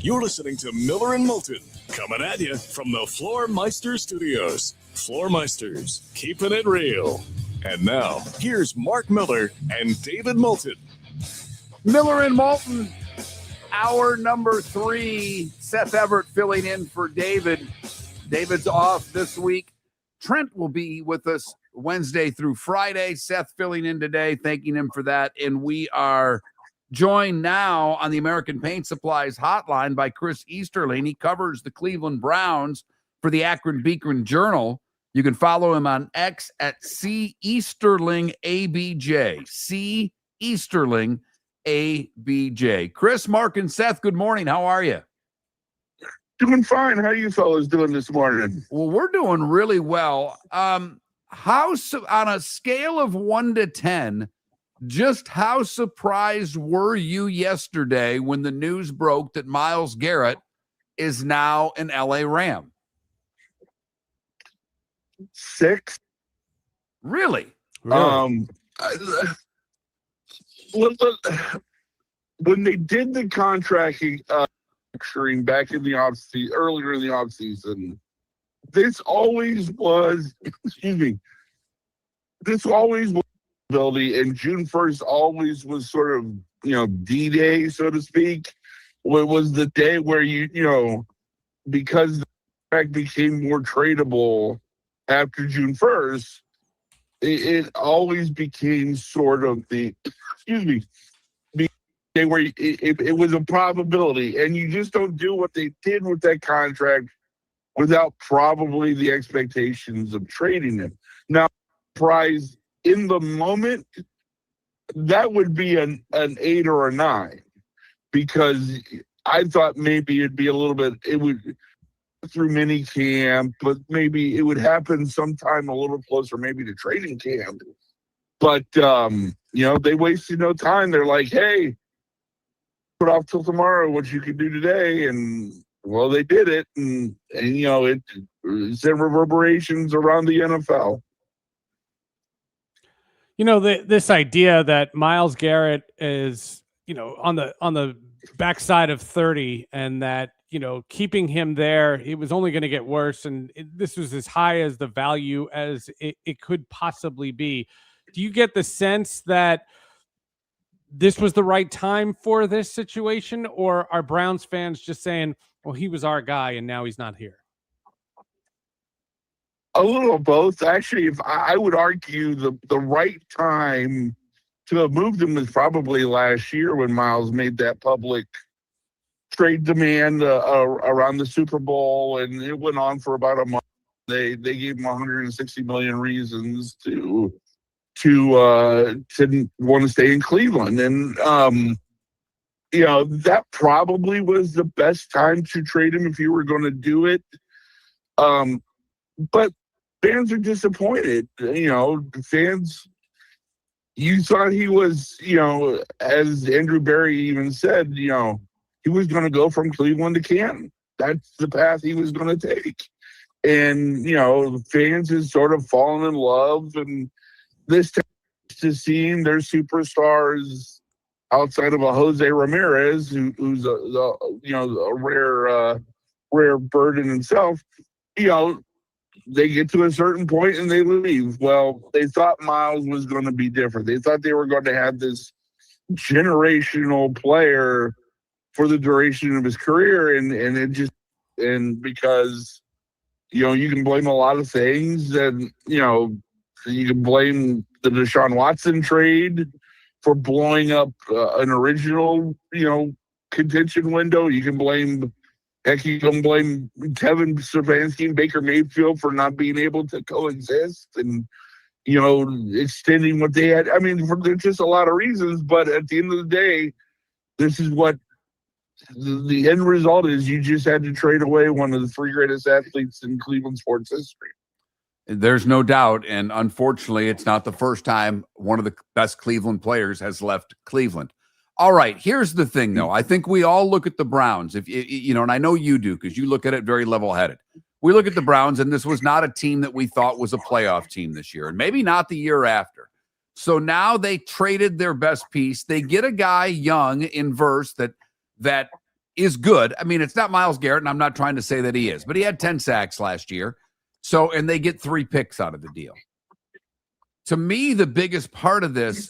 You're listening to Miller and Moulton, coming at you from the Floormeister Studios. Floormeisters, keeping it real. And now, here's Mark Miller and David Moulton. Miller and Moulton, hour number 3. Seth Everett filling in for David. David's off this week. Trent will be with us Wednesday through Friday. Seth filling in today, thanking him for that. And we are joined now on the American Paint Supplies hotline by Chris Easterling. He covers the Cleveland Browns for the Akron Beacon Journal. You can follow him on X at CEasterlingABJ. C Easterling ABJ. Chris, Mark, and Seth, good morning. How are you? Doing fine. How you fellas doing this morning? Well, we're doing really well. On a scale of 1 to 10, just how surprised were you yesterday when the news broke that Myles Garrett is now an LA Ram? 6. Really? When they did the contract structuring back in the earlier in the offseason, this always was ability, and June 1st always was sort of D-Day, so to speak. It was the day where because the contract became more tradable after June 1st, it always became sort of the day where it was a probability, and you just don't do what they did with that contract without probably the expectations of trading him. Now, prize in the moment, that would be an 8 or a 9, because I thought maybe it'd be a little bit, it would through mini camp, but maybe it would happen sometime a little closer, maybe to training camp. But they wasted no time. They're like, hey, put off till tomorrow what you can do today, and well, they did it, and it sent reverberations around the NFL. This idea that Myles Garrett is, on the backside of 30, and that, keeping him there, it was only going to get worse. And this was as high as the value as it could possibly be. Do you get the sense that this was the right time for this situation, or are Browns fans just saying, well, he was our guy and now he's not here? A little of both. Actually, if I would argue the right time to have moved him was probably last year when Myles made that public trade demand around the Super Bowl, and it went on for about a month. They gave him 160 million reasons to want to stay in Cleveland, and that probably was the best time to trade him if you were going to do it. But fans are disappointed. Fans, you thought he was, as Andrew Berry even said, he was going to go from Cleveland to Canton. That's the path he was going to take. And, fans has sort of fallen in love, and this time to seeing their superstars outside of a Jose Ramirez, who's a rare bird in himself, they get to a certain point and they leave. Well, they thought Myles was going to be different. They thought they were going to have this generational player for the duration of his career, and because you can blame a lot of things, and you can blame the Deshaun Watson trade for blowing up an original contention window. You can blame Kevin Stefanski and Baker Mayfield for not being able to coexist and extending what they had. I mean, there's just a lot of reasons, but at the end of the day, this is what the end result is you just had to trade away one of the three greatest athletes in Cleveland sports history. There's no doubt. And unfortunately, it's not the first time one of the best Cleveland players has left Cleveland. All right. Here's the thing, though. I think we all look at the Browns, and I know you do because you look at it very level headed. We look at the Browns, and this was not a team that we thought was a playoff team this year, and maybe not the year after. So now they traded their best piece. They get a guy young in verse that is good. I mean, it's not Myles Garrett, and I'm not trying to say that he is, but he had 10 sacks last year. So, and they get 3 picks out of the deal. To me, the biggest part of this,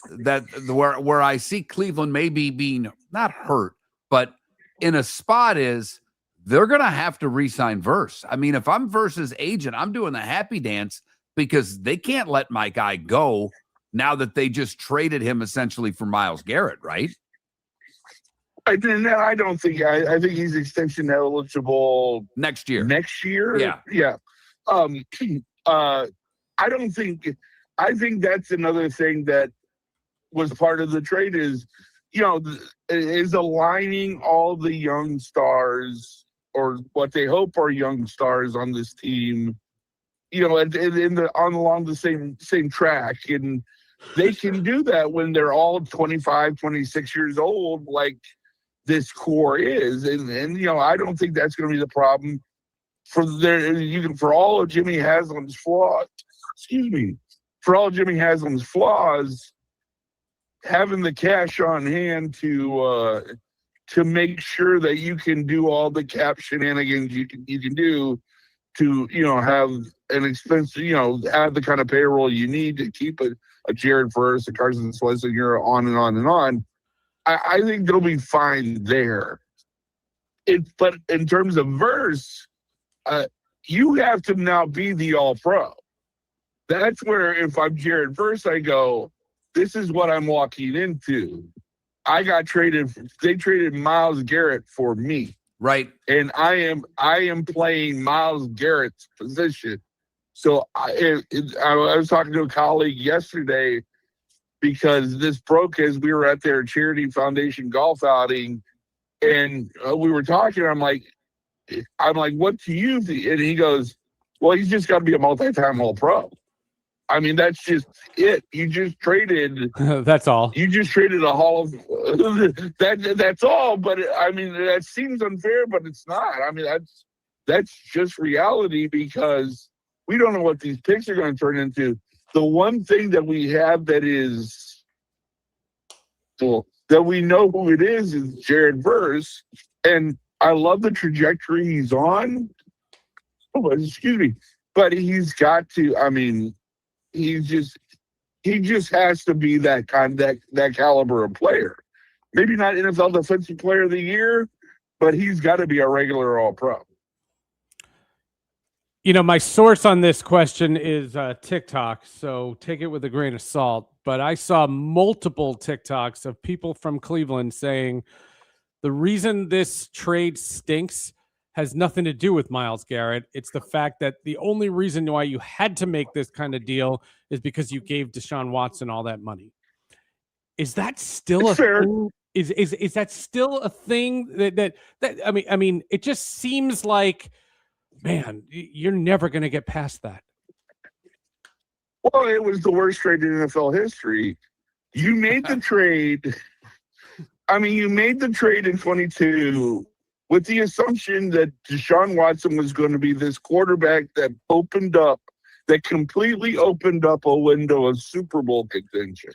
where I see Cleveland maybe being not hurt, but in a spot is they're going to have to re-sign Verse. I mean, if I'm Verse's agent, I'm doing the happy dance because they can't let my guy go now that they just traded him essentially for Myles Garrett, right? I don't think. I think he's extension eligible next year. Yeah. I don't think. I think that's another thing that was part of the trade is aligning all the young stars or what they hope are young stars on this team, along the same track. And they can do that when they're all 25, 26 years old, like this core is. And I don't think that's going to be the problem for all of Jimmy Haslam's flaws. For all Jimmy Haslam's flaws, having the cash on hand to make sure that you can do all the cap shenanigans you can do to have an expensive have the kind of payroll you need to keep a Jared Verse, a Carson Schlesinger, on and on and on. I think they'll be fine there. But in terms of Verse, you have to now be the All-Pro. That's where if I'm Jared Verse, I go, this is what I'm walking into. I got traded. They traded Myles Garrett for me. Right. And I am playing Myles Garrett's position. So I was talking to a colleague yesterday because this broke as we were at their charity foundation golf outing, and we were talking. I'm like, what do you think? And he goes, well, he's just got to be a multi-time All-Pro. I mean, that's just it. You just traded. That's all. You just traded a Hall of that's all. But I mean, that seems unfair, but it's not. I mean, that's just reality because we don't know what these picks are going to turn into. The one thing that we have that we know who it is Jared Verse, and I love the trajectory he's on. Oh, excuse me, but he's got to. I mean. He just has to be that caliber of player. Maybe not NFL Defensive Player of the Year, but he's got to be a regular All-Pro. My source on this question is TikTok, so take it with a grain of salt. But I saw multiple TikToks of people from Cleveland saying the reason this trade stinks has nothing to do with Myles Garrett. It's the fact that the only reason why you had to make this kind of deal is because you gave Deshaun Watson all that money. Is that still a thing? Is that still a thing that I mean, it just seems like, man, you're never going to get past that. Well, it was the worst trade in NFL history. You made the trade. I mean, you made the trade in 22 with the assumption that Deshaun Watson was going to be this quarterback that completely opened up a window of Super Bowl contention.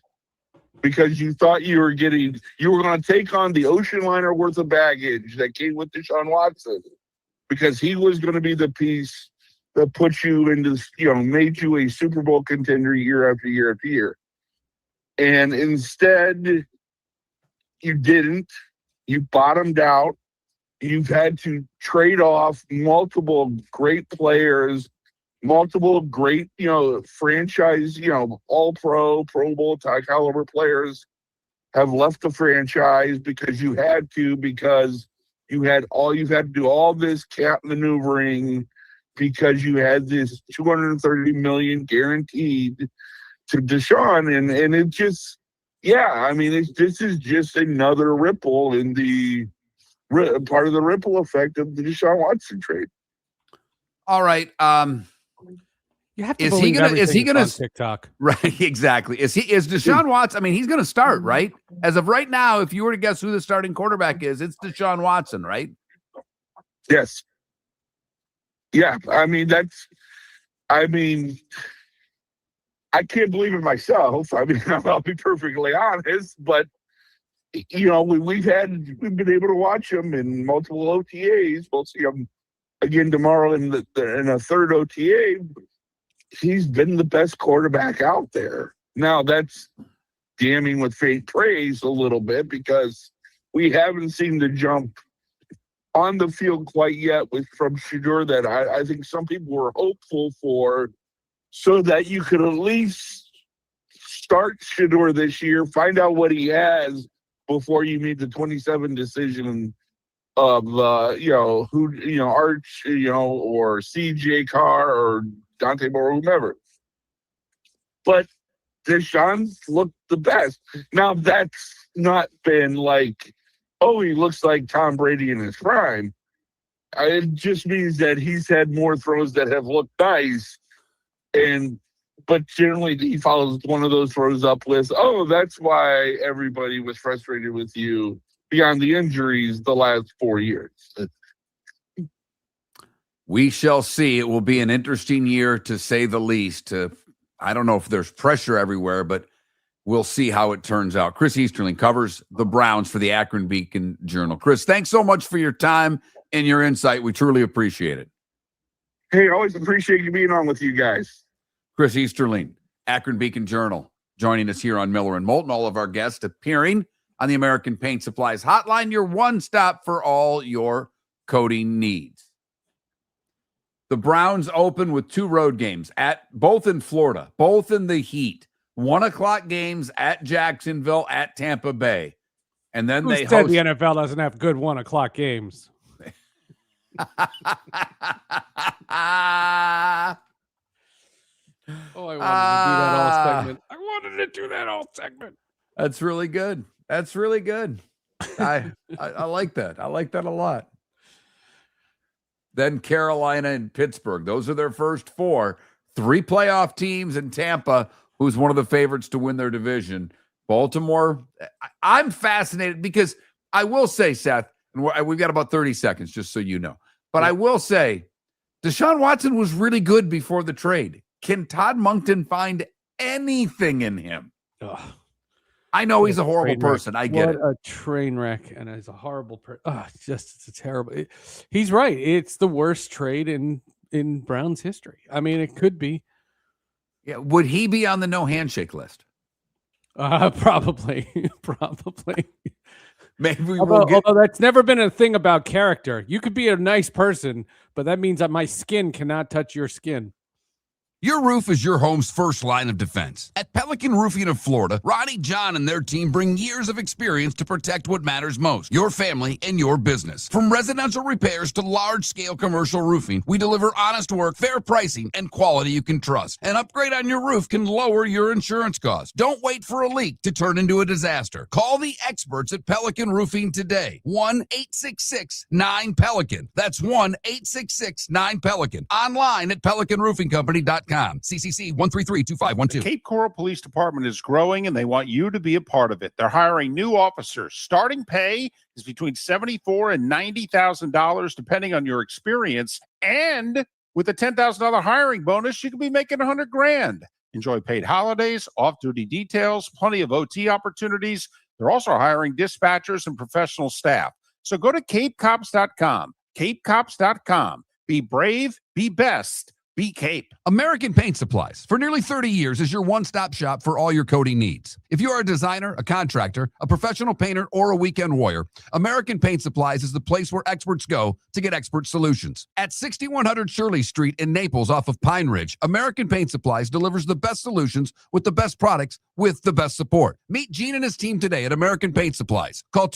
Because you thought you were going to take on the ocean liner worth of baggage that came with Deshaun Watson. Because he was going to be the piece that put you into, made you a Super Bowl contender year after year after year. And instead, you didn't. You bottomed out. You've had to trade off multiple great players, multiple great, franchise, All-Pro, Pro Bowl, type caliber players have left the franchise because you had to do all this cap maneuvering because you had this $230 million guaranteed to Deshaun, and it just, this is just another ripple in the part of the ripple effect of the Deshaun Watson trade. All right. You have to Is he believe gonna- is everything he gonna on s- TikTok. Right, exactly. Is Deshaun Watson? I mean, he's going to start, right? As of right now, if you were to guess who the starting quarterback is, it's Deshaun Watson, right? Yes. Yeah. I can't believe it myself. I mean, I'll be perfectly honest, but we've been able to watch him in multiple OTAs. We'll see him again tomorrow in a third OTA. He's been the best quarterback out there. Now that's damning with faint praise a little bit because we haven't seen the jump on the field quite yet from Shedeur that I think some people were hopeful for, so that you could at least start Shedeur this year, find out what he has before you made the 27 decision of Arch, or CJ Carr or Dante Moore, whomever. But Deshaun's looked the best. Now that's not been like, oh, he looks like Tom Brady in his prime. It just means that he's had more throws that have looked nice, but generally he follows one of those throws up with, oh, that's why everybody was frustrated with you beyond the injuries the last 4 years. We shall see. It will be an interesting year, to say the least. I don't know if there's pressure everywhere, but we'll see how it turns out. Chris Easterling covers the Browns for the Akron Beacon Journal. Chris, thanks so much for your time and your insight. We truly appreciate it. Hey, always appreciate you being on with you guys. Chris Easterling, Akron Beacon Journal, joining us here on Miller and Moulton. All of our guests appearing on the American Paint Supplies Hotline, your one stop for all your coating needs. The Browns open with 2 road games, both in Florida, both in the heat. 1:00 games at Jacksonville, at Tampa Bay. And then Who they said host the NFL doesn't have good 1:00 games? Oh, I wanted to do that all segment. That's really good. That's really good. I like that. I like that a lot. Then Carolina and Pittsburgh. Those are their first 4. 3 playoff teams in Tampa, who's one of the favorites to win their division. Baltimore. I'm fascinated because I will say, Seth, and we've got about 30 seconds, just so you know. But I will say, Deshaun Watson was really good before the trade. Can Todd Monken find anything in him? Ugh. I know he's a horrible person. I get it. What a train wreck, and he's a horrible person. It's a terrible. He's right. It's the worst trade in Browns history. I mean, it could be. Yeah, would he be on the no handshake list? Probably. Maybe although that's never been a thing about character. You could be a nice person, but that means that my skin cannot touch your skin. Your roof is your home's first line of defense. At Pelican Roofing of Florida, Ronnie, John, and their team bring years of experience to protect what matters most, your family and your business. From residential repairs to large-scale commercial roofing, we deliver honest work, fair pricing, and quality you can trust. An upgrade on your roof can lower your insurance costs. Don't wait for a leak to turn into a disaster. Call the experts at Pelican Roofing today. 1-866-9-PELICAN. That's 1-866-9-PELICAN. Online at pelicanroofingcompany.com. CCC 1332512. The Cape Coral Police Department is growing, and they want you to be a part of it. They're hiring new officers. Starting pay is between $74,000 and $90,000, depending on your experience. And with a $10,000 hiring bonus, you could be making $100,000. Enjoy paid holidays, off-duty details, plenty of OT opportunities. They're also hiring dispatchers and professional staff. So go to capecops.com. Capecops.com. Be brave, be best. Be Cape. American Paint Supplies, for nearly 30 years, is your one-stop shop for all your coating needs. If you are a designer, a contractor, a professional painter, or a weekend warrior, American Paint Supplies is the place where experts go to get expert solutions. At 6100 Shirley Street in Naples off of Pine Ridge, American Paint Supplies delivers the best solutions with the best products with the best support. Meet Gene and his team today at American Paint Supplies. Call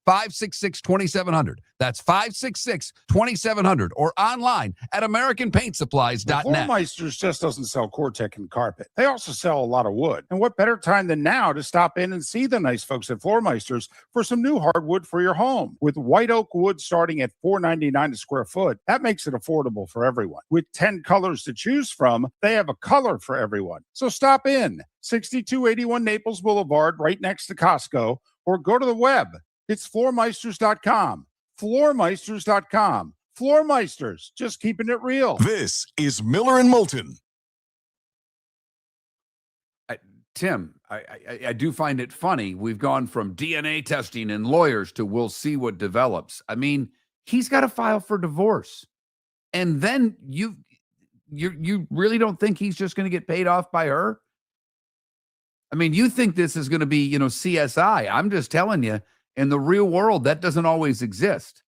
566-2700. That's 566-2700 or online at AmericanPaintSupplies.net. Floormeisters just doesn't sell Cortec and carpet. They also sell a lot of wood. And what better time than now to stop in and see the nice folks at Floormeisters for some new hardwood for your home. With white oak wood starting at $4.99 a square foot, that makes it affordable for everyone. With 10 colors to choose from, they have a color for everyone. So stop in, 6281 Naples Boulevard, right next to Costco, or go to the web. It's floormeisters.com. Floormeisters.com. Floormeisters, just keeping it real. This is Miller and Moulton. Tim, I do find it funny. We've gone from DNA testing and lawyers to we'll see what develops. I mean, he's got to file for divorce. And then you really don't think he's just going to get paid off by her? I mean, you think this is going to be, CSI. I'm just telling you, in the real world, that doesn't always exist.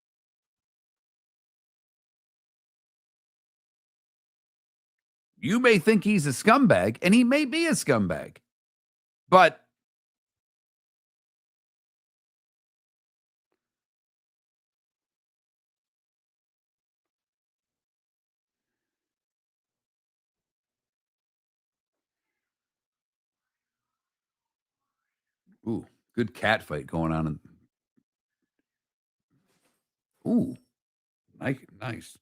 You may think he's a scumbag, and he may be a scumbag. But ooh, good cat fight going on. Ooh, nice.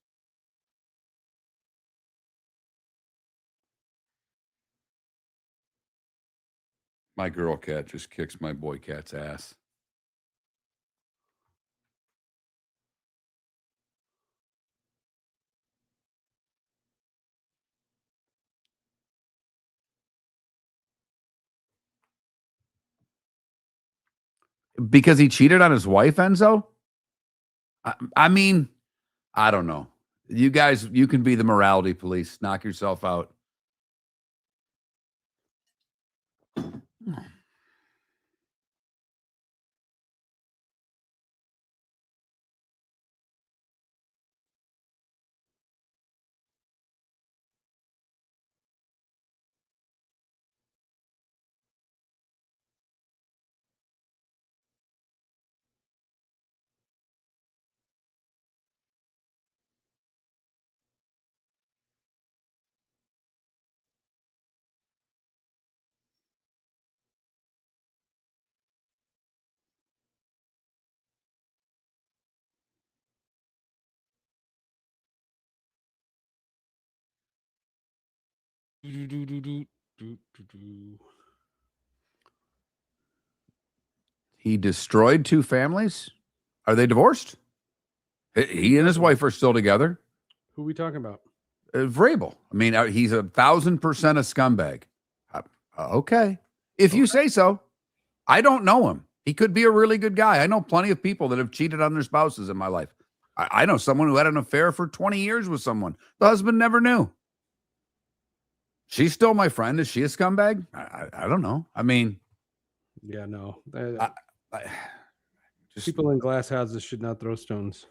My girl cat just kicks my boy cat's ass. Because he cheated on his wife, Enzo? I mean, I don't know. You guys, you can be the morality police. Knock yourself out. He destroyed two families? Are they divorced? He and his wife are still together. Who are we talking about? Vrabel. I mean, he's 1,000% a scumbag. Okay. If you say so. I don't know him. He could be a really good guy. I know plenty of people that have cheated on their spouses in my life. I know someone who had an affair for 20 years with someone. The husband never knew. She's still my friend. Is she a scumbag? I don't know. I mean. Yeah, no. Just, People in glass houses should not throw stones.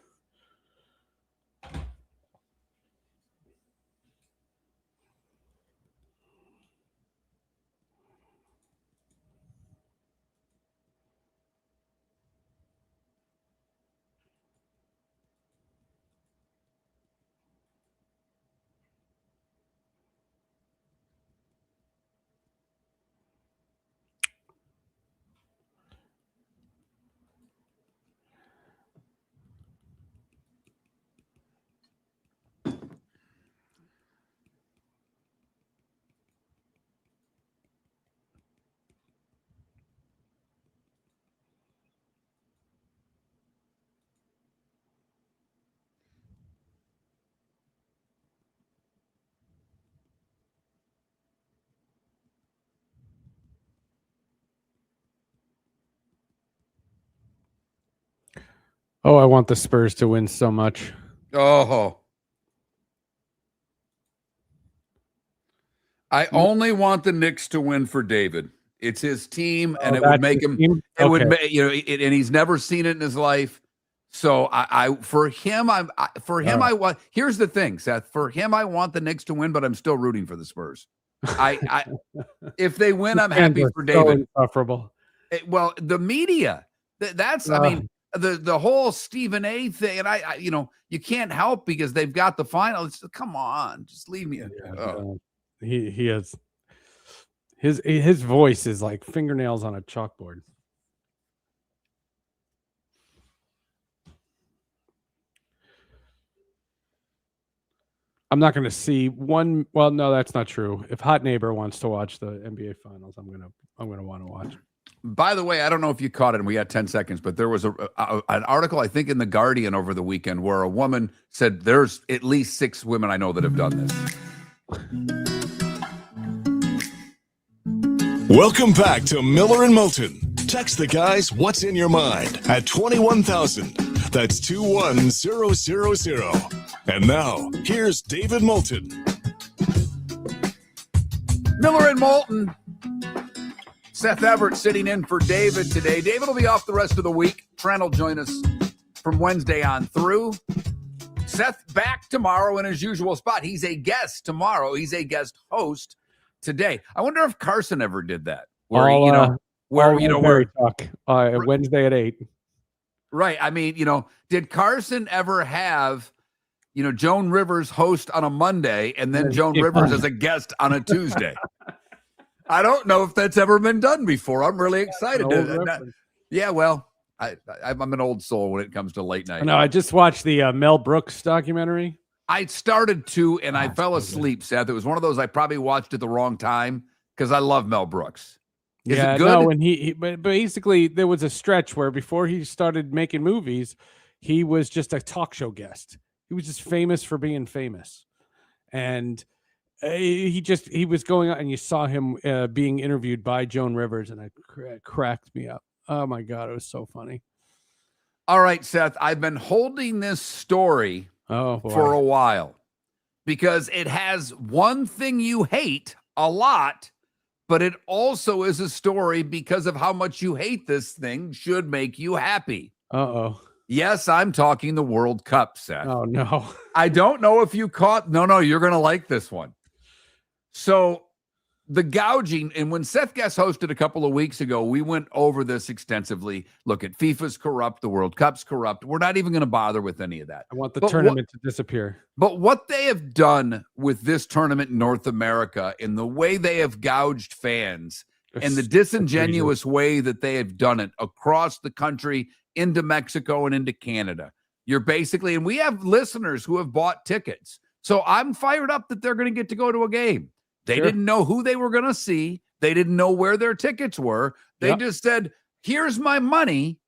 Oh, I want the Spurs to win so much. oh. I only want the Knicks to win for David. It's his team, and it would make him. Team? It Okay. would, and he's never seen it in his life. So for him, I want. Here's the thing, Seth. For him, I want the Knicks to win, but I'm still rooting for the Spurs. If they win, I'm happy for David. So insufferable. Well, the media. That's. I mean, the whole Stephen A thing, and I you can't help because they've got the final. It's, come on, just leave me. He has his voice is like fingernails on a chalkboard. I'm not going to see one. Well, no, that's not true. If Hot Neighbor wants to watch the NBA Finals, I'm gonna want to watch. By the way, I don't know if you caught it, and we got 10 seconds, but there was an article, I think, in The Guardian over the weekend where a woman said there's at least 6 women I know that have done this. Welcome back to Miller and Moulton. Text the guys what's in your mind at 21,000. That's 21000. And now, here's David Moulton. Miller and Moulton. Seth Everett sitting in for David today. David will be off the rest of the week. Trent will join us from Wednesday on through. Seth back tomorrow in his usual spot. He's a guest tomorrow. He's a guest host today. I wonder if Carson ever did that. Where, where talk Wednesday at 8. Right. I mean, did Carson ever have, Joan Rivers host on a Monday and then Joan Rivers as a guest on a Tuesday? I don't know if that's ever been done before. I'm really excited. Yeah, well, I'm an old soul when it comes to late night. No, I just watched the Mel Brooks documentary. I started to, and I fell asleep, Seth. It was one of those I probably watched at the wrong time because I love Mel Brooks. Is it good? No, and but basically there was a stretch where before he started making movies, he was just a talk show guest. He was just famous for being famous. And he was going out, and you saw him being interviewed by Joan Rivers, and it cracked me up. Oh my God, it was so funny. All right, Seth, I've been holding this story for a while because it has one thing you hate a lot, but it also is a story because of how much you hate this thing should make you happy. Uh-oh. Yes, I'm talking the World Cup, Seth. Oh, no. I don't know if you caught. No, you're going to like this one. So the gouging, and when Seth guest hosted a couple of weeks ago, we went over this extensively. Look, at FIFA's corrupt, the World Cup's corrupt. We're not even going to bother with any of that. I want the tournament to disappear. But what they have done with this tournament in North America, and the way they have gouged fans, and the disingenuous way that they have done it across the country, into Mexico and into Canada, you're basically, and we have listeners who have bought tickets. So I'm fired up that they're going to get to go to a game. They didn't know who they were going to see. They didn't know where their tickets were. They just said, here's my money,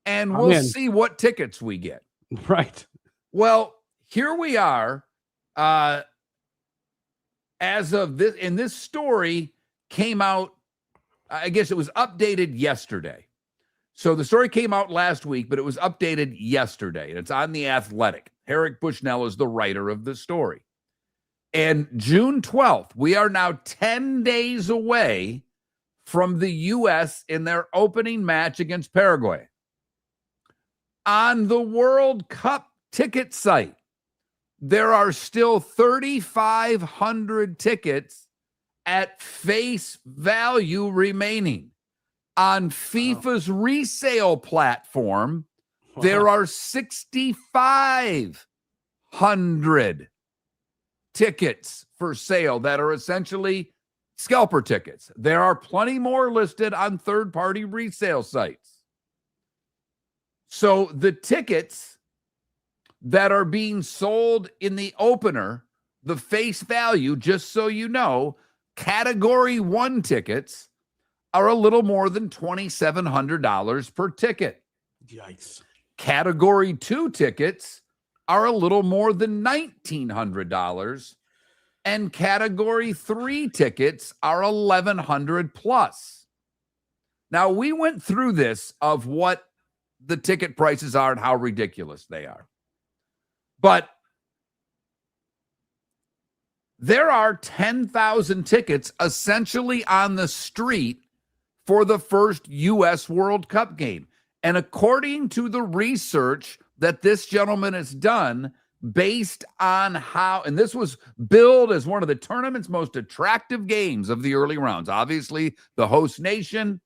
and we'll see what tickets we get. Right. Well, here we are. As of this, and this story came out, I guess it was updated yesterday. So the story came out last week, but it was updated yesterday. And it's on The Athletic. Herrick Bushnell is the writer of the story. And June 12th, we are now 10 days away from the U.S. in their opening match against Paraguay. On the World Cup ticket site, there are still 3,500 tickets at face value remaining. On FIFA's resale platform, there are 6,500 tickets for sale that are essentially scalper tickets. There are plenty more listed on third-party resale sites. So the tickets that are being sold in the opener, the face value, just so you know, Category 1 tickets are a little more than $2,700 per ticket. Yikes. Category 2 tickets are a little more than $1,900, and Category 3 tickets are $1,100 plus. Now, we went through this of what the ticket prices are and how ridiculous they are. But there are 10,000 tickets essentially on the street for the first U.S. World Cup game. And according to the research that this gentleman has done, based on how, and this was billed as one of the tournament's most attractive games of the early rounds, obviously the host nation,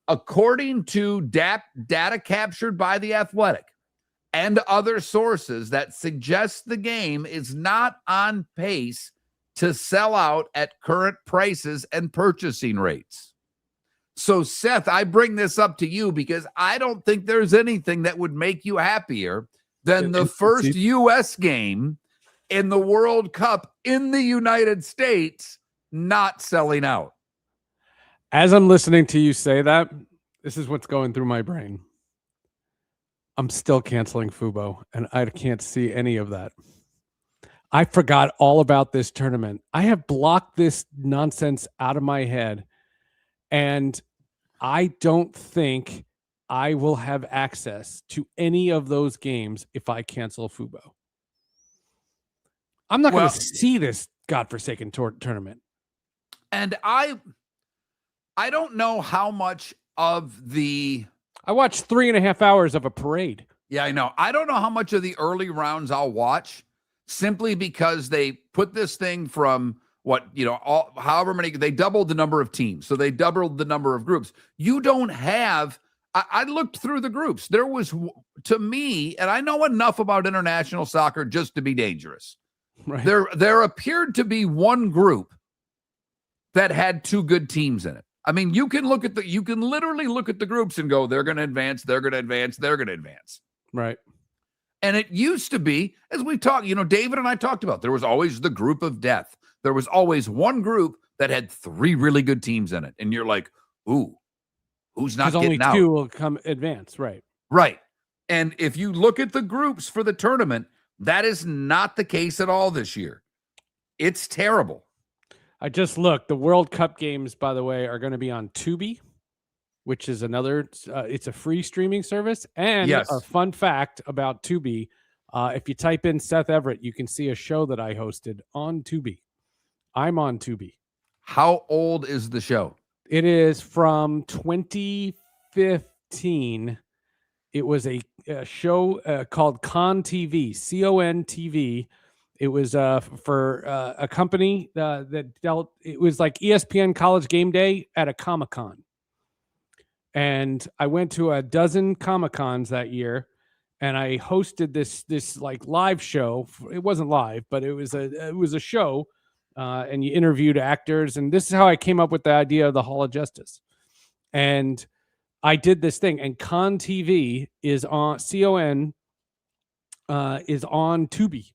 according to data captured by The Athletic and other sources, that suggests the game is not on pace to sell out at current prices and purchasing rates. So, Seth, I bring this up to you because I don't think there's anything that would make you happier than the first U.S. game in the World Cup in the United States not selling out. As I'm listening to you say that, this is what's going through my brain. I'm still canceling Fubo, and I can't see any of that. I forgot all about this tournament. I have blocked this nonsense out of my head, and I don't think I will have access to any of those games if I cancel Fubo. I'm not going to see this godforsaken tournament. And I don't know how much of the... I watched 3.5 hours of a parade. Yeah, I know. I don't know how much of the early rounds I'll watch, simply because they put this thing from however many, they doubled the number of teams. So they doubled the number of groups. You don't have, I looked through the groups. There was, to me, and I know enough about international soccer just to be dangerous. Right. There appeared to be one group that had 2 good teams in it. I mean, you can literally look at the groups and go, they're going to advance, they're going to advance, they're going to advance. Right. And it used to be, as we talked, David and I talked about, there was always the group of death. There was always one group that had 3 really good teams in it. And you're like, ooh, who's not getting out? Only 2 will come advance. Right. Right. And if you look at the groups for the tournament, that is not the case at all this year. It's terrible. I just looked. The World Cup games, by the way, are going to be on Tubi, which is another, it's a free streaming service. And a fun fact about Tubi, if you type in Seth Everett, you can see a show that I hosted on Tubi. I'm on Tubi. How old is the show? It is from 2015. It was a show called Con TV, CON TV. It was for a company that dealt, it was like ESPN College Game Day at a Comic-Con. And I went to a dozen Comic-Cons that year, and I hosted this like live show. It wasn't live, but it was a show, and you interviewed actors. And this is how I came up with the idea of the Hall of Justice. And I did this thing, and Con TV is on CON is on Tubi.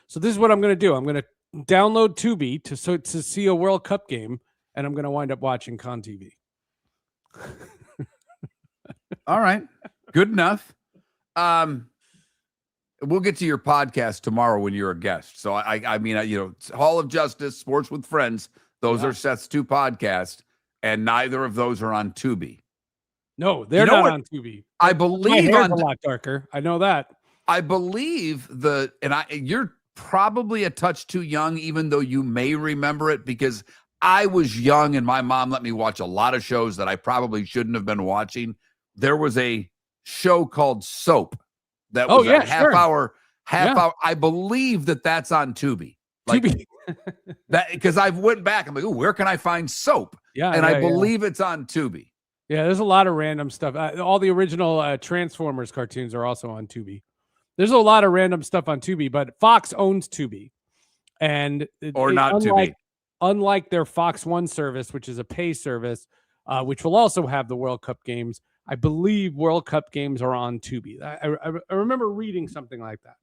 So this is what I'm going to do. I'm going to download Tubi to see a World Cup game, and I'm going to wind up watching Con TV. All right. Good enough. We'll get to your podcast tomorrow when you're a guest. So I mean, Hall of Justice, Sports with Friends, those are Seth's 2 podcasts, and neither of those are on Tubi. No, they're not on Tubi. I believe my hair's a lot darker. I know that. I believe you're probably a touch too young, even though you may remember it, because I was young and my mom let me watch a lot of shows that I probably shouldn't have been watching. There was a show called Soap that was a half hour. I believe that's on Tubi. Tubi. That, because I've went back. I'm like, where can I find Soap? Yeah, and I believe it's on Tubi. Yeah, there's a lot of random stuff. All the original Transformers cartoons are also on Tubi. There's a lot of random stuff on Tubi, but Fox owns Tubi, and Tubi. Unlike their Fox One service, which is a pay service, which will also have the World Cup games. I believe World Cup games are on Tubi. I remember reading something like that.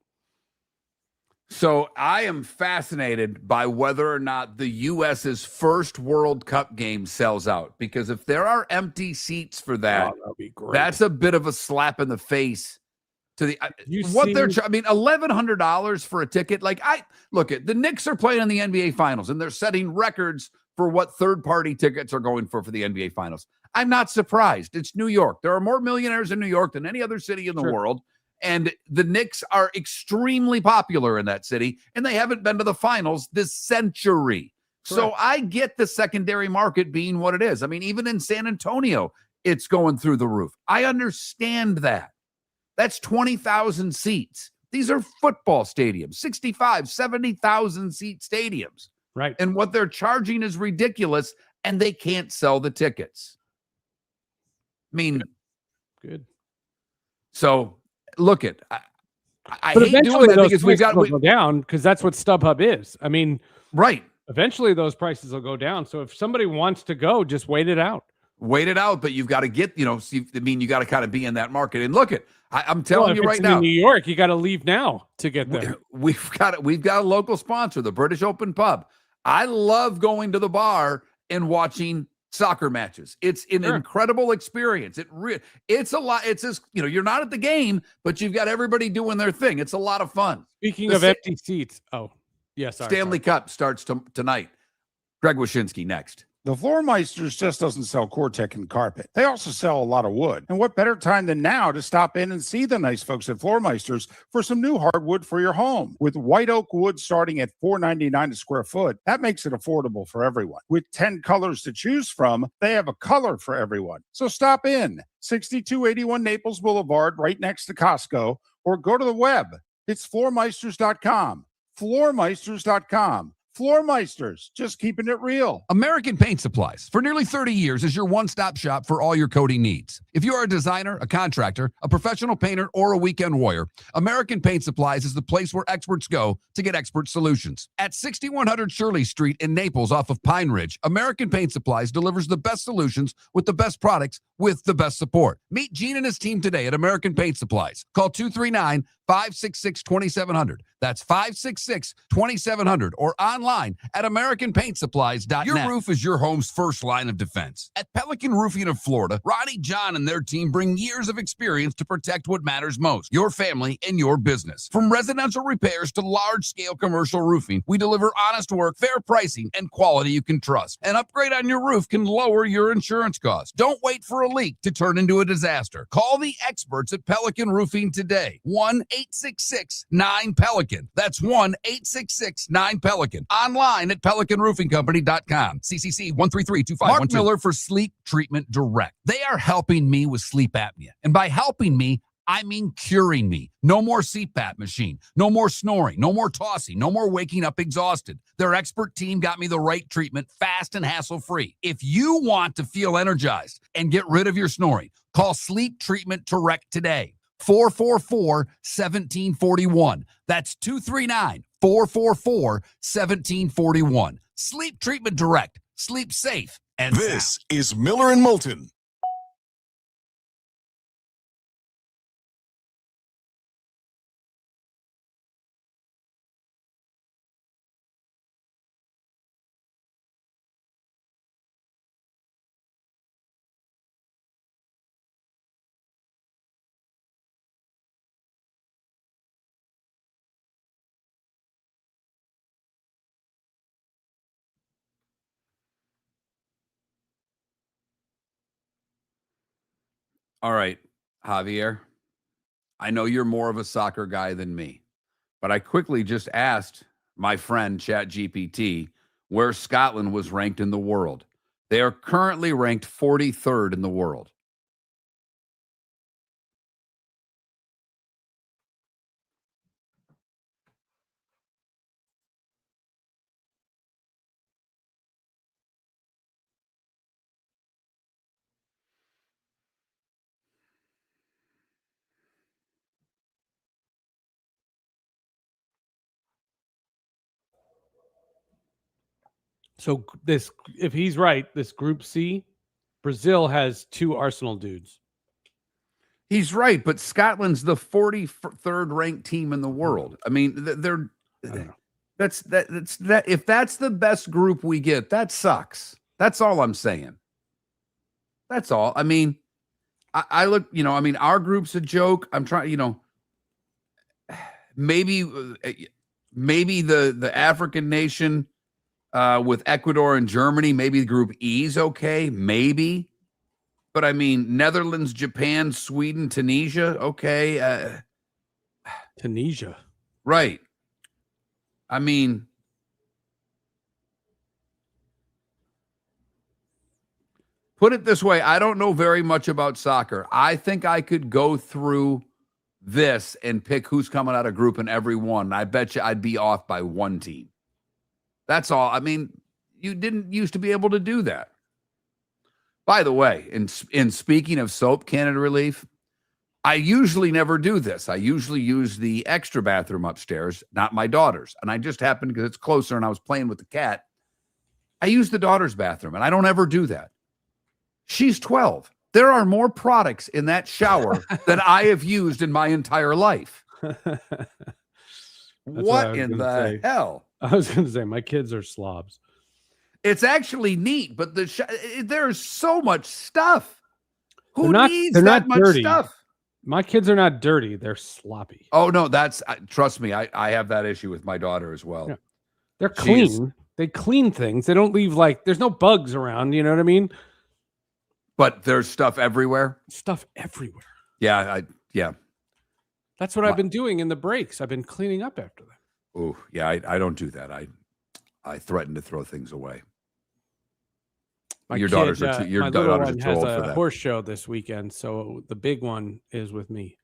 So I am fascinated by whether or not the U.S.'s first World Cup game sells out, because if there are empty seats for that, that'd be great. That's a bit of a slap in the face to the $1,100 for a ticket. Like, the Knicks are playing in the NBA Finals, and they're setting records for what third-party tickets are going for the NBA Finals. I'm not surprised. It's New York. There are more millionaires in New York than any other city in the world. And the Knicks are extremely popular in that city, and they haven't been to the finals this century. Correct. So I get the secondary market being what it is. I mean, even in San Antonio, it's going through the roof. I understand that. That's 20,000 seats. These are football stadiums, 65, 70,000 seat stadiums. Right. And what they're charging is ridiculous, and they can't sell the tickets. mean, Good. so look at. I But hate doing that those because we've got prices will go down because that's what StubHub is. I mean, right. eventually those prices will go down. So if somebody wants to go, just wait it out. Wait it out, but you've got to get, you got to kind of be in that market. And look at, I'm telling you right now, in New York, you got to leave now to get there. We've got a local sponsor, the British Open Pub. I love going to the bar and watching soccer matches. It's an incredible experience. It's a lot. It's just, you're not at the game, but you've got everybody doing their thing. It's a lot of fun. Speaking of empty seats. Oh, yes. Yeah, Stanley Cup starts tonight. Greg Whyshynski next. The Floormeisters just doesn't sell Cortec and carpet. They also sell a lot of wood. And what better time than now to stop in and see the nice folks at Floormeisters for some new hardwood for your home. With white oak wood starting at $4.99 a square foot, that makes it affordable for everyone. With 10 colors to choose from, they have a color for everyone. So stop in. 6281 Naples Boulevard, right next to Costco, or go to the web. It's floormeisters.com. Floormeisters.com. Floormeisters, just keeping it real. American Paint Supplies, for nearly 30 years, is your one-stop shop for all your coating needs. If you are a designer, a contractor, a professional painter, or a weekend warrior, American Paint Supplies is the place where experts go to get expert solutions. At 6100 Shirley Street in Naples off of Pine Ridge, American Paint Supplies delivers the best solutions with the best products with the best support. Meet Gene and his team today at American Paint Supplies. Call 239-566-2700. That's 566-2700 or online at AmericanPaintSupplies.net. Your roof is your home's first line of defense. At Pelican Roofing of Florida, Ronnie, John, and their team bring years of experience to protect what matters most, your family and your business. From residential repairs to large-scale commercial roofing, we deliver honest work, fair pricing, and quality you can trust. An upgrade on your roof can lower your insurance costs. Don't wait for a leak to turn into a disaster. Call the experts at Pelican Roofing today. 1-866-9-PELICAN. That's 1-866-9-PELICAN. Online at PelicanRoofingCompany.com. CCC 1332512. Mark Miller for Sleep Treatment Direct. They are helping me with sleep apnea. And by helping me, I mean curing me. No more CPAP machine. No more snoring. No more tossing. No more waking up exhausted. Their expert team got me the right treatment, fast and hassle-free. If you want to feel energized and get rid of your snoring, call Sleep Treatment Direct today. 444-1741. That's 239-444-1741. Sleep Treatment Direct. Sleep safe and This sound. is Miller and Moulton. All right, Javier, I know you're more of a soccer guy than me, but I quickly just asked my friend ChatGPT where Scotland was ranked in the world. They are currently ranked 43rd in the world. So this, if he's right, this Group C, Brazil has 2 Arsenal dudes. He's right, but Scotland's the 43rd ranked team in the world. I mean, they're that's that. If that's the best group we get, that sucks. That's all I'm saying. That's all. I mean, I look, I mean, our group's a joke. I'm trying, maybe the African nation with Ecuador and Germany, maybe Group E's okay, maybe. But I mean, Netherlands, Japan, Sweden, Tunisia, okay. Tunisia. Right. I mean, put it this way, I don't know very much about soccer. I think I could go through this and pick who's coming out of group in every one. I bet you I'd be off by one team. That's all. I mean, you didn't used to be able to do that. By the way, in speaking of soap Canada Relief, I usually never do this. I usually use the extra bathroom upstairs, not my daughter's. And I just happened because it's closer and I was playing with the cat. I use the daughter's bathroom and I don't ever do that. She's 12. There are more products in that shower than I have used in my entire life. What in the hell? I was going to say, my kids are slobs. It's actually neat, but there's so much stuff. Who needs they're that not much dirty. stuff? My kids are not dirty. They're sloppy. Oh, no, trust me, I have that issue with my daughter as well. Yeah. They're clean. They clean things. They don't leave there's no bugs around. You know what I mean? But there's stuff everywhere. Stuff everywhere. Yeah, yeah. That's what I've been doing in the breaks. I've been cleaning up after them. Oh, yeah, I don't do that. I threaten to throw things away. Your daughters are too old for that. Has a horse show this weekend, so the big one is with me.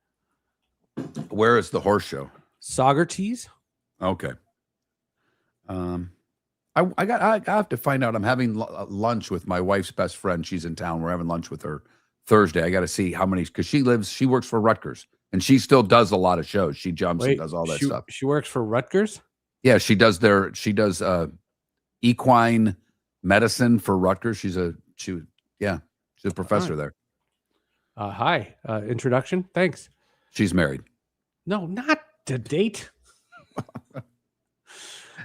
Where is the horse show? Saugerties. Okay. I have to find out. I'm having lunch with my wife's best friend. She's in town. We're having lunch with her Thursday. I got to see how many, because she works for Rutgers and she still does a lot of shows. She jumps and does all that stuff. She works for Rutgers? Yeah, she does equine medicine for Rutgers. She's a professor there. Hi. Introduction. Thanks. She's married. No, not to date.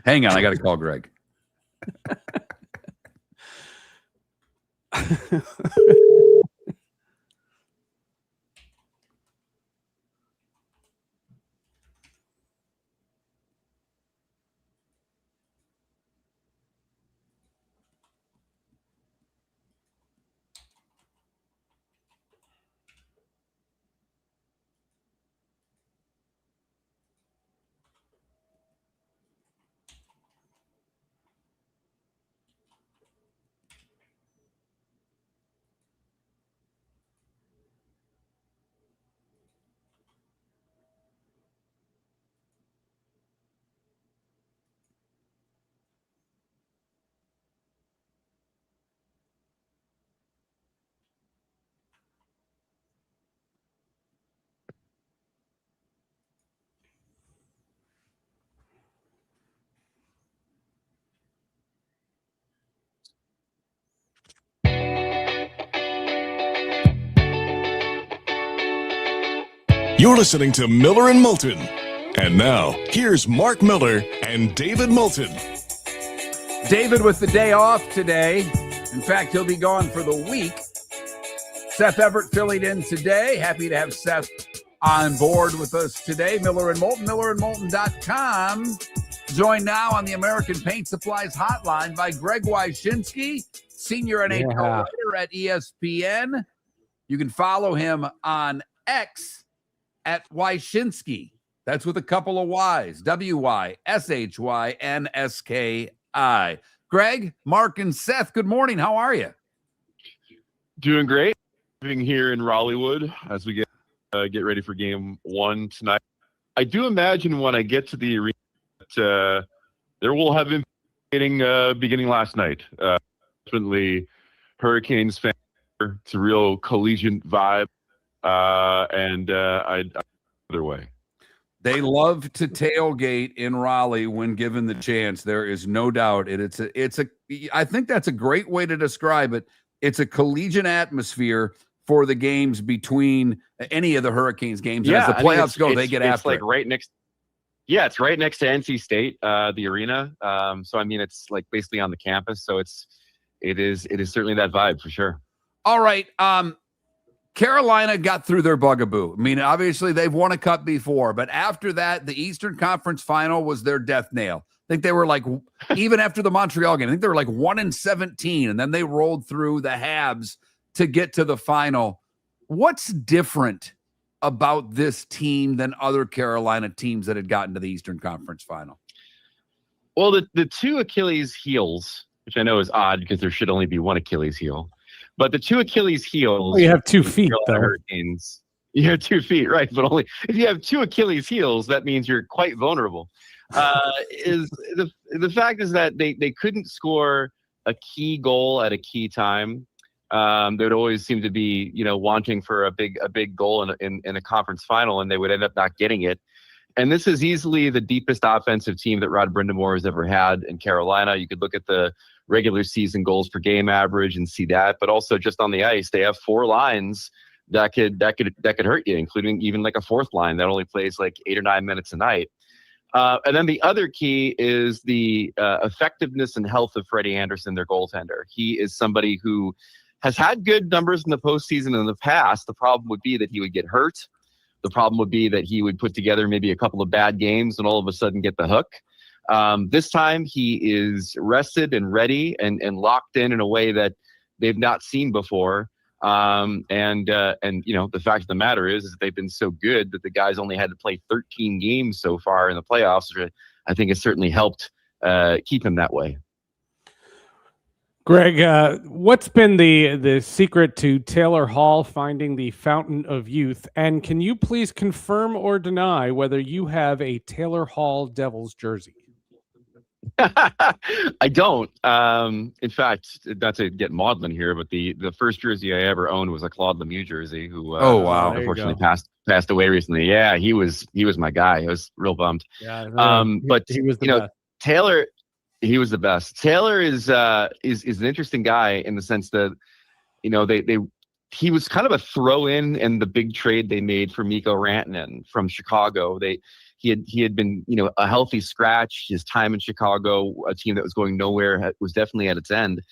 Hang on, I got to call Greg. You're listening to Miller and Moulton. And now, here's Mark Miller and David Moulton. David with the day off today. In fact, he'll be gone for the week. Seth Everett filling in today. Happy to have Seth on board with us today. Miller and Moulton, millerandmoulton.com. Joined now on the American Paint Supplies hotline by Greg Whyshynski, senior NHL writer at ESPN. You can follow him on X at Whyshynski. That's with a couple of Y's. WYSHYNSKI. Greg, Mark, and Seth, good morning. How are you? Doing great. Living here in Raleighwood as we get ready for game one tonight. I do imagine when I get to the arena that there will have been beginning last night. Definitely Hurricanes fan. It's a real collegiate vibe. And other way. They love to tailgate in Raleigh when given the chance. There is no doubt. I think that's a great way to describe it. It's a collegiate atmosphere for the games between any of the Hurricanes games. Yeah, and as the playoffs go, they get after it. Right next. Yeah, it's right next to NC State, the arena. So I mean, it's like basically on the campus. So it is certainly that vibe for sure. All right. Carolina got through their bugaboo. I mean, obviously they've won a cup before, but after that, the Eastern Conference final was their death nail. I think they were even after the Montreal game, I think they were 1-17, and then they rolled through the Habs to get to the final. What's different about this team than other Carolina teams that had gotten to the Eastern Conference final? Well, the two Achilles heels, which I know is odd because there should only be one Achilles heel. But the two Achilles heels. Well, you have 2 feet, though. Hurricanes. You have 2 feet, right? But only if you have two Achilles heels, that means you're quite vulnerable. Is the fact is that they couldn't score a key goal at a key time. They would always seem to be, wanting for a big goal in a conference final, and they would end up not getting it. And this is easily the deepest offensive team that Rod Brind'Amour has ever had in Carolina. You could look at the regular season goals per game average and see that, but also just on the ice, they have 4 lines that could hurt you, including even like a 4th line that only plays like 8 or 9 minutes a night. And then the other key is the effectiveness and health of Freddie Anderson, their goaltender. He is somebody who has had good numbers in the postseason in the past. The problem would be that he would get hurt. The problem would be that he would put together maybe a couple of bad games and all of a sudden get the hook. This time he is rested and ready and locked in a way that they've not seen before. The fact of the matter is that they've been so good that the guys only had to play 13 games so far in the playoffs, which I think has certainly helped keep him that way. Greg, what's been the secret to Taylor Hall finding the fountain of youth? And can you please confirm or deny whether you have a Taylor Hall Devils jersey? I don't. In fact, not to get maudlin here, but the first jersey I ever owned was a Claude Lemieux jersey, who unfortunately passed away recently. Yeah, he was my guy. I was real bummed. Yeah, but he was the best. Taylor. He was the best. Taylor is an interesting guy in the sense that, he was kind of a throw-in in the big trade they made for Mikko Rantanen from Chicago. He had been, a healthy scratch. His time in Chicago, a team that was going nowhere, was definitely at its end,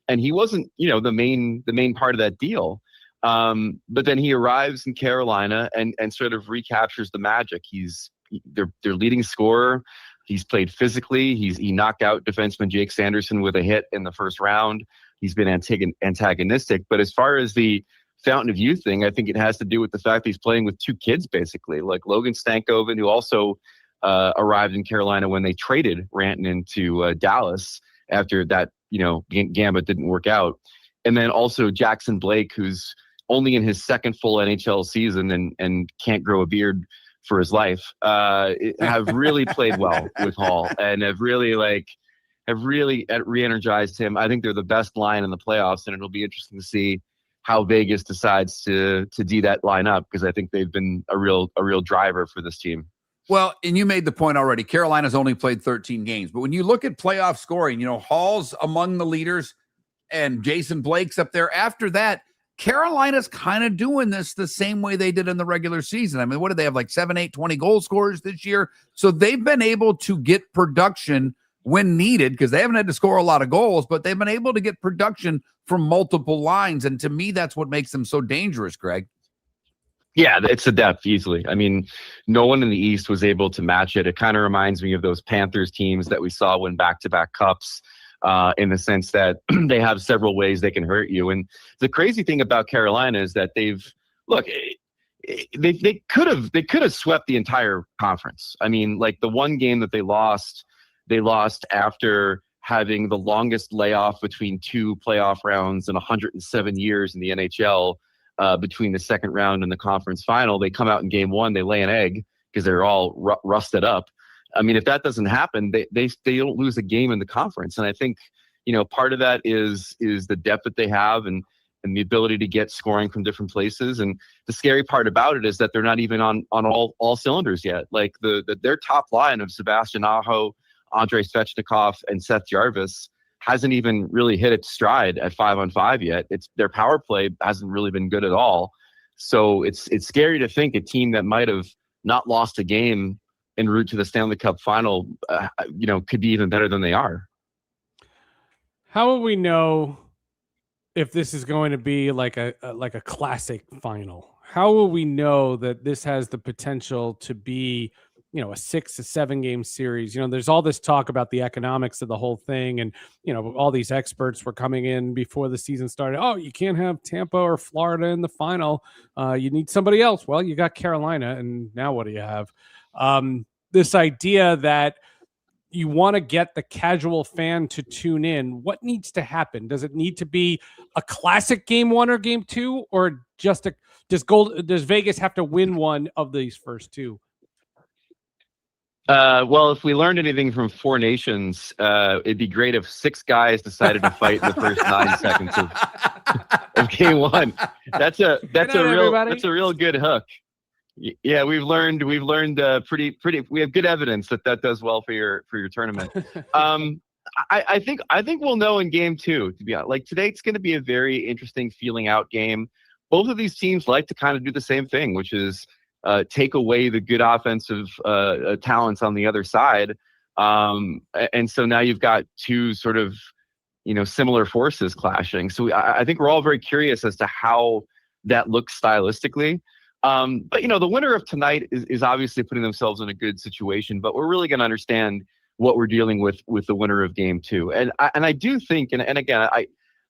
and he wasn't, the main part of that deal. But then he arrives in Carolina and sort of recaptures the magic. He's their leading scorer. He's played physically. He knocked out defenseman Jake Sanderson with a hit in the first round. He's been antagonistic. But as far as the fountain of youth thing, I think it has to do with the fact that he's playing with 2 kids, basically, like Logan Stankoven, who also arrived in Carolina when they traded Rantanen to Dallas after that, gambit didn't work out. And then also Jackson Blake, who's only in his 2nd full NHL season and can't grow a beard for his life, have really played well with Hall and have really re-energized him. I think they're the best line in the playoffs, and it'll be interesting to see how Vegas decides to D that line up, because I think they've been a real driver for this team. Well, and you made the point already. Carolina's only played 13 games, but when you look at playoff scoring, Hall's among the leaders and Jason Blake's up there. After that, Carolina's kind of doing this the same way they did in the regular season. I mean, what do they have, like 7, 8, 20 goal scorers this year? So they've been able to get production when needed, because they haven't had to score a lot of goals, but they've been able to get production from multiple lines. And to me, that's what makes them so dangerous, Greg. Yeah, it's the depth easily. I mean, no one in the East was able to match it. It kind of reminds me of those Panthers teams that we saw win back-to-back cups. In the sense that they have several ways they can hurt you. And the crazy thing about Carolina is that they could have swept the entire conference. I mean, like the one game that they lost after having the longest layoff between 2 playoff rounds in 107 years in the NHL, between the second round and the conference final. They come out in game 1, they lay an egg because they're all rusted up. I mean, if that doesn't happen, they don't lose a game in the conference. And I think, part of that is the depth that they have and the ability to get scoring from different places. And the scary part about it is that they're not even on all cylinders yet. Like their top line of Sebastian Aho, Andrei Svechnikov, and Seth Jarvis hasn't even really hit its stride at 5-on-5 yet. Their power play hasn't really been good at all. So it's scary to think a team that might have not lost a game en route to the Stanley Cup final, could be even better than they are. How will we know if this is going to be like a classic final? How will we know that this has the potential to be, a 6 to 7 game series? There's all this talk about the economics of the whole thing. And, all these experts were coming in before the season started. Oh, you can't have Tampa or Florida in the final. You need somebody else. Well, you got Carolina, and now what do you have? This idea that you want to get the casual fan to tune in. What needs to happen? Does it need to be a classic game 1 or game 2, or does Vegas have to win one of these first 2? Well, if we learned anything from Four Nations, it'd be great if 6 guys decided to fight in the first 9 seconds of game 1. That's a real good hook. Yeah, we've learned pretty. We have good evidence that does well for your tournament. I think we'll know in game 2. To be honest, like today, it's going to be a very interesting feeling out game. Both of these teams like to kind of do the same thing, which is take away the good offensive talents on the other side. And so now you've got 2 sort of, similar forces clashing. So I think we're all very curious as to how that looks stylistically. But, the winner of tonight is obviously putting themselves in a good situation, but we're really going to understand what we're dealing with the winner of game 2. And I do think, and again,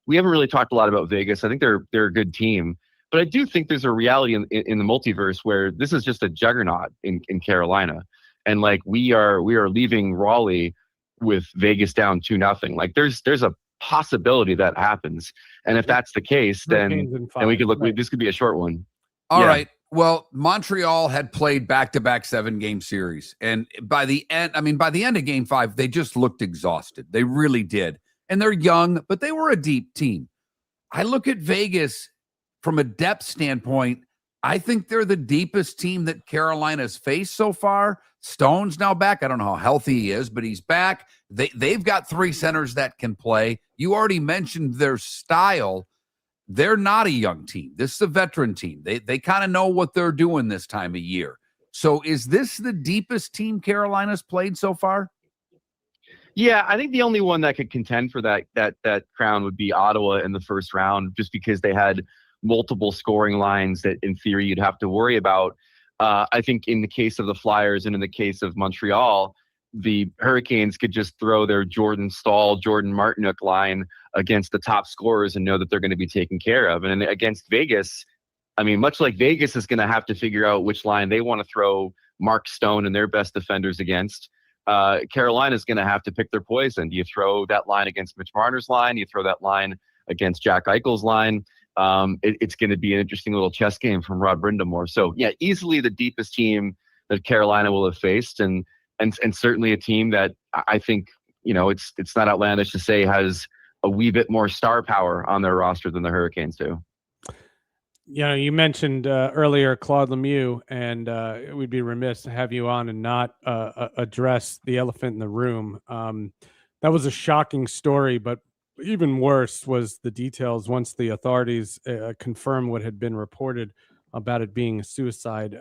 we haven't really talked a lot about Vegas. I think they're a good team. But I do think there's a reality in the multiverse where this is just a juggernaut in Carolina. And like we are leaving Raleigh with Vegas down 2-0. Like there's a possibility that happens. And if that's the case, then we could look, this could be a short one. All right. Well, Montreal had played back-to-back 7-game series. And by the end of game 5, they just looked exhausted. They really did. And they're young, but they were a deep team. I look at Vegas from a depth standpoint. I think they're the deepest team that Carolina's faced so far. Stone's now back. I don't know how healthy he is, but he's back. They've got 3 centers that can play. You already mentioned their style. They're not a young team. This is a veteran team. They kind of know what they're doing this time of year. So is this the deepest team Carolina's played so far? Yeah, I think the only one that could contend for that crown would be Ottawa in the first round, just because they had multiple scoring lines that in theory you'd have to worry about. I think in the case of the Flyers and in the case of Montreal, the Hurricanes could just throw their Jordan Staal, Jordan Martinook line against the top scorers and know that they're going to be taken care of. And against Vegas, I mean, much like Vegas is going to have to figure out which line they want to throw Mark Stone and their best defenders against, Carolina's going to have to pick their poison. Do you throw that line against Mitch Marner's line? Do you throw that line against Jack Eichel's line? It's going to be an interesting little chess game from Rod Brindamore. So, yeah, easily the deepest team that Carolina will have faced, and certainly a team that I think, it's not outlandish to say has a wee bit more star power on their roster than the Hurricanes do. You mentioned earlier Claude Lemieux, and we'd be remiss to have you on and not address the elephant in the room. That was a shocking story, but even worse was the details once the authorities confirmed what had been reported about it being a suicide.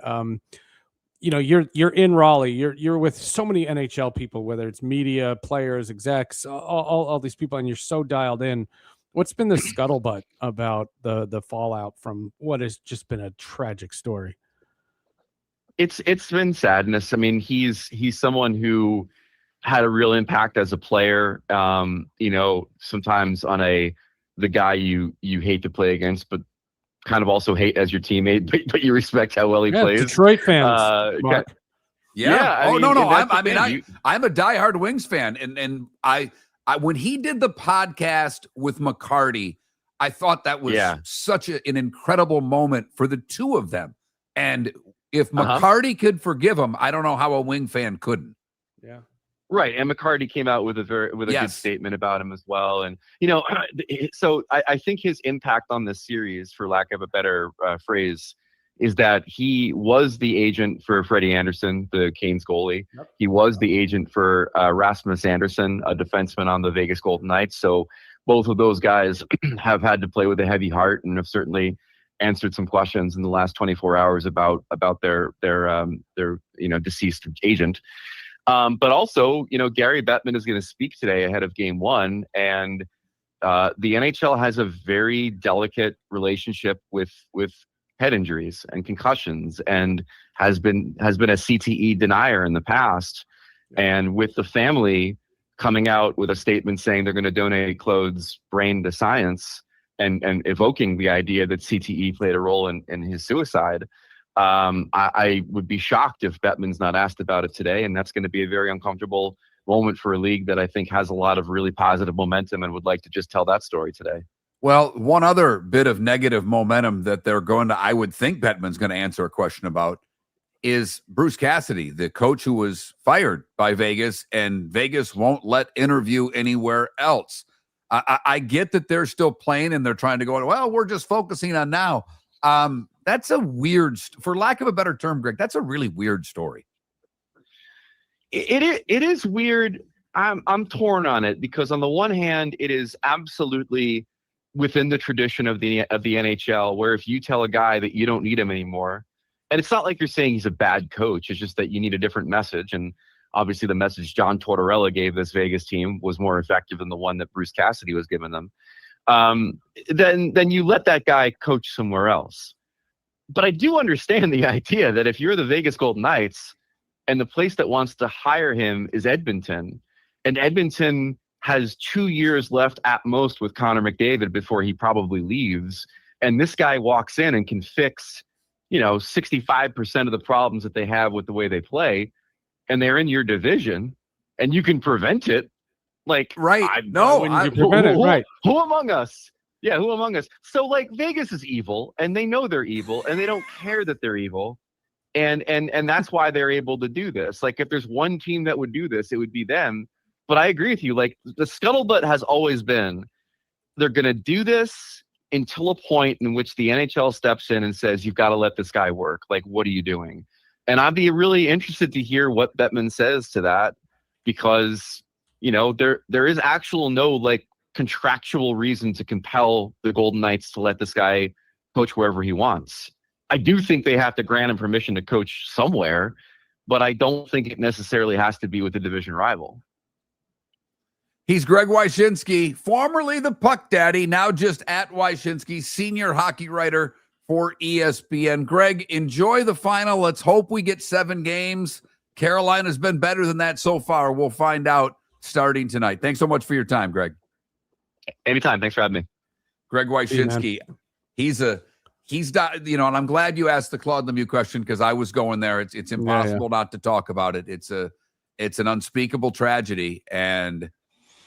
You're in Raleigh. You're with so many NHL people, whether it's media, players, execs, all these people, and you're so dialed in. What's been the scuttlebutt about the fallout from what has just been a tragic story? It's been sadness. I mean, he's someone who had a real impact as a player. Sometimes on the guy you hate to play against, but kind of also hate as your teammate, but you respect how well he plays. Detroit fans. Yeah. I'm a diehard Wings fan, and I when he did the podcast with McCarty, I thought that was such an incredible moment for the two of them. And if McCarty could forgive him, I don't know how a Wing fan couldn't. Yeah. Right. And McCarty came out with a good statement about him as well. And, so I think his impact on this series, for lack of a better phrase, is that he was the agent for Freddie Anderson, the Canes goalie. Yep. He was the agent for Rasmus Anderson, a defenseman on the Vegas Golden Knights. So both of those guys have had to play with a heavy heart and have certainly answered some questions in the last 24 hours about their deceased agent. But also, Gary Bettman is going to speak today ahead of Game 1, and the NHL has a very delicate relationship with head injuries and concussions, and has been a CTE denier in the past. And with the family coming out with a statement saying they're going to donate Claude's brain to science and evoking the idea that CTE played a role in his suicide, I would be shocked if Bettman's not asked about it today. And that's going to be a very uncomfortable moment for a league that I think has a lot of really positive momentum and would like to just tell that story today. Well, one other bit of negative momentum that I would think Bettman's going to answer a question about is Bruce Cassidy, the coach who was fired by Vegas, and Vegas won't let interview anywhere else. I get that they're still playing and they're trying to go, well, we're just focusing on now. That's a weird, for lack of a better term, Greg, that's a really weird story. It is weird. I'm torn on it because on the one hand, it is absolutely within the tradition of the NHL, where if you tell a guy that you don't need him anymore, and it's not like you're saying he's a bad coach, it's just that you need a different message. And obviously the message John Tortorella gave this Vegas team was more effective than the one that Bruce Cassidy was giving them. Then you let that guy coach somewhere else. But I do understand the idea that if you're the Vegas Golden Knights and the place that wants to hire him is Edmonton, and Edmonton has 2 years left at most with Connor McDavid before he probably leaves, and this guy walks in and can fix, 65% of the problems that they have with the way they play, and they're in your division, and you can prevent it. Like, right? Who among us? Yeah, who among us? So, like, Vegas is evil, and they know they're evil, and they don't care that they're evil, and that's why they're able to do this. Like, if there's one team that would do this, it would be them. But I agree with you. Like, the scuttlebutt has always been, they're going to do this until a point in which the NHL steps in and says, you've got to let this guy work. Like, what are you doing? And I'd be really interested to hear what Bettman says to that, because, there is actual no contractual reason to compel the Golden Knights to let this guy coach wherever he wants. I do think they have to grant him permission to coach somewhere, but I don't think it necessarily has to be with the division rival. He's Greg Whyshynski, formerly the Puck Daddy, now just at Whyshynski, senior hockey writer for ESPN. Greg, enjoy the final. Let's hope we get 7 games. Carolina's been better than that so far. We'll find out starting tonight. Thanks so much for your time, Greg. Anytime. Thanks for having me. Greg Whyshynski. He's and I'm glad you asked the Claude Lemieux question, because I was going there. It's impossible not to talk about it. It's an unspeakable tragedy. And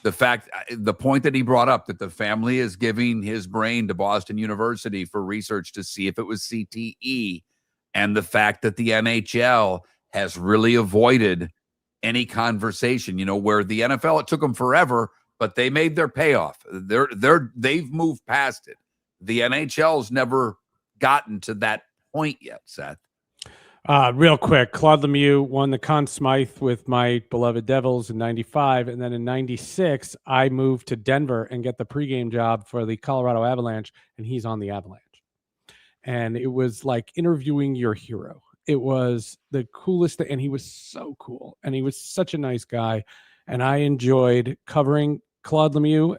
the point that he brought up, that the family is giving his brain to Boston University for research to see if it was CTE, and the fact that the NHL has really avoided any conversation, where the NFL, it took them forever, but they made their payoff. They've moved past it. The NHL's never gotten to that point yet, Seth. Real quick, Claude Lemieux won the Conn Smythe with my beloved Devils in 95. And then in 96, I moved to Denver and get the pregame job for the Colorado Avalanche. And he's on the Avalanche. And it was like interviewing your hero. It was the coolest thing. And he was so cool. And he was such a nice guy. And I enjoyed covering Claude Lemieux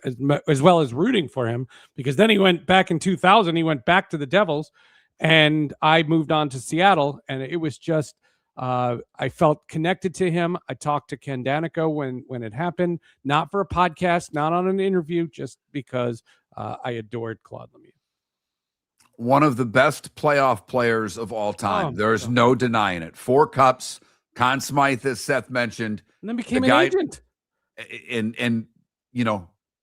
as well as rooting for him, because then he went back in 2000. He went back to the Devils. And I moved on to Seattle, and it was just, I felt connected to him. I talked to Ken Danico when it happened, not for a podcast, not on an interview, just because I adored Claude Lemieux. One of the best playoff players of all time. There's no denying it. 4 cups, Conn Smythe, as Seth mentioned. And then became an agent. And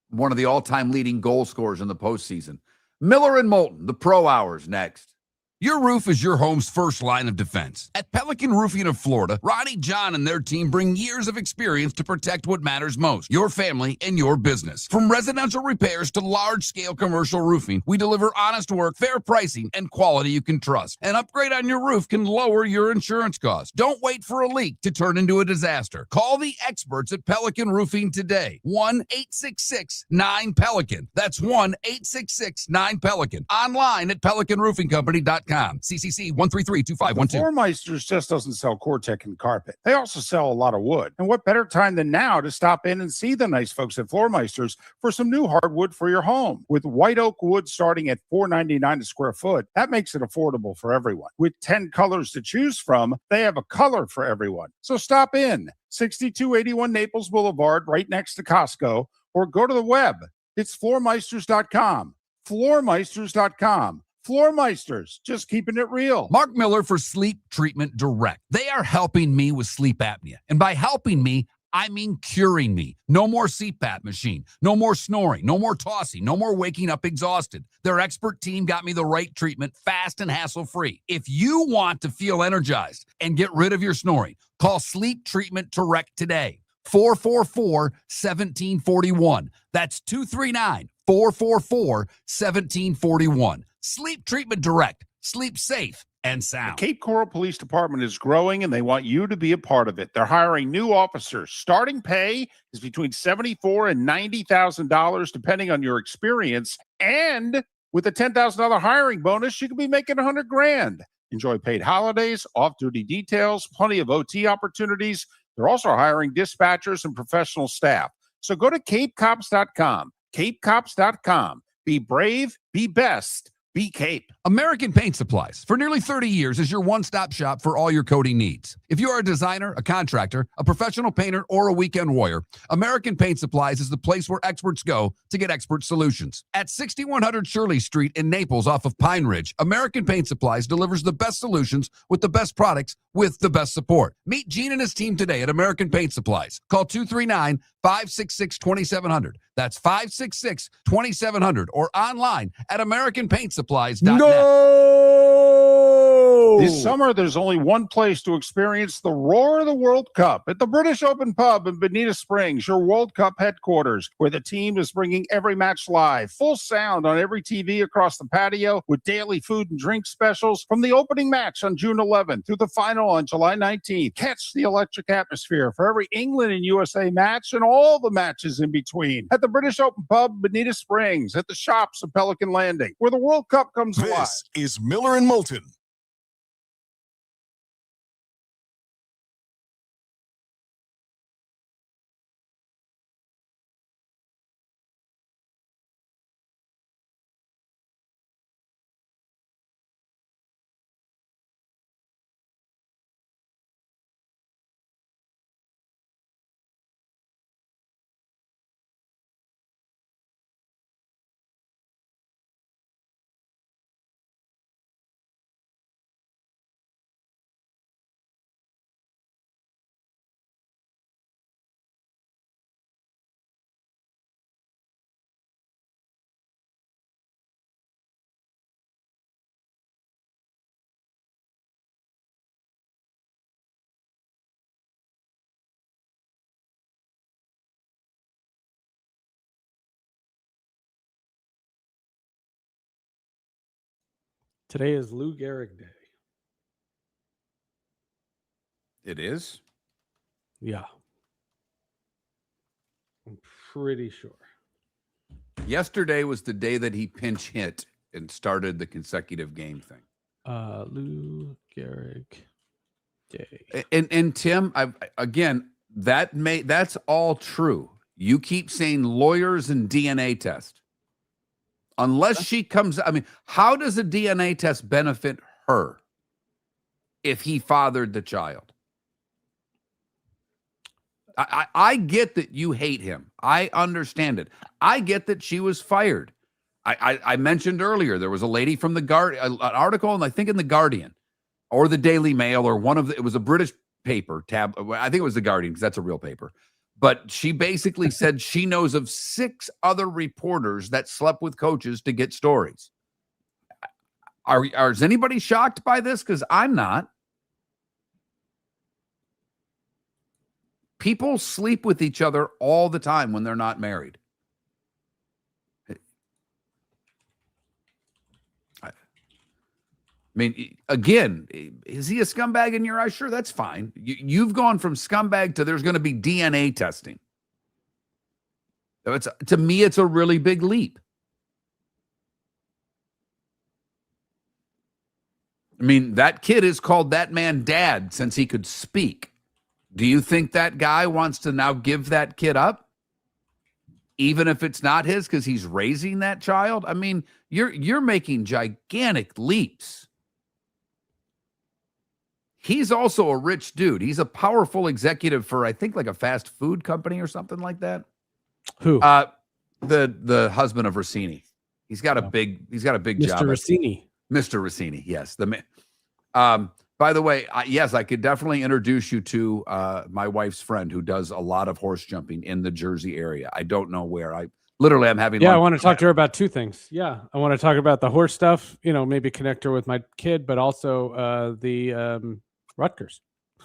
one of the all-time leading goal scorers in the postseason. Miller and Moulton, the Pro Hours, next. Your roof is your home's first line of defense. At Pelican Roofing of Florida, Ronnie, John, and their team bring years of experience to protect what matters most, your family and your business. From residential repairs to large-scale commercial roofing, we deliver honest work, fair pricing, and quality you can trust. An upgrade on your roof can lower your insurance costs. Don't wait for a leak to turn into a disaster. Call the experts at Pelican Roofing today. 1-866-9-PELICAN. That's 1-866-9-PELICAN. Online at PelicanRoofingCompany.com. CCC 1332512. Floormeisters just doesn't sell Core-Tech and carpet. They also sell a lot of wood. And what better time than now to stop in and see the nice folks at Floormeisters for some new hardwood for your home. With white oak wood starting at $4.99 a square foot, that makes it affordable for everyone. With 10 colors to choose from, they have a color for everyone. So stop in, 6281 Naples Boulevard, right next to Costco, or go to the web. It's floormeisters.com. Floormeisters.com. Floormeisters, just keeping it real. Mark Miller for Sleep Treatment Direct. They are helping me with sleep apnea. And by helping me, I mean curing me. No more CPAP machine, no more snoring, no more tossing, no more waking up exhausted. Their expert team got me the right treatment, fast and hassle-free. If you want to feel energized and get rid of your snoring, call Sleep Treatment Direct today. 444-1741. That's 239-444-1741. Sleep Treatment Direct. Sleep safe and The sound. Cape Coral Police Department is growing and they want you to be a part of it. They're hiring new officers. Starting pay is between $74,000 and $90,000 depending on your experience. And with a $10,000 hiring bonus, you could be making $100,000. Enjoy paid holidays, off-duty details, plenty of OT opportunities. They're also hiring dispatchers and professional staff. So go to capecops.com. capecops.com. Be brave, be best, be Cape. American Paint Supplies, for nearly 30 years, is your one-stop shop for all your coating needs. If you are a designer, a contractor, a professional painter, or a weekend warrior, American Paint Supplies is the place where experts go to get expert solutions. At 6100 Shirley Street in Naples off of Pine Ridge, American Paint Supplies delivers the best solutions with the best products with the best support. Meet Gene and his team today at American Paint Supplies. Call 239-566-2700. That's 566-2700 or online at AmericanPaintSupplies.net. This summer, there's only one place to experience the roar of the World Cup at the British Open Pub in Bonita Springs, your World Cup headquarters, where the team is bringing every match live, full sound on every TV across the patio with daily food and drink specials from the opening match on June 11th through the final on July 19th. Catch the electric atmosphere for every England and USA match and all the matches in between at the British Open Pub, Bonita Springs, at the shops of Pelican Landing, where the World Cup comes alive. This is Miller and Moulton. Today is Lou Gehrig Day. It is. Yeah. I'm pretty sure. Yesterday was the day that he pinch hit and started the consecutive game thing. Lou Gehrig Day. And Tim, that's all true. You keep saying lawyers and DNA test. Unless she comes, how does a DNA test benefit her if he fathered the child? I get that you hate him. I understand it. I get that she was fired. I mentioned earlier there was a lady from an article, and I think in the Guardian or the Daily Mail or it was a British paper tab. I think it was the Guardian because that's a real paper. But she basically said she knows of 6 other reporters that slept with coaches to get stories. Is anybody shocked by this? Because I'm not. People sleep with each other all the time when they're not married. I mean, again, is he a scumbag in your eyes? Sure, that's fine. You've gone from scumbag to there's going to be DNA testing. To me, it's a really big leap. I mean, that kid is called that man dad since he could speak. Do you think that guy wants to now give that kid up? Even if it's not his because he's raising that child? I mean, you're making gigantic leaps. He's also a rich dude. He's a powerful executive for, I think, like a fast food company or something like that. Who? The husband of Rossini. He's got a big job. Mr. Rossini. Mr. Rossini, yes. By the way, yes, I could definitely introduce you to my wife's friend who does a lot of horse jumping in the Jersey area. I don't know where. I'm having. Yeah, I lunch want to with talk her. to her about two things. Yeah, I want to talk about the horse stuff. Maybe connect her with my kid, but also the Rutgers.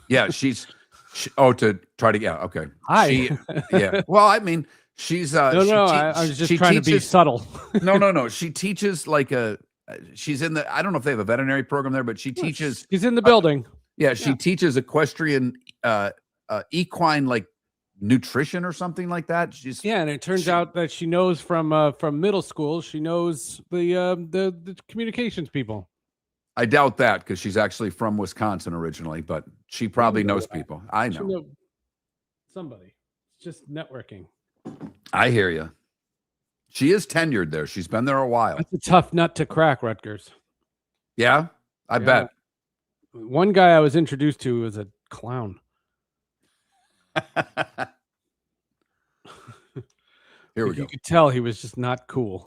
Yeah, to try to okay. Hi. Yeah. Well, I mean, she's I was just trying to be subtle. No. She teaches she's in the. I don't know if they have a veterinary program there, but she teaches. She's in the building. Yeah, she teaches equestrian, equine nutrition or something like that. And it turns out that she knows from middle school. She knows the communications people. I doubt that because she's actually from Wisconsin originally, but she probably knows people. I know. Somebody. It's just networking. I hear you. She is tenured there. She's been there a while. That's a tough nut to crack, Rutgers. Yeah, I bet. One guy I was introduced to was a clown. Here we go. You could tell he was just not cool.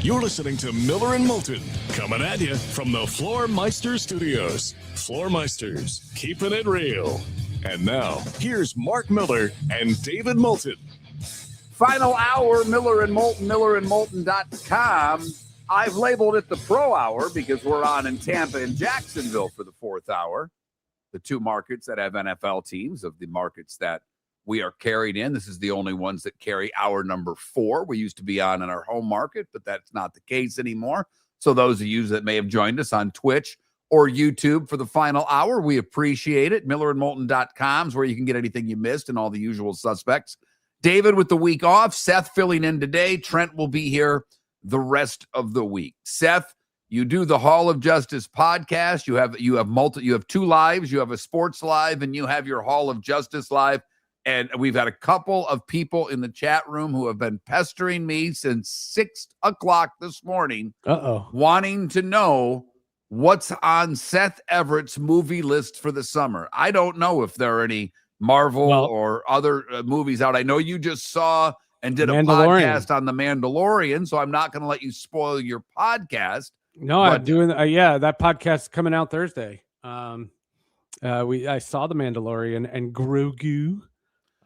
You're listening to Miller and Moulton, coming at you from the Floormeister Studios. Floormeisters, keeping it real. And now, here's Mark Miller and David Moulton. Final hour, Miller and Moulton, millerandmoulton.com. I've labeled it the Pro Hour because we're on in Tampa and Jacksonville for the fourth hour. The two markets that have NFL teams, of the markets that we are carried in. This is the only ones that carry hour number 4. We used to be on in our home market, but that's not the case anymore. So those of you that may have joined us on Twitch or YouTube for the final hour, we appreciate it. millerandmoulton.com is where you can get anything you missed and all the usual suspects. David with the week off, Seth filling in today. Trent will be here the rest of the week. Seth, you do the Hall of Justice podcast. You have 2 lives. You have a sports live and you have your Hall of Justice live. And we've had a couple of people in the chat room who have been pestering me since 6 o'clock this morning, wanting to know what's on Seth Everett's movie list for the summer. I don't know if there are any Marvel or other movies out. I know you just saw and did a podcast on The Mandalorian, so I'm not going to let you spoil your podcast. No, I'm doing that podcast coming out Thursday. I saw The Mandalorian and Grogu.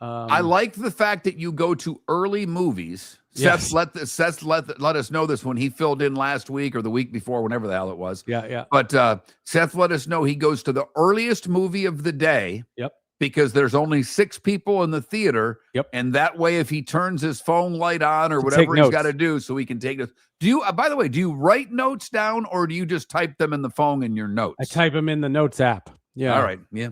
I like the fact that you go to early movies. Yes. Seth let us know this when he filled in last week or the week before, whenever the hell it was. Yeah. But Seth let us know he goes to the earliest movie of the day. Yep. Because there's only 6 people in the theater. Yep. And that way, if he turns his phone light on or whatever he's got to do, so he can take notes. Do you? By the way, do you write notes down or do you just type them in the phone in your notes? I type them in the notes app. Yeah. All right. Yeah.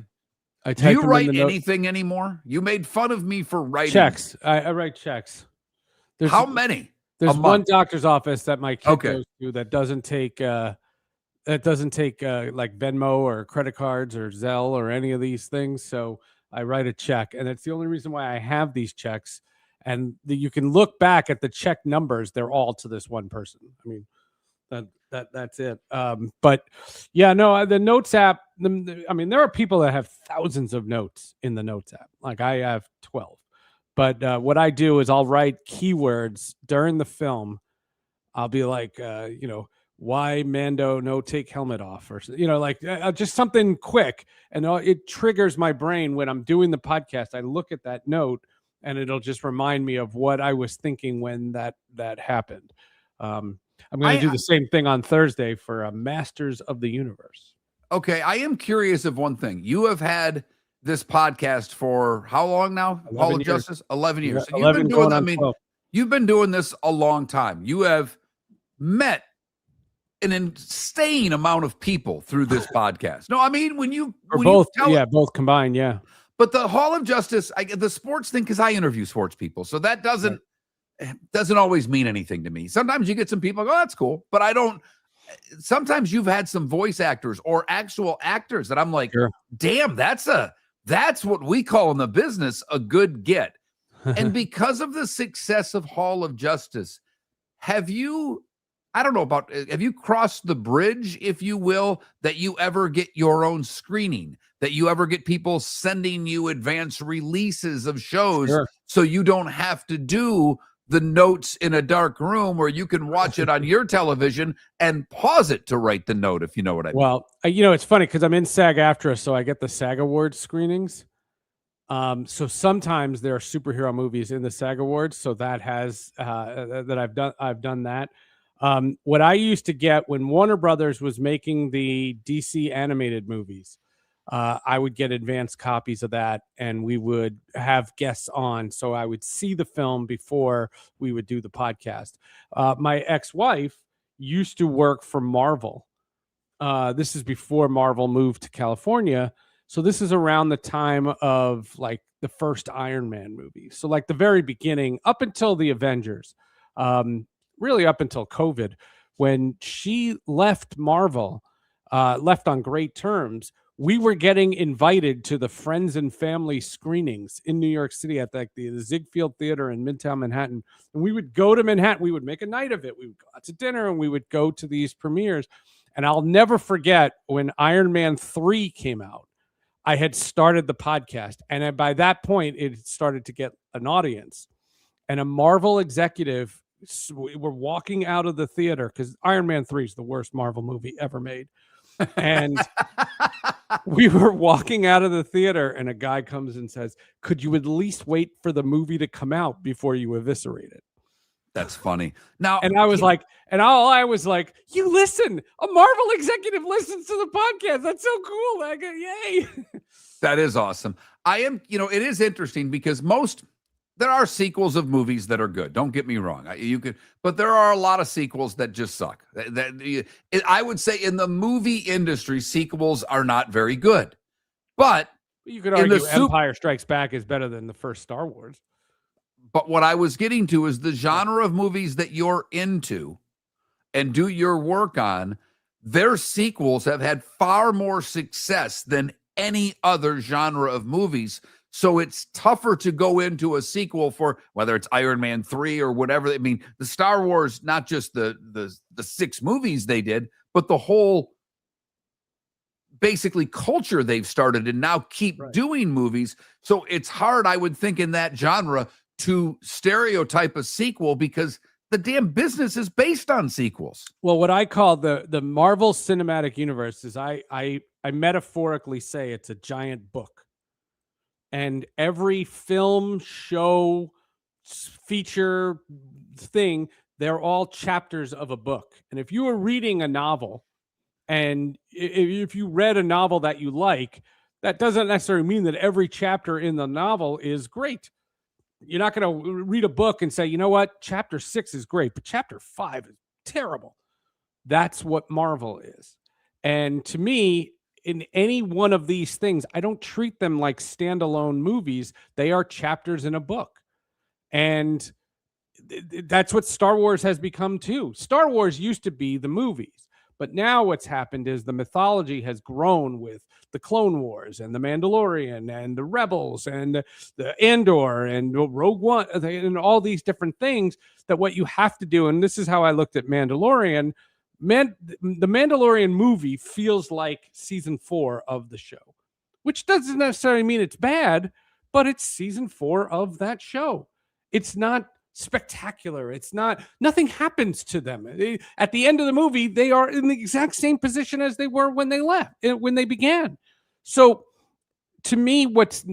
Do you write anything anymore? You made fun of me for writing checks. I write checks. How many? There's one doctor's office that my kid goes to that doesn't take like Venmo or credit cards or Zelle or any of these things. So I write a check, and it's the only reason why I have these checks. And you can look back at the check numbers; they're all to this one person. I mean, that's it. But yeah, no, the notes app. There are people that have thousands of notes in the notes app. Like I have 12. But what I do is I'll write keywords during the film. I'll be like, why Mando no take helmet off, or just something quick, and it triggers my brain when I'm doing the podcast. I look at that note, and it'll just remind me of what I was thinking when that happened. I'm going to do the same thing on Thursday for Masters of the Universe. Okay, I am curious of one thing. You have had this podcast for how long now? Hall of Justice? 11 years. Yeah, 11 going on 12. You've been doing this a long time. You have met an insane amount of people through this podcast. No, I mean, both combined, yeah. But the Hall of Justice, the sports thing, because I interview sports people, so that doesn't always mean anything to me. Sometimes you get some people go, oh, that's cool, but I don't. Sometimes you've had some voice actors or actual actors that I'm like, damn, that's what we call in the business a good get. And because of the success of Hall of Justice, have you crossed the bridge, if you will, that you ever get your own screening, that you ever get people sending you advance releases of shows so you don't have to do the notes in a dark room, where you can watch it on your television and pause it to write the note, if you know what I mean. Well, it's funny because I'm in SAG-AFTRA, so I get the SAG Awards screenings. So sometimes there are superhero movies in the SAG Awards, so that has that I've done that. What I used to get when Warner Brothers was making the DC animated movies, I would get advanced copies of that, and we would have guests on. So I would see the film before we would do the podcast. My ex-wife used to work for Marvel. This is before Marvel moved to California. So this is around the time of like the first Iron Man movie. So like the very beginning, up until the Avengers, really up until COVID, when she left Marvel, left on great terms. We were getting invited to the friends and family screenings in New York City at the Ziegfeld Theater in Midtown Manhattan. And we would go to Manhattan. We would make a night of it. We would go out to dinner and we would go to these premieres. And I'll never forget when Iron Man 3 came out, I had started the podcast. And by that point, it started to get an audience. And a Marvel executive, we were walking out of the theater because Iron Man 3 is the worst Marvel movie ever made. And we were walking out of the theater and a guy comes and says, could you at least wait for the movie to come out before you eviscerate it? That's funny. Now, and I was like, you listen, a Marvel executive listens to the podcast. That's so cool. Like, yay. That is awesome. It is interesting because there are sequels of movies that are good. Don't get me wrong. But there are a lot of sequels that just suck. I would say in the movie industry, sequels are not very good. But you could argue Empire Strikes Back is better than the first Star Wars. But what I was getting to is the genre of movies that you're into and do your work on, their sequels have had far more success than any other genre of movies. So it's tougher to go into a sequel for whether it's Iron Man 3 or whatever. I mean, the Star Wars, not just the 6 movies they did, but the whole basically culture they've started and now keep doing movies. So it's hard, I would think, in that genre to stereotype a sequel because the damn business is based on sequels. Well, what I call the Marvel Cinematic Universe is I metaphorically say it's a giant book. And every film, show, feature thing, they're all chapters of a book. And if you were reading a novel, and if you read a novel that you like, that doesn't necessarily mean that every chapter in the novel is great. You're not going to read a book and say, you know what, chapter 6 is great, but chapter 5 is terrible. That's what Marvel is. And to me, in any one of these things, I don't treat them like standalone movies. They are chapters in a book. And that's what Star Wars has become too. Star Wars used to be the movies, but now what's happened is the mythology has grown with the Clone Wars and the Mandalorian and the Rebels and the Andor and Rogue One and all these different things that what you have to do. And this is how I looked at Mandalorian. The Mandalorian movie feels like season 4 of the show, which doesn't necessarily mean it's bad, but it's season 4 of that show. It's not spectacular. Nothing happens to them. At the end of the movie, they are in the exact same position as they were when they left, when they began. So to me, what's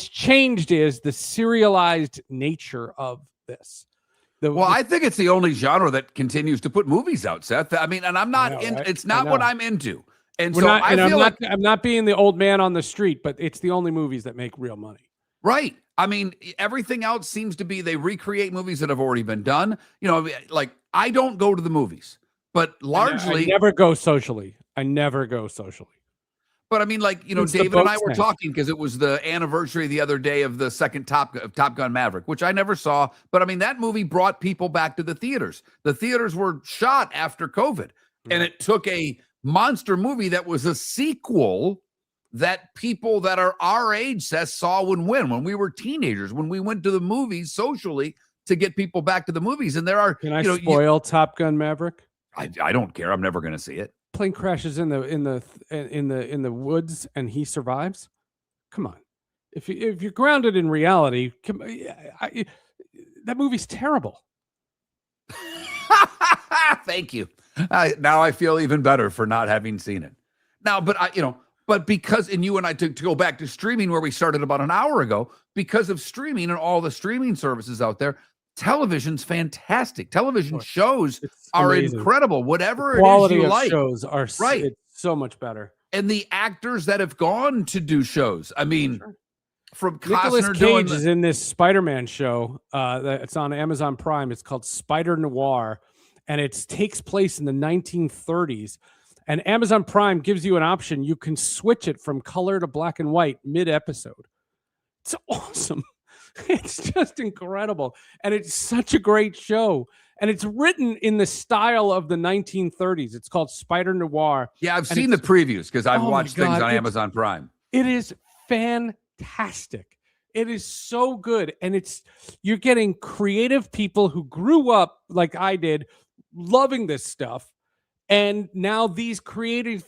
changed is the serialized nature of this. I think it's the only genre that continues to put movies out, Seth. I mean, and I'm not it's not what I'm into. And I'm not being the old man on the street, but it's the only movies that make real money. Right. I mean, everything else seems to be they recreate movies that have already been done. You know, like I don't go to the movies, but largely I never go socially. But I mean, like, you know, David and I were talking because it was the anniversary the other day of the second Top Gun Maverick, which I never saw. But I mean, that movie brought people back to the theaters. The theaters were shot after COVID, and it took a monster movie that was a sequel that people that are our age, Seth, saw when we were teenagers, when we went to the movies socially to get people back to the movies. And there are, can I spoil Top Gun Maverick? I don't care. I'm never going to see it. Plane crashes in the woods and he survives. Come on. If you're grounded in reality, that movie's terrible. Thank you. Now I feel even better for not having seen it. Now, but because, and you and I, to go back to streaming where we started about an hour ago, because of streaming and all the streaming services out there, television's fantastic. Television shows are incredible. Whatever it is you like, shows are right. It's so much better. And the actors that have gone to do shows, I mean, from Nicolas Costner Cage is in this Spider-Man show. It's on Amazon Prime. It's called Spider Noir, and it takes place in the 1930s. And Amazon Prime gives you an option. You can switch it from color to black and white mid-episode. It's awesome. It's just incredible. And it's such a great show. And it's written in the style of the 1930s. It's called Spider Noir. Yeah, I've seen the previews because I've watched things on Amazon Prime. It is fantastic. It is so good. And you're getting creative people who grew up like I did, loving this stuff. And now these creative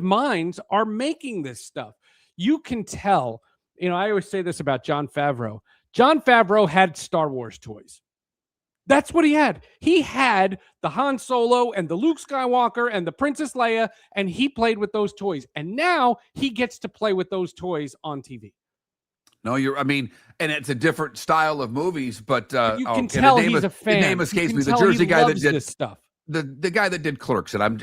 minds are making this stuff. You can tell, I always say this about Jon Favreau. Jon Favreau had Star Wars toys. That's what he had. He had the Han Solo and the Luke Skywalker and the Princess Leia, and he played with those toys. And now he gets to play with those toys on TV. No, and it's a different style of movies, but you can tell he's a fan. His name escapes me. The Jersey guy that did this stuff. The guy that did Clerks, and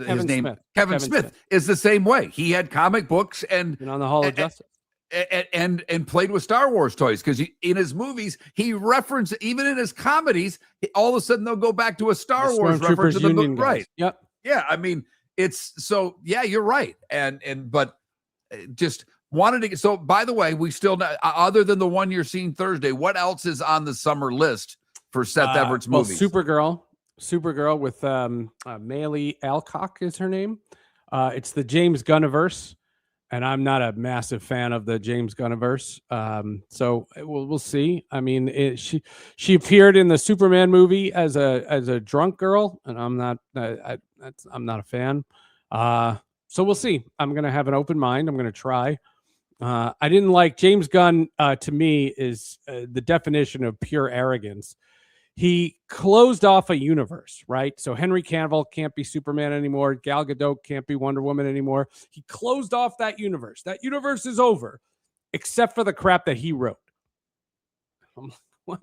his name Smith. Kevin Smith is the same way. He had comic books and on the Hall of Justice. And played with Star Wars toys because in his movies he referenced, even in his comedies, all of a sudden they'll go back to a Star Wars reference to the book. Right? Yep. Yeah. I mean, it's so. Yeah, you're right. But just wanted to. So by the way, we still other than the one you're seeing Thursday, what else is on the summer list for Seth Everett's movies? Supergirl with Maylee Alcock is her name. It's the James Gunniverse. And I'm not a massive fan of the James Gunniverse, so we'll see. I mean, she appeared in the Superman movie as a drunk girl, and I'm not a fan. So we'll see. I'm gonna have an open mind. I'm gonna try. I didn't like James Gunn. To me, is the definition of pure arrogance. He closed off a universe, right? So Henry Cavill can't be Superman anymore. Gal Gadot can't be Wonder Woman anymore. He closed off that universe. That universe is over, except for the crap that he wrote. I'm like, what?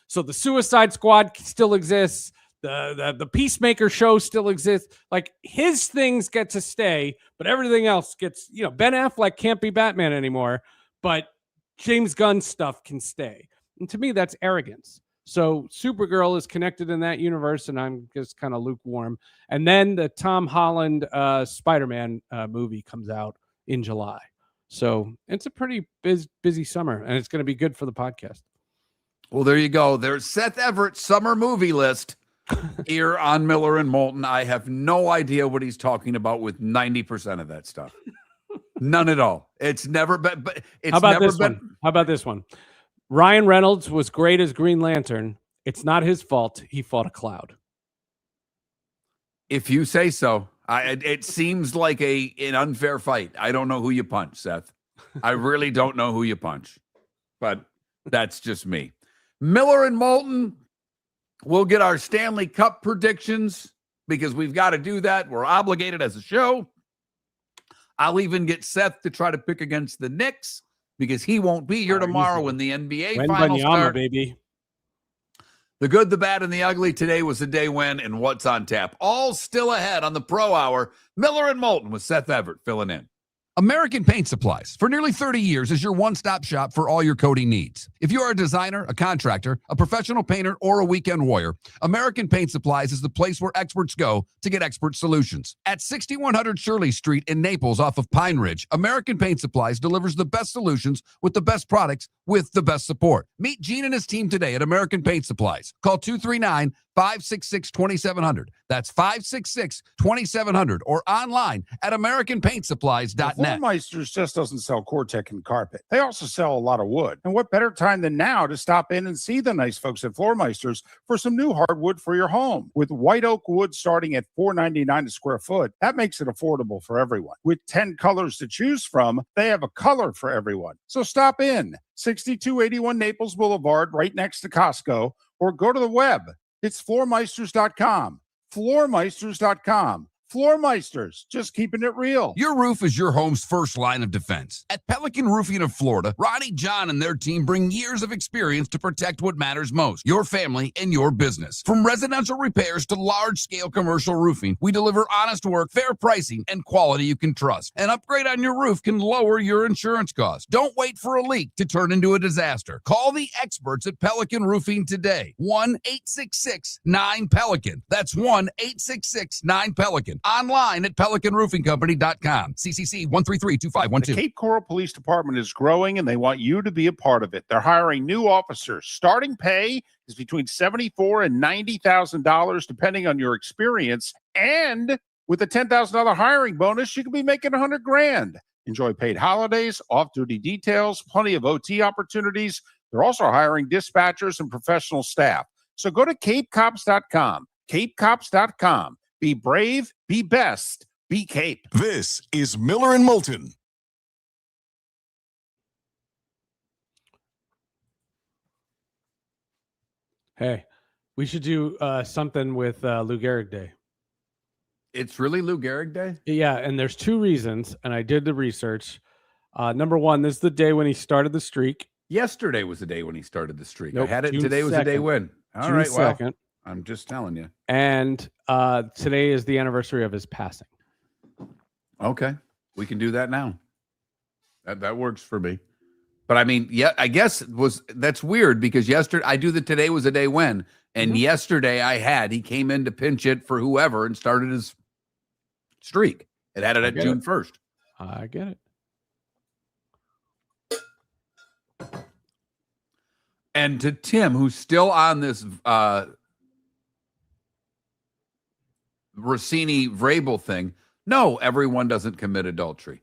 So the Suicide Squad still exists. The Peacemaker show still exists. Like his things get to stay, but everything else gets, Ben Affleck can't be Batman anymore, but James Gunn stuff can stay. And to me, that's arrogance. So Supergirl is connected in that universe, and I'm just kind of lukewarm. And then the Tom Holland Spider-Man movie comes out in July. So it's a pretty busy summer, and it's going to be good for the podcast. Well, there you go. There's Seth Everett's summer movie list here on Miller and Moulton. I have no idea what he's talking about with 90% of that stuff. None at all. It's never been. But it's How about never this been. one? How about this one? Ryan Reynolds was great as Green Lantern. It's not his fault. He fought a cloud. If you say so. It seems like an unfair fight. I don't know who you punch, Seth. I really don't know who you punch. But that's just me. Miller and Moulton, we'll get our Stanley Cup predictions because we've got to do that. We're obligated as a show. I'll even get Seth to try to pick against the Knicks, because he won't be here tomorrow when the NBA finals start. Baby. The good, the bad, and the ugly. Today was the day when and what's on tap. All still ahead on the Pro Hour. Miller and Moulton with Seth Everett filling in. American Paint Supplies, for nearly 30 years, is your one-stop shop for all your coating needs. If you are a designer, a contractor, a professional painter, or a weekend warrior, American Paint Supplies is the place where experts go to get expert solutions. At 6100 Shirley Street in Naples off of Pine Ridge, American Paint Supplies delivers the best solutions with the best products with the best support. Meet Gene and his team today at American Paint Supplies. Call 566-2700. That's 566-2700 or online at AmericanPaintSupplies.net. Floormeisters just doesn't sell Cortec and carpet. They also sell a lot of wood. And what better time than now to stop in and see the nice folks at Floormeisters for some new hardwood for your home. With white oak wood starting at $4.99 a square foot, that makes it affordable for everyone. With 10 colors to choose from, they have a color for everyone. So stop in, 6281 Naples Boulevard, right next to Costco, or go to the web. It's floormeisters.com. Floormeisters.com. Floormeisters, just keeping it real. Your roof is your home's first line of defense. At Pelican Roofing of Florida, Ronnie, John, and their team bring years of experience to protect what matters most, your family and your business. From residential repairs to large-scale commercial roofing, we deliver honest work, fair pricing, and quality you can trust. An upgrade on your roof can lower your insurance costs. Don't wait for a leak to turn into a disaster. Call the experts at Pelican Roofing today. 1-866-9-PELICAN. That's 1-866-9-PELICAN. Online at PelicanRoofingCompany.com. CCC 1332512. The Cape Coral Police Department is growing, and they want you to be a part of it. They're hiring new officers. Starting pay is between $74,000 and $90,000, depending on your experience. And with a $10,000 hiring bonus, you could be making $100,000. Enjoy paid holidays, off-duty details, plenty of OT opportunities. They're also hiring dispatchers and professional staff. So go to CapeCops.com. CapeCops.com. Be brave, be best, be Cape. This is Miller and Moulton. Hey, we should do something with Lou Gehrig Day. It's really Lou Gehrig Day? Yeah, and there's two reasons, and I did the research. Number one, this is the day when he started the streak. Yesterday was the day when he started the streak. Nope, I had it. June Today was the day 2nd. when. All June right, well, 2nd. I'm just telling you. And today is the anniversary of his passing. Okay, we can do that now. That works for me. But I mean, yeah, I guess that's weird because yesterday I do the today was a day when, and yesterday he came in to pinch it for whoever and started his streak. It had it at June 1st. I get it. And to Tim, who's still on this Rossini-Vrabel thing, no, everyone doesn't commit adultery.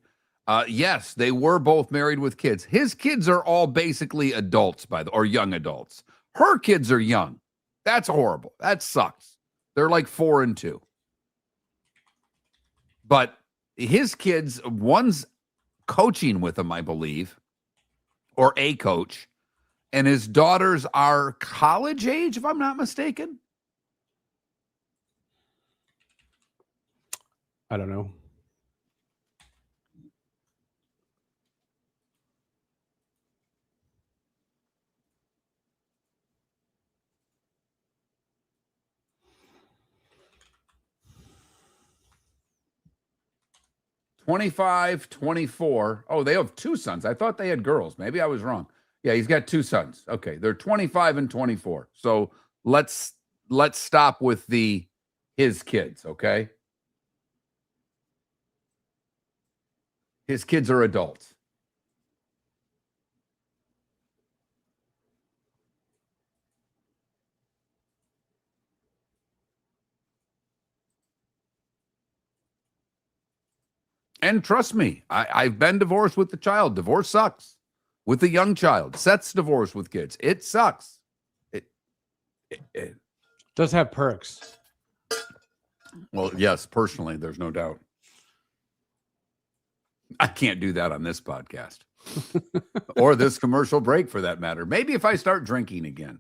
Yes, they were both married with kids. His kids are all basically adults, or young adults. Her kids are young. That's horrible. That sucks. They're like 4 and 2. But his kids, one's coaching with him, I believe, or a coach, and his daughters are college age, if I'm not mistaken. I don't know. $25, $24. Oh, they have 2 sons. I thought they had girls. Maybe I was wrong. Yeah, he's got 2 sons. Okay, they're 25 and 24. So let's stop with his kids, okay? His kids are adults. And trust me, I've been divorced with the child. Divorce sucks. With a young child. Seth's divorced with kids. It sucks. It does have perks. Well, yes, personally, there's no doubt. I can't do that on this podcast. Or this commercial break, for that matter. Maybe if I start drinking again.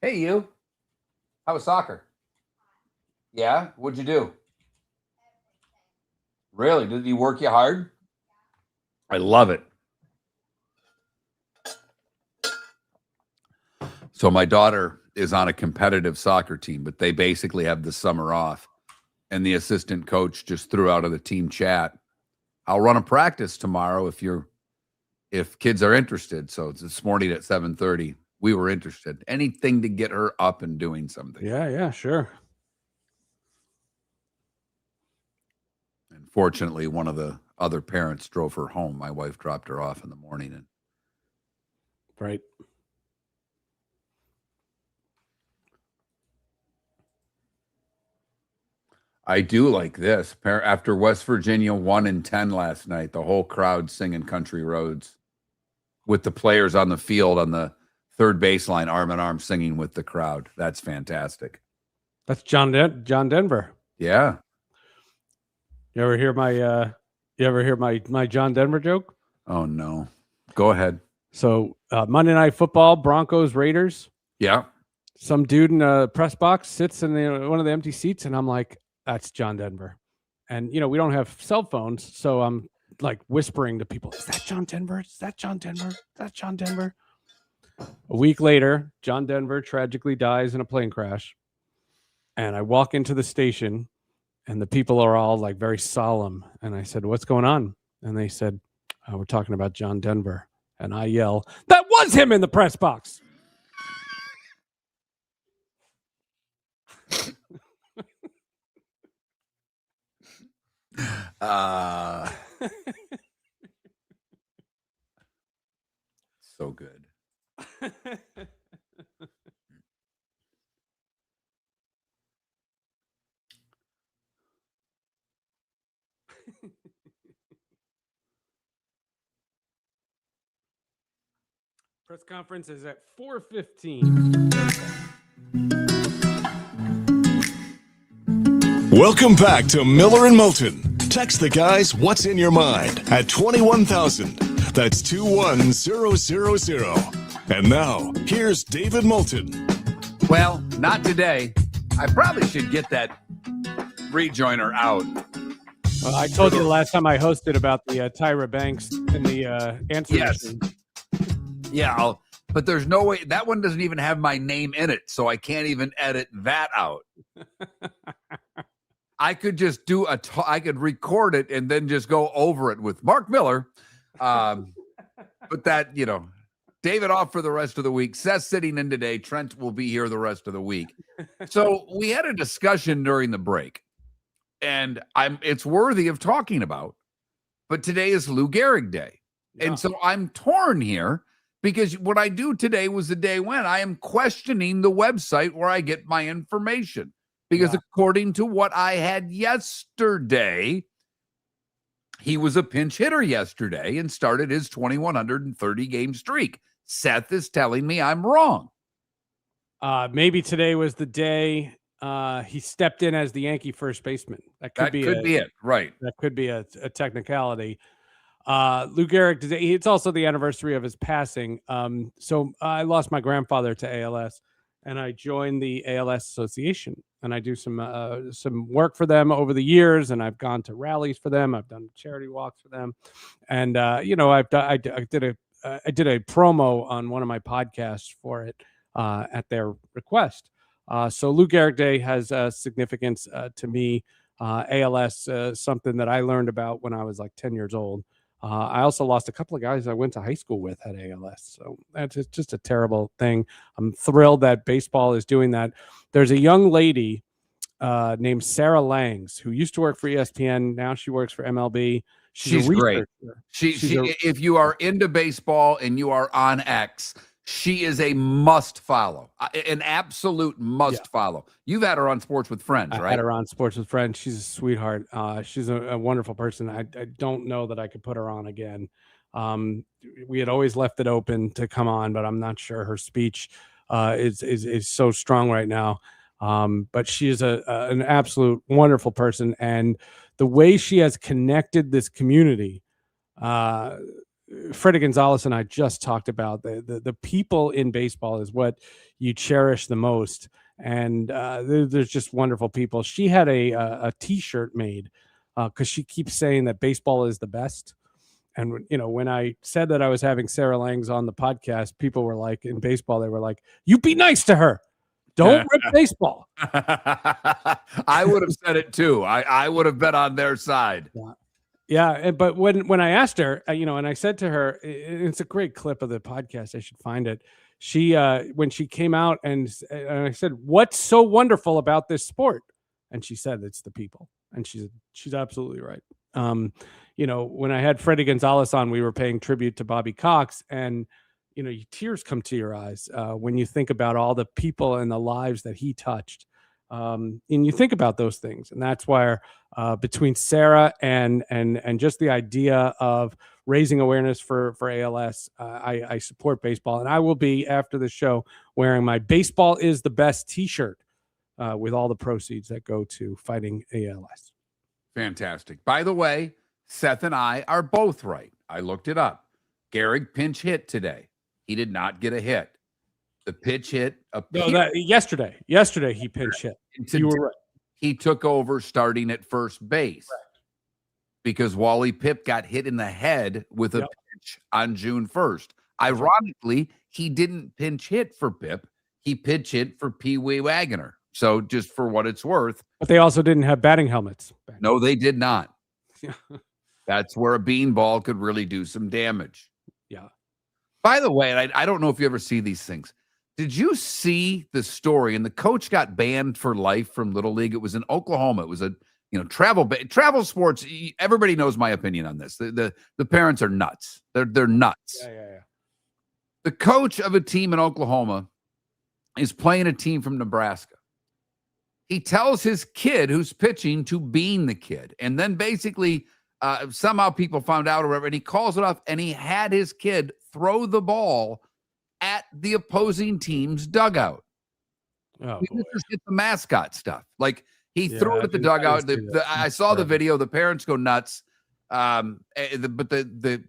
Hey, you. How was soccer? Yeah? What'd you do? Really? Did he work you hard? I love it. So my daughter is on a competitive soccer team, but they basically have the summer off. And the assistant coach just threw out of the team chat, I'll run a practice tomorrow if kids are interested. So it's this morning at 7:30. We were interested. Anything to get her up and doing something. Yeah, sure. And fortunately, one of the other parents drove her home. My wife dropped her off in the morning. And Right. I do like this. After West Virginia 1-10 last night, the whole crowd singing Country Roads with the players on the field on the third baseline, arm in arm, singing with the crowd. That's fantastic. That's John Denver. Yeah. You ever hear my John Denver joke? Oh, no. Go ahead. So Monday Night Football, Broncos, Raiders. Yeah. Some dude in a press box sits in one of the empty seats, and I'm like, that's John Denver. And, we don't have cell phones, so I'm like whispering to people, is that John Denver? Is that John Denver? Is that John Denver? A week later, John Denver tragically dies in a plane crash. And I walk into the station, and the people are all like very solemn. And I said, what's going on? And they said, we're talking about John Denver. And I yell, that was him in the press box. So good. Press conference is at 4:15. Welcome back to Miller and Moulton. Text the guys what's in your mind at 21,000. That's 21000. And now, here's David Moulton. Well, not today. I probably should get that rejoiner out. Well, I told you the last time I hosted about the Tyra Banks in the answer machine. Yeah, but there's no way. That one doesn't even have my name in it, so I can't even edit that out. I could just I could record it and then just go over it with Mark Miller. But that, David off for the rest of the week. Seth sitting in today. Trent will be here the rest of the week. So we had a discussion during the break, and it's worthy of talking about. But today is Lou Gehrig Day. Yeah. And so I'm torn here because what I do today was the day when I am questioning the website where I get my information. Because according to what I had yesterday, he was a pinch hitter yesterday and started his 2,130 game streak. Seth is telling me I'm wrong. Maybe today was the day he stepped in as the Yankee first baseman. That could be it. Right. That could be a technicality. Lou Gehrig today, it's also the anniversary of his passing. So I lost my grandfather to ALS, and I joined the ALS Association. And I do some work for them over the years, and I've gone to rallies for them. I've done charity walks for them, and I did a promo on one of my podcasts for it at their request. So Lou Gehrig Day has significance to me. ALS, something that I learned about when I was like 10 years old. I also lost a couple of guys I went to high school with at ALS. So that's just a terrible thing. I'm thrilled that baseball is doing that. There's a young lady named Sarah Langs who used to work for ESPN. Now she works for MLB. She's great. If you are into baseball and you are on X, she is a must follow, an absolute must follow. You've had her on Sports with Friends, right? I had her on Sports with Friends. She's a sweetheart. She's a wonderful person. I don't know that I could put her on again. We had always left it open to come on, but I'm not sure her speech is so strong right now. But she is an absolute wonderful person, and the way she has connected this community. Freddie Gonzalez and I just talked about the people in baseball is what you cherish the most. And there's just wonderful people. She had a T-shirt made because she keeps saying that baseball is the best. And, when I said that I was having Sarah Langs on the podcast, people were like, in baseball, they were like, you be nice to her. Don't rip baseball. I would have said it too. I would have been on their side. Yeah, but when I asked her, and I said to her, it's a great clip of the podcast. I should find it. She when she came out and I said, "What's so wonderful about this sport?" And she said, "It's the people." And she's absolutely right. When I had Freddie Gonzalez on, we were paying tribute to Bobby Cox, and tears come to your eyes when you think about all the people and the lives that he touched. And you think about those things, and that's why between Sarah and just the idea of raising awareness for ALS, I support baseball, and I will be, after the show, wearing my "Baseball is the Best" T-shirt with all the proceeds that go to fighting ALS. Fantastic. By the way, Seth and I are both right. I looked it up. Gehrig pinch hit today. He did not get a hit. The pitch hit. Yesterday he pinch hit. You were right. He took over starting at first base because Wally Pipp got hit in the head with a pitch on June 1st. Ironically, he didn't pinch hit for Pipp. He pitch hit for Pee Wee Wagner. So just for what it's worth. But they also didn't have batting helmets. No, they did not. That's where a beanball could really do some damage. Yeah. By the way, I don't know if you ever see these things. Did you see the story? And the coach got banned for life from Little League. It was in Oklahoma. It was a travel sports. Everybody knows my opinion on this. The parents are nuts. They're nuts. Yeah. The coach of a team in Oklahoma is playing a team from Nebraska. He tells his kid who's pitching to bean the kid, and then basically somehow people found out or whatever, and he calls it off, and he had his kid throw the ball at the opposing team's dugout. Oh, he just hit the mascot stuff. Like he threw it at the dugout. I saw the video. The parents go nuts. But the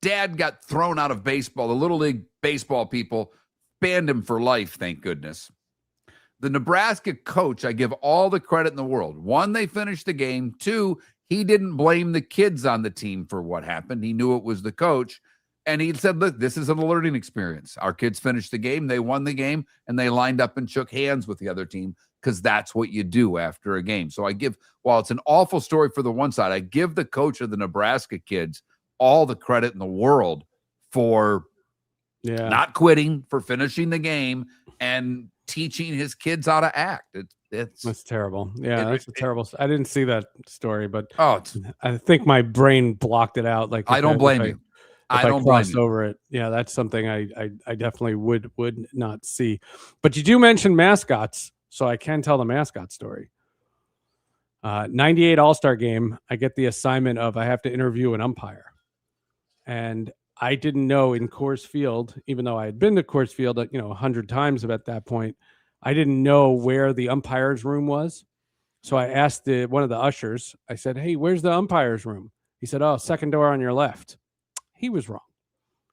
dad got thrown out of baseball. The Little League baseball people banned him for life, thank goodness. The Nebraska coach, I give all the credit in the world. One, they finished the game. Two, he didn't blame the kids on the team for what happened. He knew it was the coach. And he said, look, this is a learning experience. Our kids finished the game. They won the game, and they lined up and shook hands with the other team because that's what you do after a game. So while it's an awful story for the one side, I give the coach of the Nebraska kids all the credit in the world for not quitting, for finishing the game, and teaching his kids how to act. That's terrible. Yeah, that's terrible. I didn't see that story, but I think my brain blocked it out. Like I don't blame you. I don't cross over it. Yeah, that's something I definitely would not see. But you do mention mascots, so I can tell the mascot story. 98 All-Star game, I get the assignment of I have to interview an umpire. And I didn't know in Coors Field, even though I had been to Coors Field 100 times at that point, I didn't know where the umpire's room was. So I asked one of the ushers, I said, "Hey, where's the umpire's room?" He said, "Oh, second door on your left." He was wrong.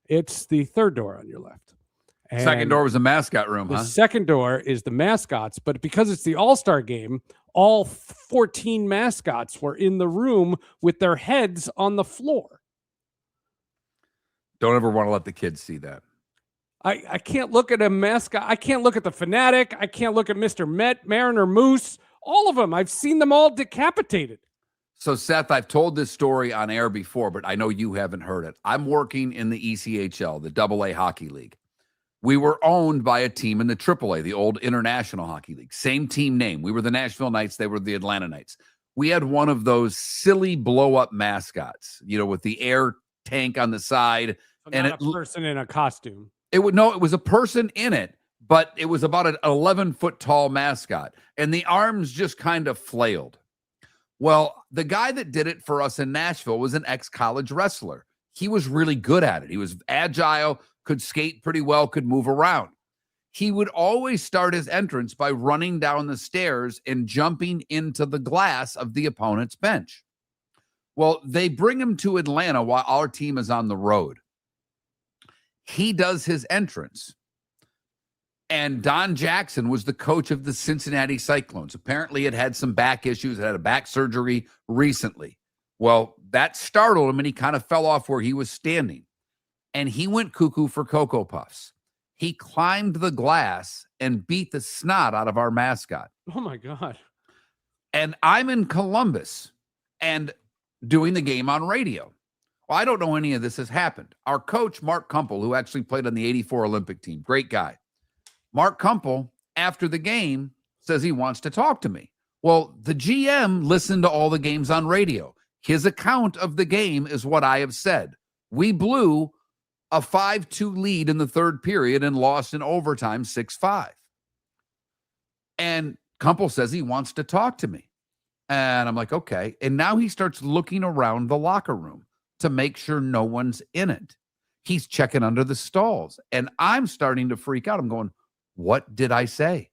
It's the third door on your left. And second door was the mascot room, the second door is the mascots, but because it's the All-Star game, all 14 mascots were in the room with their heads on the floor. Don't ever want to let the kids see that. I can't look at a mascot. I can't look at the Fanatic. I can't look at Mr. Mariner Moose. All of them. I've seen them all decapitated. So, Seth, I've told this story on air before, but I know you haven't heard it. I'm working in the ECHL, the AA Hockey League. We were owned by a team in the AAA, the old International Hockey League. Same team name. We were the Nashville Knights. They were the Atlanta Knights. We had one of those silly blow-up mascots, with the air tank on the side. So and a person in a costume. It was a person in it, but it was about an 11-foot tall mascot, and the arms just kind of flailed. Well, the guy that did it for us in Nashville was an ex-college wrestler. He was really good at it. He was agile, could skate pretty well, could move around. He would always start his entrance by running down the stairs and jumping into the glass of the opponent's bench. Well, they bring him to Atlanta while our team is on the road. He does his entrance. And Don Jackson was the coach of the Cincinnati Cyclones. Apparently, it had some back issues. It had a back surgery recently. Well, that startled him, and he kind of fell off where he was standing. And he went cuckoo for Cocoa Puffs. He climbed the glass and beat the snot out of our mascot. Oh, my God. And I'm in Columbus and doing the game on radio. Well, I don't know any of this has happened. Our coach, Mark Kumpel, who actually played on the 84 Olympic team, great guy. Mark Kumpel, after the game, says he wants to talk to me. Well, the GM listened to all the games on radio. His account of the game is what I have said. We blew a 5-2 lead in the third period and lost in overtime 6-5. And Kumpel says he wants to talk to me. And I'm like, okay. And now he starts looking around the locker room to make sure no one's in it. He's checking under the stalls. And I'm starting to freak out. I'm going, what did I say?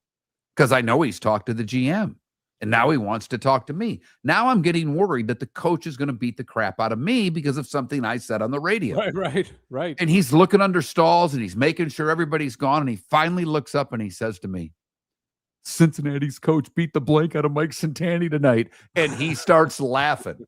Because I know he's talked to the GM. And now he wants to talk to me. Now I'm getting worried that the coach is going to beat the crap out of me because of something I said on the radio. Right. And he's looking under stalls and he's making sure everybody's gone. And he finally looks up and he says to me, Cincinnati's coach beat the blank out of Mike Santani tonight. And he starts laughing.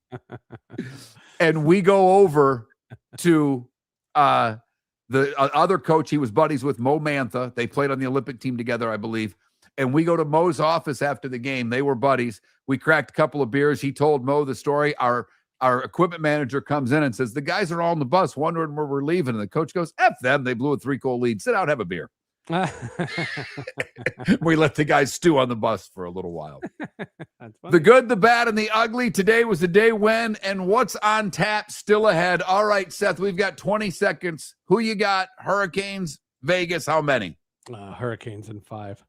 And we go over to the other coach. He was buddies with Mo Mantha. They played on the Olympic team together, I believe. And we go to Mo's office after the game. They were buddies. We cracked a couple of beers. He told Mo the story. Our equipment manager comes in and says, the guys are all on the bus wondering where we're leaving. And the coach goes, F them. They blew a 3-goal lead. Sit down, have a beer. We let the guys stew on the bus for a little while. The good, the bad, and the ugly. Today was the day when and what's on tap still ahead. All right, Seth, we've got 20 seconds. Who you got? Hurricanes, Vegas, how many? Hurricanes in 5.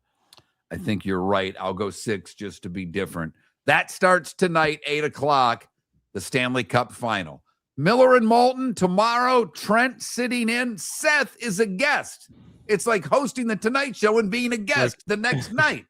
I think you're right. I'll go 6 just to be different. That starts tonight, 8 o'clock, the Stanley Cup final. Miller and Moulton tomorrow. Trent sitting in. Seth is a guest. It's like hosting the Tonight Show and being a guest the next night.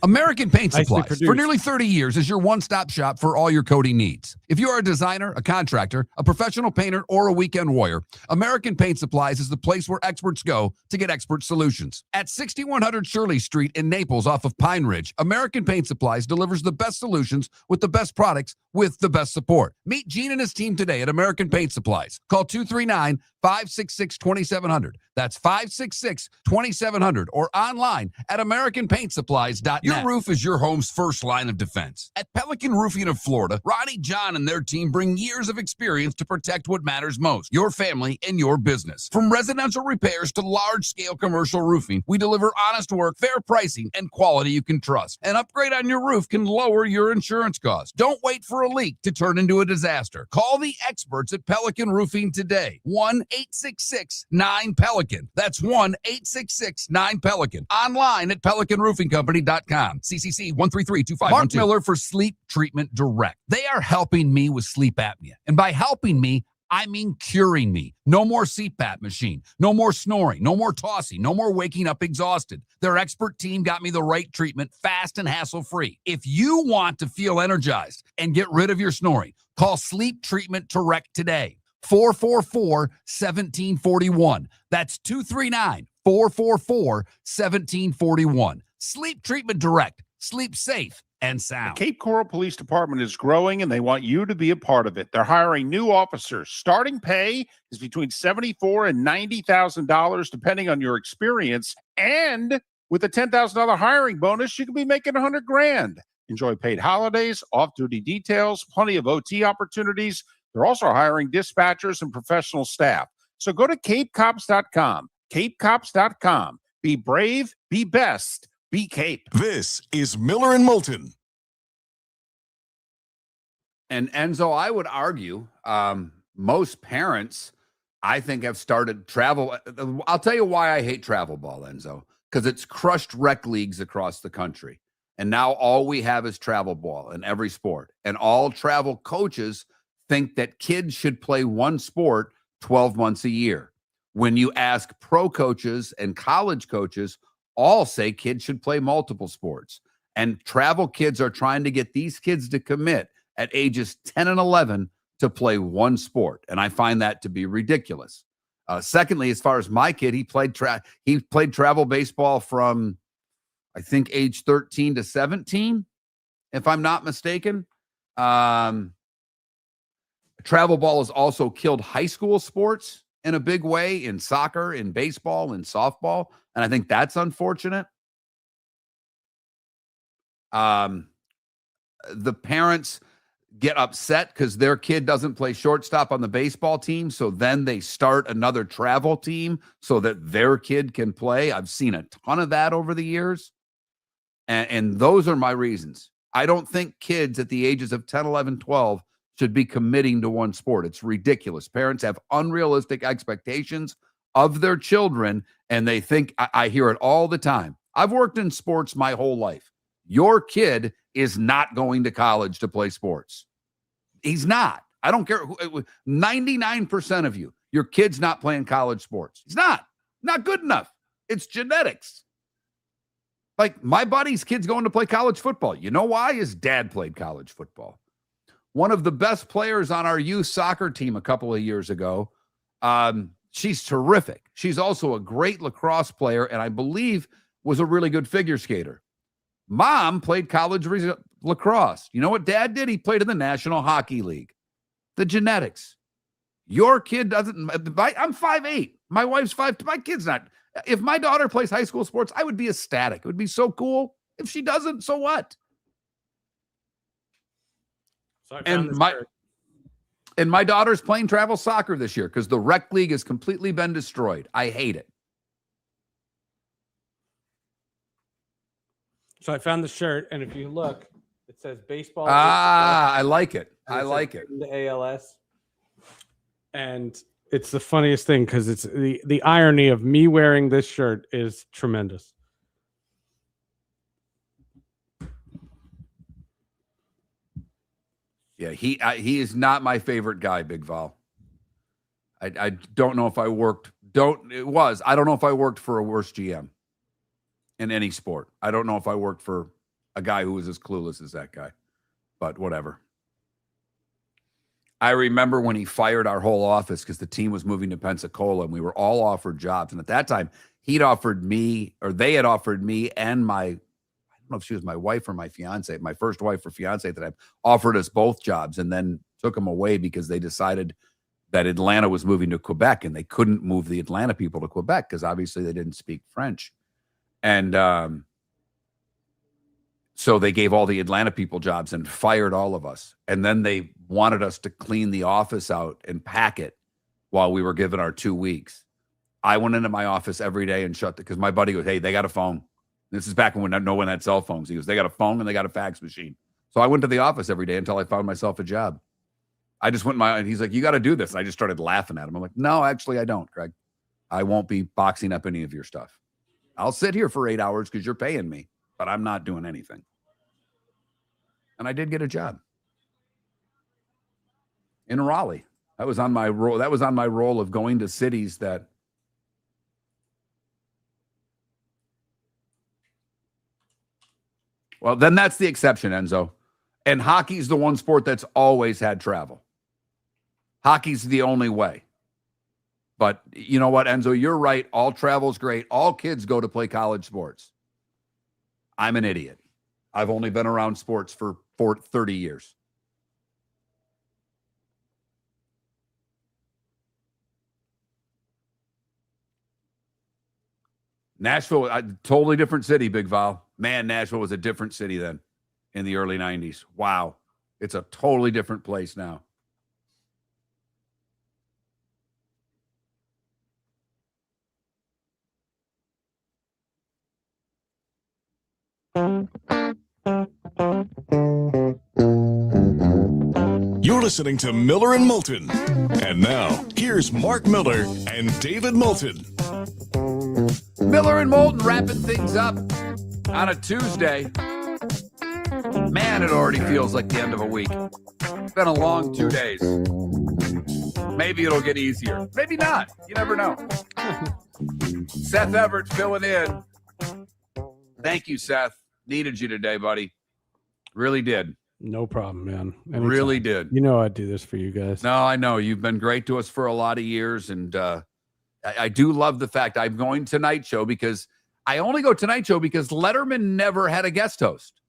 American Paint Nicely Supplies, produced. for nearly 30 years, is your one-stop shop for all your coating needs. If you are a designer, a contractor, a professional painter, or a weekend warrior, American Paint Supplies is the place where experts go to get expert solutions. At 6100 Shirley Street in Naples off of Pine Ridge, American Paint Supplies delivers the best solutions with the best products with the best support. Meet Gene and his team today at American Paint Supplies. Call 239-566-2700. That's 566-2700 or online at AmericanPaintSupplies.net. Your roof is your home's first line of defense. At Pelican Roofing of Florida, Ronnie John and their team bring years of experience to protect what matters most, your family and your business. From residential repairs to large-scale commercial roofing, we deliver honest work, fair pricing, and quality you can trust. An upgrade on your roof can lower your insurance costs. Don't wait for a leak to turn into a disaster. Call the experts at Pelican Roofing today. 1-866-9-PELICAN. That's 1-866-9-PELICAN. Online at PelicanRoofingCompany.com. CCC 1332512. Mark Miller for Sleep Treatment Direct. They are helping me with sleep apnea. And by helping me, I mean curing me. No more CPAP machine. No more snoring. No more tossing. No more waking up exhausted. Their expert team got me the right treatment, fast and hassle-free. If you want to feel energized and get rid of your snoring, call Sleep Treatment Direct today. 444-1741. That's 239-444-1741. Sleep Treatment Direct. Sleep safe and sound. The Cape Coral Police Department is growing and they want you to be a part of it. They're hiring new officers. Starting pay is between $74,000 and $90,000 depending on your experience. And with a $10,000 hiring bonus, you could be making $100,000. Enjoy paid holidays, off-duty details, plenty of OT opportunities. They're also hiring dispatchers and professional staff. So go to capecops.com. capecops.com. Be brave, be best, be Cape. This is Miller and Moulton. And Enzo, I would argue most parents, I think, have started travel. I'll tell you why I hate travel ball, Enzo, because it's crushed rec leagues across the country. And now all we have is travel ball in every sport. And all travel coaches think that kids should play one sport 12 months a year. When you ask pro coaches and college coaches, all say kids should play multiple sports. And travel kids are trying to get these kids to commit at ages 10 and 11 to play one sport. And I find that to be ridiculous. Secondly, as far as my kid, he played travel baseball from, I think, age 13 to 17, if I'm not mistaken. Travel ball has also killed high school sports in a big way, in soccer, in baseball, in softball. And I think that's unfortunate. The parents get upset because their kid doesn't play shortstop on the baseball team. So then they start another travel team so that their kid can play. I've seen a ton of that over the years. And those are my reasons. I don't think kids at the ages of 10, 11, 12 should be committing to one sport. It's ridiculous. Parents have unrealistic expectations of their children, and they think, I hear it all the time. I've worked in sports my whole life. Your kid is not going to college to play sports. He's not. I don't care. 99% of you, your kid's not playing college sports. He's not good enough. It's genetics. Like my buddy's kid's going to play college football. You know why? His dad played college football. One of the best players on our youth soccer team a couple of years ago. She's terrific. She's also a great lacrosse player, and I believe was a really good figure skater. Mom played college lacrosse. You know what dad did? He played in the National Hockey League. The genetics. Your kid doesn't. I'm 5'8". My wife's 5'2". My kid's not. If my daughter plays high school sports, I would be ecstatic. It would be so cool. If she doesn't, so what? So And my daughter's playing travel soccer this year because the rec league has completely been destroyed. I hate it. So I found the shirt, and if you look, it says baseball. I like it. I like it. The ALS. And it's the funniest thing because it's the irony of me wearing this shirt is tremendous. Yeah, he is not my favorite guy, Big Val. I don't know if I worked. I don't know if I worked for a worse GM in any sport. I don't know if I worked for a guy who was as clueless as that guy, but whatever. I remember when he fired our whole office because the team was moving to Pensacola and we were all offered jobs. And at that time, they had offered me and my, I don't know if she was my wife or my fiance, my first wife or fiance at the time, offered us both jobs and then took them away because they decided that Atlanta was moving to Quebec and they couldn't move the Atlanta people to Quebec because obviously they didn't speak French. And so they gave all the Atlanta people jobs and fired all of us. And then they wanted us to clean the office out and pack it while we were given our 2 weeks. I went into my office every day and because my buddy goes, hey, they got a phone. This is back when no one had cell phones. He goes, they got a phone and they got a fax machine. So I went to the office every day until I found myself a job. I just went and he's like, you got to do this. And I just started laughing at him. I'm like, no, actually I don't, Greg. I won't be boxing up any of your stuff. I'll sit here for 8 hours because you're paying me, but I'm not doing anything. And I did get a job in Raleigh. That was on my role. That was on my role of going to cities that. Well, then that's the exception, Enzo. And hockey's the one sport that's always had travel. Hockey's the only way. But you know what, Enzo, you're right. All travel's great. All kids go to play college sports. I'm an idiot. I've only been around sports for 30 years. Nashville, a totally different city, Big Val. Man, Nashville was a different city then in the early 90s. Wow. It's a totally different place now. You're listening to Miller and Moulton. And now, here's Mark Miller and David Moulton. Miller and Moulton wrapping things up on a Tuesday. Man, it already feels like the end of a week. It's been a long 2 days. Maybe it'll get easier. Maybe not. You never know. Seth Everett filling in. Thank you, Seth. Needed you today, buddy. Really did. No problem, man. Anytime. Really did. You know I'd do this for you guys. No, I know. You've been great to us for a lot of years. And I do love the fact I'm going Tonight Show because I only go Tonight Show because Letterman never had a guest host.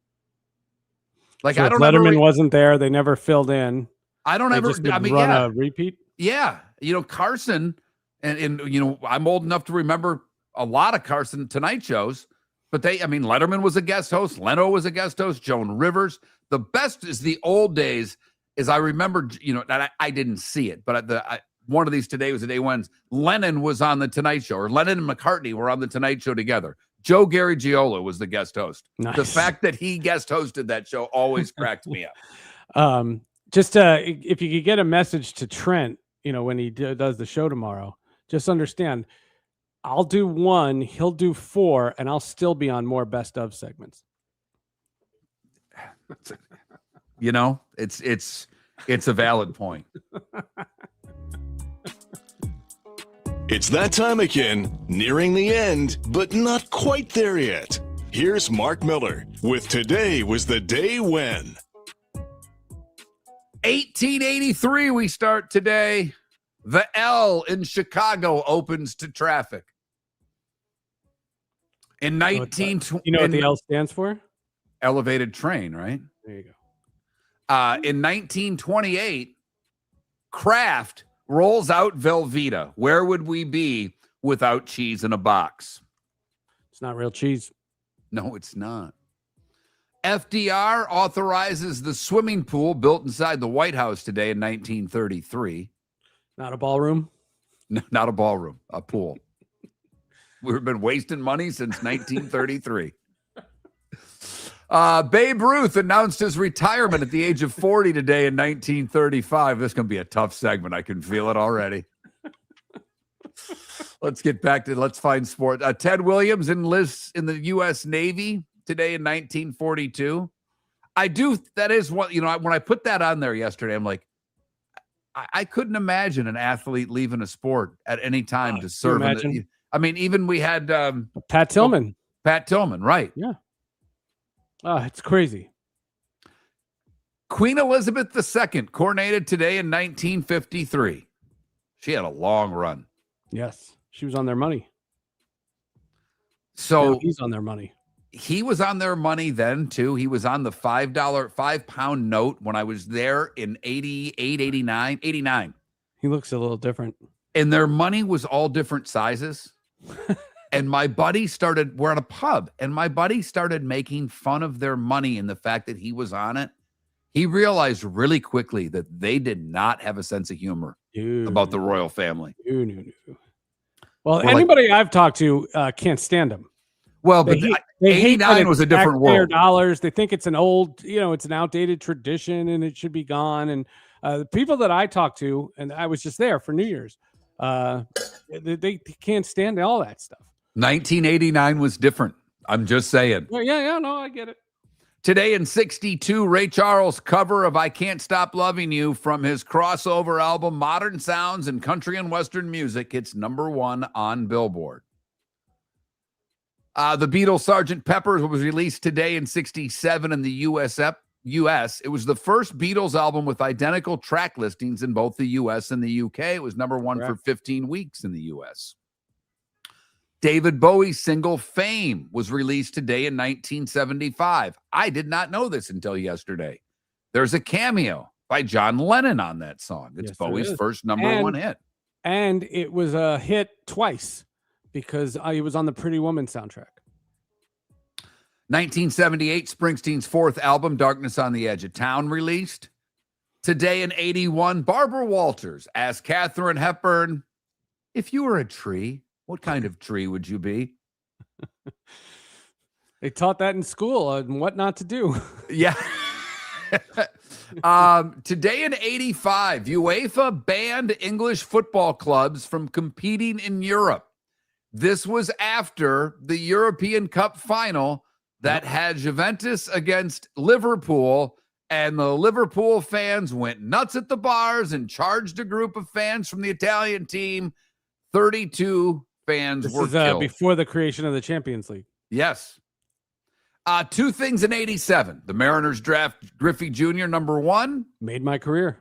Like, so I don't know. Letterman wasn't there. They never filled in. I don't ever. I mean, run a repeat. Yeah. You know, Carson, and you know, I'm old enough to remember a lot of Carson Tonight shows. But Letterman was a guest host. Leno was a guest host. Joan Rivers. The best is the old days. Is I remember, you know, that I didn't see it, but one of these today was the day when Lennon was on the Tonight Show, or Lennon and McCartney were on the Tonight Show together. Joe Garagiola was the guest host. Nice. The fact that he guest hosted that show always cracked me up. Just if you could get a message to Trent, when he does the show tomorrow, just understand, I'll do 1, he'll do 4, and I'll still be on more best of segments. It's a valid point. It's that time again, nearing the end, but not quite there yet. Here's Mark Miller with Today Was the Day When. 1883, we start today. The L in Chicago opens to traffic. In 1920, you know what the L stands for? Elevated train, right? There you go. In 1928, Kraft rolls out Velveeta. Where would we be without cheese in a box? It's not real cheese. No, it's not. FDR authorizes the swimming pool built inside the White House today in 1933. Not a ballroom? No, not a ballroom, a pool. We've been wasting money since 1933. Babe Ruth announced his retirement at the age of 40 today in 1935. This is going to be a tough segment. I can feel it already. Let's find sport. Ted Williams enlists in the U.S. Navy today in 1942. That is what, when I put that on there yesterday, I'm like, I couldn't imagine an athlete leaving a sport at any time to serve. Even we had Pat Tillman. Pat Tillman, right. Yeah. It's crazy. Queen Elizabeth II coronated today in 1953. She had a long run. Yes. She was on their money. So now he's on their money. He was on their money then, too. He was on the £5 note when I was there in 88, 89. He looks a little different. And their money was all different sizes. And my buddy we're at a pub, and my buddy started making fun of their money and the fact that he was on it. He realized really quickly that they did not have a sense of humor about the royal family. No. Well, anybody I've talked to can't stand them. Well, but they 89 was a different world. Dollars. They think it's an old, it's an outdated tradition and it should be gone. And the people that I talked to, and I was just there for New Year's, they can't stand all that stuff. 1989 was different. I'm just saying. Yeah, no, I get it. Today in 62, Ray Charles' cover of I Can't Stop Loving You from his crossover album Modern Sounds and Country and Western Music hits #1 on Billboard. The Beatles' Sgt. Pepper was released today in 67 in the U.S. It was the first Beatles album with identical track listings in both the U.S. and the U.K. It was #1 for 15 weeks in the U.S. David Bowie's single Fame was released today in 1975. I did not know this until yesterday. There's a cameo by John Lennon on that song. It's Bowie's first #1 hit. And it was a hit twice because he was on the Pretty Woman soundtrack. 1978, Springsteen's fourth album, Darkness on the Edge of Town, released. Today in 81, Barbara Walters asked Katharine Hepburn, if you were a tree, what kind of tree would you be? They taught that in school on what not to do. Yeah. Today in 85, UEFA banned English football clubs from competing in Europe. This was after the European Cup final that had Juventus against Liverpool, and the Liverpool fans went nuts at the bars and charged a group of fans from the Italian team. 32 fans were killed. Before the creation of the Champions League. Yes. Two things in 87. The Mariners draft Griffey Jr. #1. Made my career.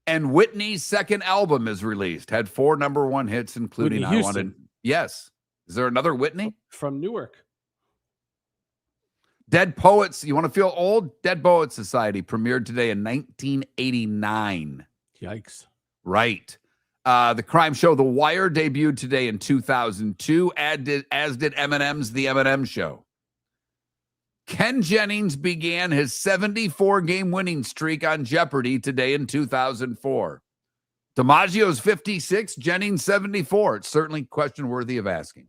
And Whitney's second album is released. Had 4 #1 hits, including Whitney I Houston. Wanted. Yes. Is there another Whitney? From Newark. Dead Poets. You want to feel old? Dead Poets Society premiered today in 1989. Yikes. Right. The crime show The Wire debuted today in 2002, as did Eminem's The Eminem Show. Ken Jennings began his 74-game winning streak on Jeopardy today in 2004. DiMaggio's 56, Jennings 74. It's certainly question worthy of asking.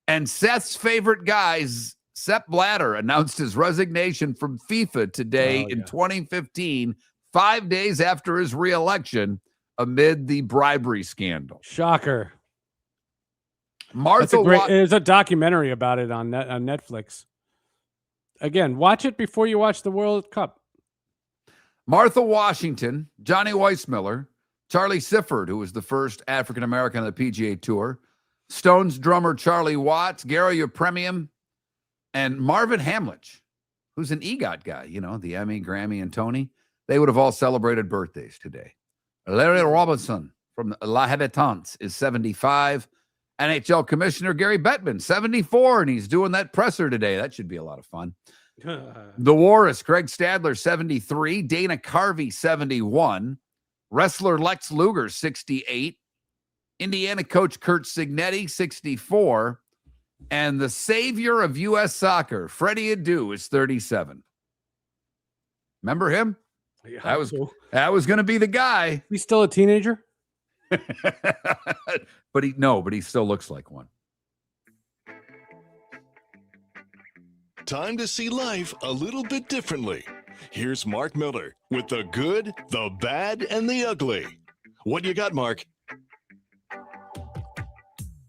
And Seth's favorite guys, Sepp Blatter, announced his resignation from FIFA today in 2015, 5 days after his reelection amid the bribery scandal. Shocker. Martha, there's a documentary about it on Netflix. Again, watch it before you watch the World Cup. Martha Washington, Johnny Weissmuller, Charlie Sifford, who was the first African-American on the PGA Tour, Stones drummer Charlie Watts, Gary Premium, and Marvin Hamlich, who's an EGOT guy, you know, the Emmy, Grammy, and Tony. They would have all celebrated birthdays today. Larry Robinson from La Habitants is 75. NHL Commissioner Gary Bettman, 74, and he's doing that presser today. That should be a lot of fun. The Walrus, Craig Stadler, 73. Dana Carvey, 71. Wrestler Lex Luger, 68. Indiana coach Kurt Signetti, 64. And the savior of U.S. soccer, Freddie Adu, is 37. Remember him? Yeah, that was going to be the guy. He's still a teenager? but he still looks like one. Time to see life a little bit differently. Here's Mark Miller with the good, the bad, and the ugly. What you got, Mark?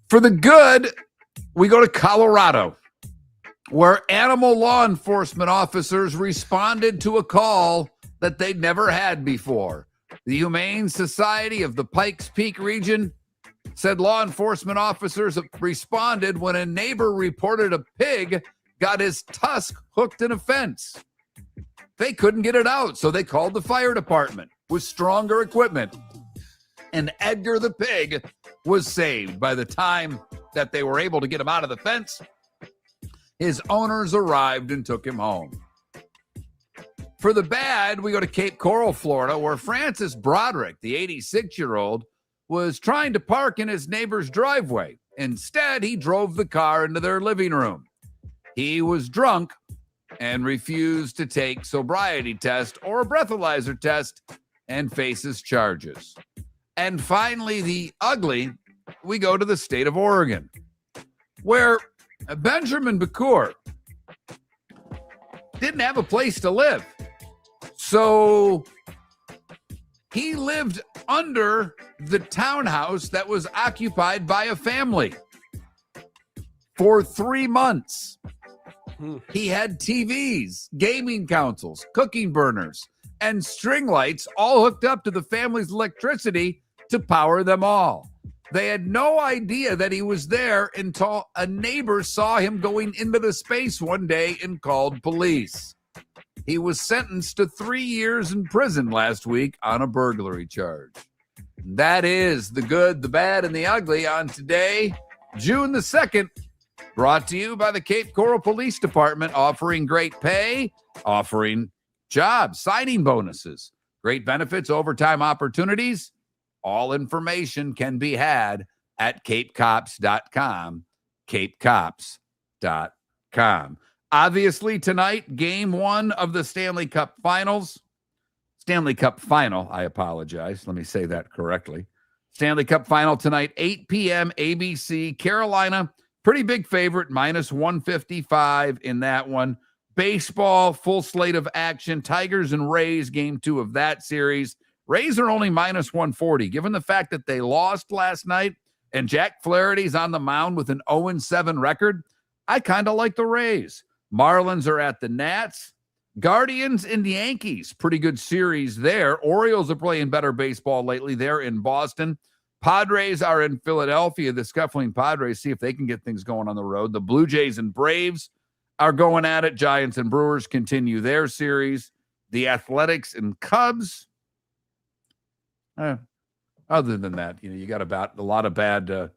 For the good, we go to Colorado, where animal law enforcement officers responded to a call that they'd never had before. The Humane Society of the Pikes Peak region said law enforcement officers responded when a neighbor reported a pig got his tusk hooked in a fence. They couldn't get it out, so they called the fire department with stronger equipment. And Edgar the pig was saved. By the time that they were able to get him out of the fence, his owners arrived and took him home. For the bad, we go to Cape Coral, Florida, where Francis Broderick, the 86-year-old, was trying to park in his neighbor's driveway. Instead, he drove the car into their living room. He was drunk and refused to take sobriety test or a breathalyzer test and faces charges. And finally, the ugly, we go to the state of Oregon, where Benjamin Bacour didn't have a place to live. So he lived under the townhouse that was occupied by a family for 3 months. He had TVs, gaming consoles, cooking burners, and string lights all hooked up to the family's electricity to power them all. They had no idea that he was there until a neighbor saw him going into the space one day and called police. He was sentenced to 3 years in prison last week on a burglary charge. That is the good, the bad, and the ugly on today, June the 2nd, brought to you by the Cape Coral Police Department, offering great pay, offering jobs, signing bonuses, great benefits, overtime opportunities. All information can be had at capecops.com, capecops.com. Obviously, tonight, game 1 of the Stanley Cup Finals. Stanley Cup Final, I apologize. Let me say that correctly. Stanley Cup Final tonight, 8 p.m., ABC. Carolina, pretty big favorite, minus 155 in that one. Baseball, full slate of action. Tigers and Rays, game 2 of that series. Rays are only minus 140. Given the fact that they lost last night and Jack Flaherty's on the mound with an 0-7 record, I kind of like the Rays. Marlins are at the Nats. Guardians and Yankees, pretty good series there. Orioles are playing better baseball lately. They're in Boston. Padres are in Philadelphia. The scuffling Padres, see if they can get things going on the road. The Blue Jays and Braves are going at it. Giants and Brewers continue their series. The Athletics and Cubs. Other than that, you got about a lot of bad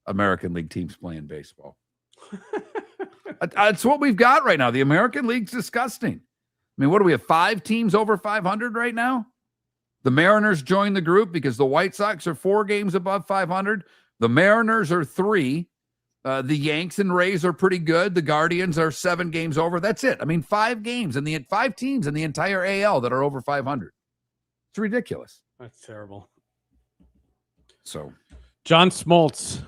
American League teams playing baseball. That's what we've got right now. The American League's disgusting. I mean, what do we have? 5 teams over 500 right now? The Mariners joined the group because the White Sox are 4 games above 500. The Mariners are 3. The Yanks and Rays are pretty good. The Guardians are 7 games over. That's it. I mean, 5 games and the 5 teams in the entire AL that are over 500. It's ridiculous. That's terrible. So John Smoltz.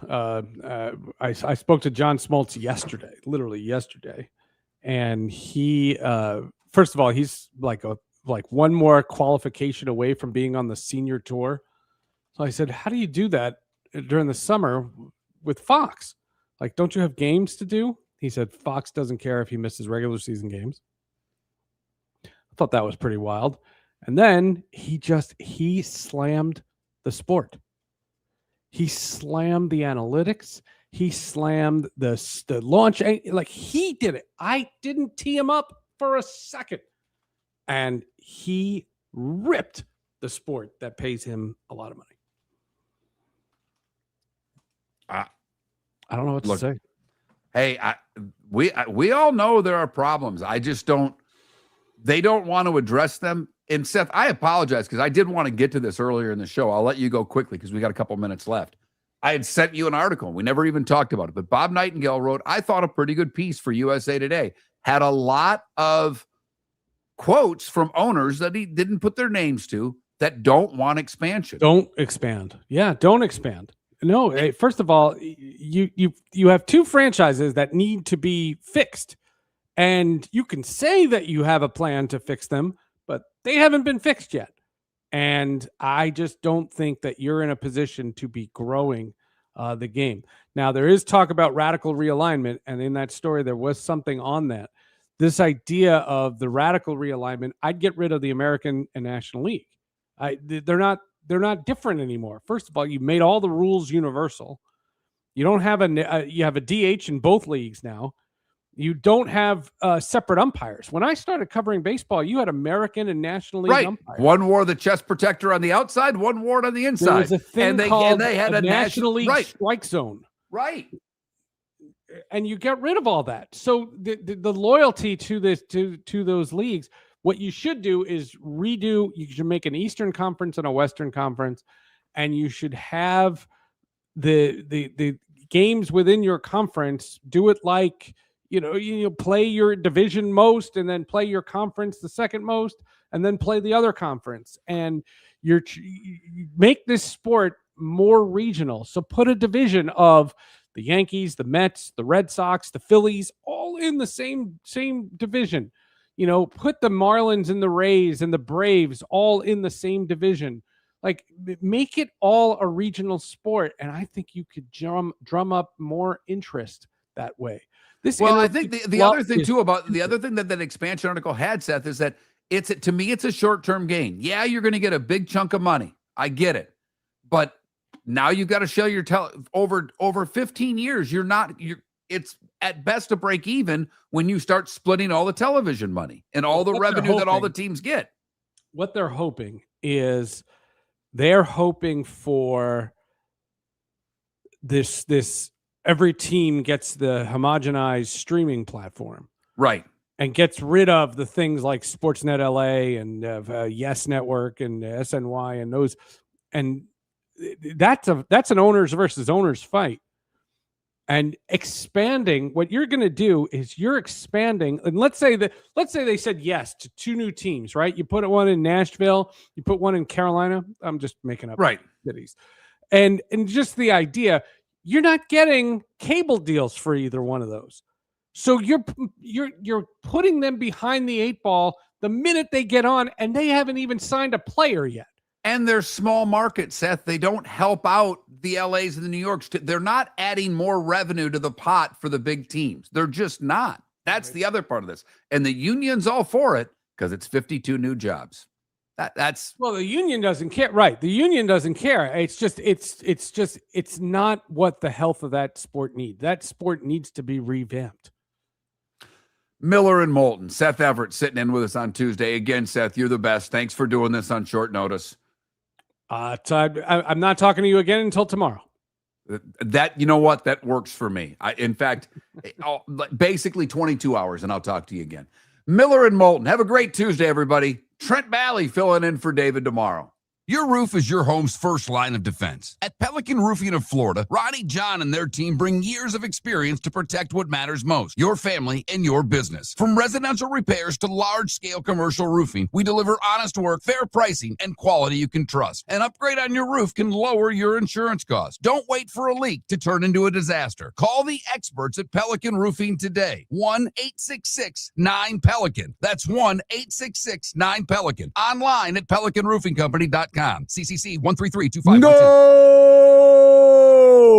I spoke to John Smoltz yesterday, literally yesterday, and he first of all, he's like one more qualification away from being on the senior tour. So I said, how do you do that during the summer with Fox? Like, don't you have games to do? He said Fox doesn't care if he misses regular season games. I thought that was pretty wild. And then he slammed the sport. He slammed the analytics. He slammed the launch. Like, he did it. I didn't tee him up for a second. And he ripped the sport that pays him a lot of money. I don't know what to say. Hey, we all know there are problems. I just don't. They don't want to address them. And Seth, I apologize because I did want to get to this earlier in the show. I'll let you go quickly because we got a couple minutes left. I had sent you an article. We never even talked about it. But Bob Nightingale wrote, I thought, a pretty good piece for USA Today. Had a lot of quotes from owners that he didn't put their names to that don't want expansion. Don't expand. Yeah, don't expand. No, first of all, you have two franchises that need to be fixed. And you can say that you have a plan to fix them, but they haven't been fixed yet. And I just don't think that you're in a position to be growing the game. Now, there is talk about radical realignment. And in that story, there was something on that. This idea of the radical realignment, I'd get rid of the American and National League. They're not different anymore. First of all, you made all the rules universal. You don't have you have a DH in both leagues now. You don't have separate umpires. When I started covering baseball, you had American and National League umpires. One wore the chest protector on the outside, one wore it on the inside. There was a thing called they had a a National League right. strike zone. Right. And you get rid of all that. So the loyalty to this to those leagues, what you should do is redo. You should make an Eastern Conference and a Western Conference, and you should have the games within your conference. Do it like you play your division most, and then play your conference the second most, and then play the other conference. And you make this sport more regional. So put a division of the Yankees, the Mets, the Red Sox, the Phillies, all in the same division. Put the Marlins and the Rays and the Braves all in the same division. Like, make it all a regional sport, and I think you could drum up more interest that way. I think the other thing too about the other thing that expansion article had, Seth, is that it's a short-term gain. Yeah, you're going to get a big chunk of money. I get it, but now you've got to show your over 15 years. It's at best a break even when you start splitting all the television money and all the revenue that all the teams get. What they're hoping is they're hoping for this every team gets the homogenized streaming platform. Right. And gets rid of the things like Sportsnet LA and Yes Network and SNY and those. And that's an owners versus owners fight. And expanding, what you're going to do is you're expanding. And let's say they said yes to two new teams, right? You put one in Nashville, you put one in Carolina. I'm just making up cities. And just the idea, you're not getting cable deals for either one of those. So you're putting them behind the eight ball the minute they get on, and they haven't even signed a player yet. And they're small markets, Seth. They don't help out the LAs and the New Yorks. They're not adding more revenue to the pot for the big teams. They're just not. That's the other part of this. And the union's all for it because it's 52 new jobs. Well, the union doesn't care. Right. The union doesn't care. It's not what the health of that sport needs. That sport needs to be revamped. Miller and Moulton. Seth Everett sitting in with us on Tuesday. Again, Seth, you're the best. Thanks for doing this on short notice. I'm not talking to you again until tomorrow. You know what? That works for me. In fact, basically 22 hours, and I'll talk to you again. Miller and Moulton. Have a great Tuesday, everybody. Trent Bally filling in for David tomorrow. Your roof is your home's first line of defense. At Pelican Roofing of Florida, Ronnie John and their team bring years of experience to protect what matters most, your family and your business. From residential repairs to large-scale commercial roofing, we deliver honest work, fair pricing, and quality you can trust. An upgrade on your roof can lower your insurance costs. Don't wait for a leak to turn into a disaster. Call the experts at Pelican Roofing today. 1-866-9-PELICAN. That's 1-866-9-PELICAN. Online at pelicanroofingcompany.com. CCC 1332512. No!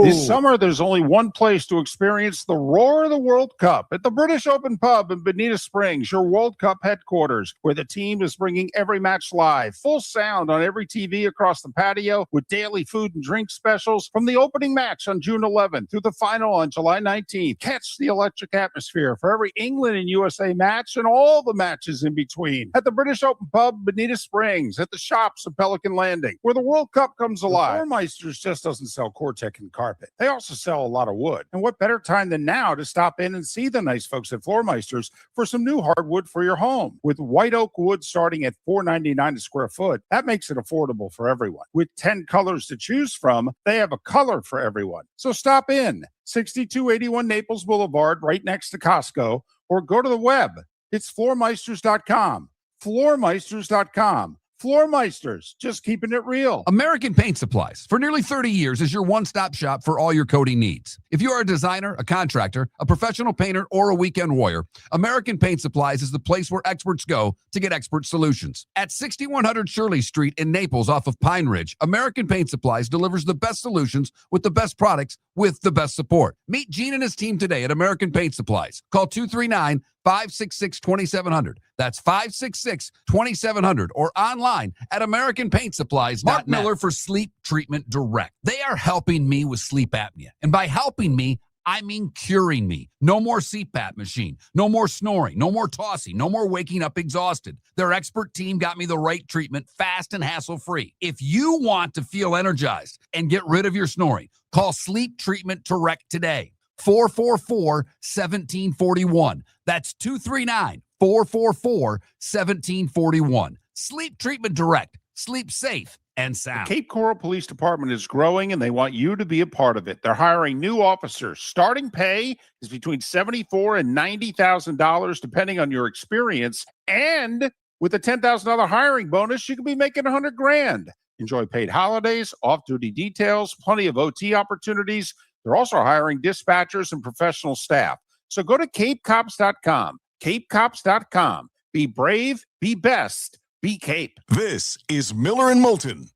This summer, there's only one place to experience the roar of the World Cup at the British Open Pub in Bonita Springs, your World Cup headquarters, where the team is bringing every match live, full sound on every TV across the patio, with daily food and drink specials from the opening match on June 11th through the final on July 19th. Catch the electric atmosphere for every England and USA match and all the matches in between at the British Open Pub, Bonita Springs, at the shops of Pelican Landing, where the World Cup comes alive. Floormeisters just doesn't sell Cortec and carpet. They also sell a lot of wood. And what better time than now to stop in and see the nice folks at Floormeisters for some new hardwood for your home. With white oak wood starting at $4.99 a square foot, that makes it affordable for everyone. With 10 colors to choose from, they have a color for everyone. So stop in, 6281 Naples Boulevard, right next to Costco, or go to the web. It's floormeisters.com. Floormeisters.com. Floormeisters, just keeping it real. American Paint Supplies, for nearly 30 years, is your one-stop shop for all your coating needs. If you are a designer, a contractor, a professional painter, or a weekend warrior, American Paint Supplies is the place where experts go to get expert solutions. At 6100 Shirley Street in Naples off of Pine Ridge, American Paint Supplies delivers the best solutions with the best products with the best support. Meet Gene and his team today at American Paint Supplies. Call 239-566-2700. That's 566-2700 or online at AmericanPaintSupplies.net. Mark Miller for Sleep Treatment Direct. They are helping me with sleep apnea. And by helping me, I mean curing me. No more CPAP machine. No more snoring. No more tossing. No more waking up exhausted. Their expert team got me the right treatment, fast and hassle-free. If you want to feel energized and get rid of your snoring, call Sleep Treatment Direct today. 444-1741. That's 239-444-1741. Sleep Treatment Direct. Sleep safe and sound. The Cape Coral Police Department is growing, and they want you to be a part of it. They're hiring new officers. Starting pay is between $74,000 and $90,000, depending on your experience. And with a $10,000 hiring bonus, you could be making $100,000. Enjoy paid holidays, off-duty details, plenty of OT opportunities. They're also hiring dispatchers and professional staff. So go to CapeCops.com. CapeCops.com. Be brave, be best, be Cape. This is Miller and Moulton.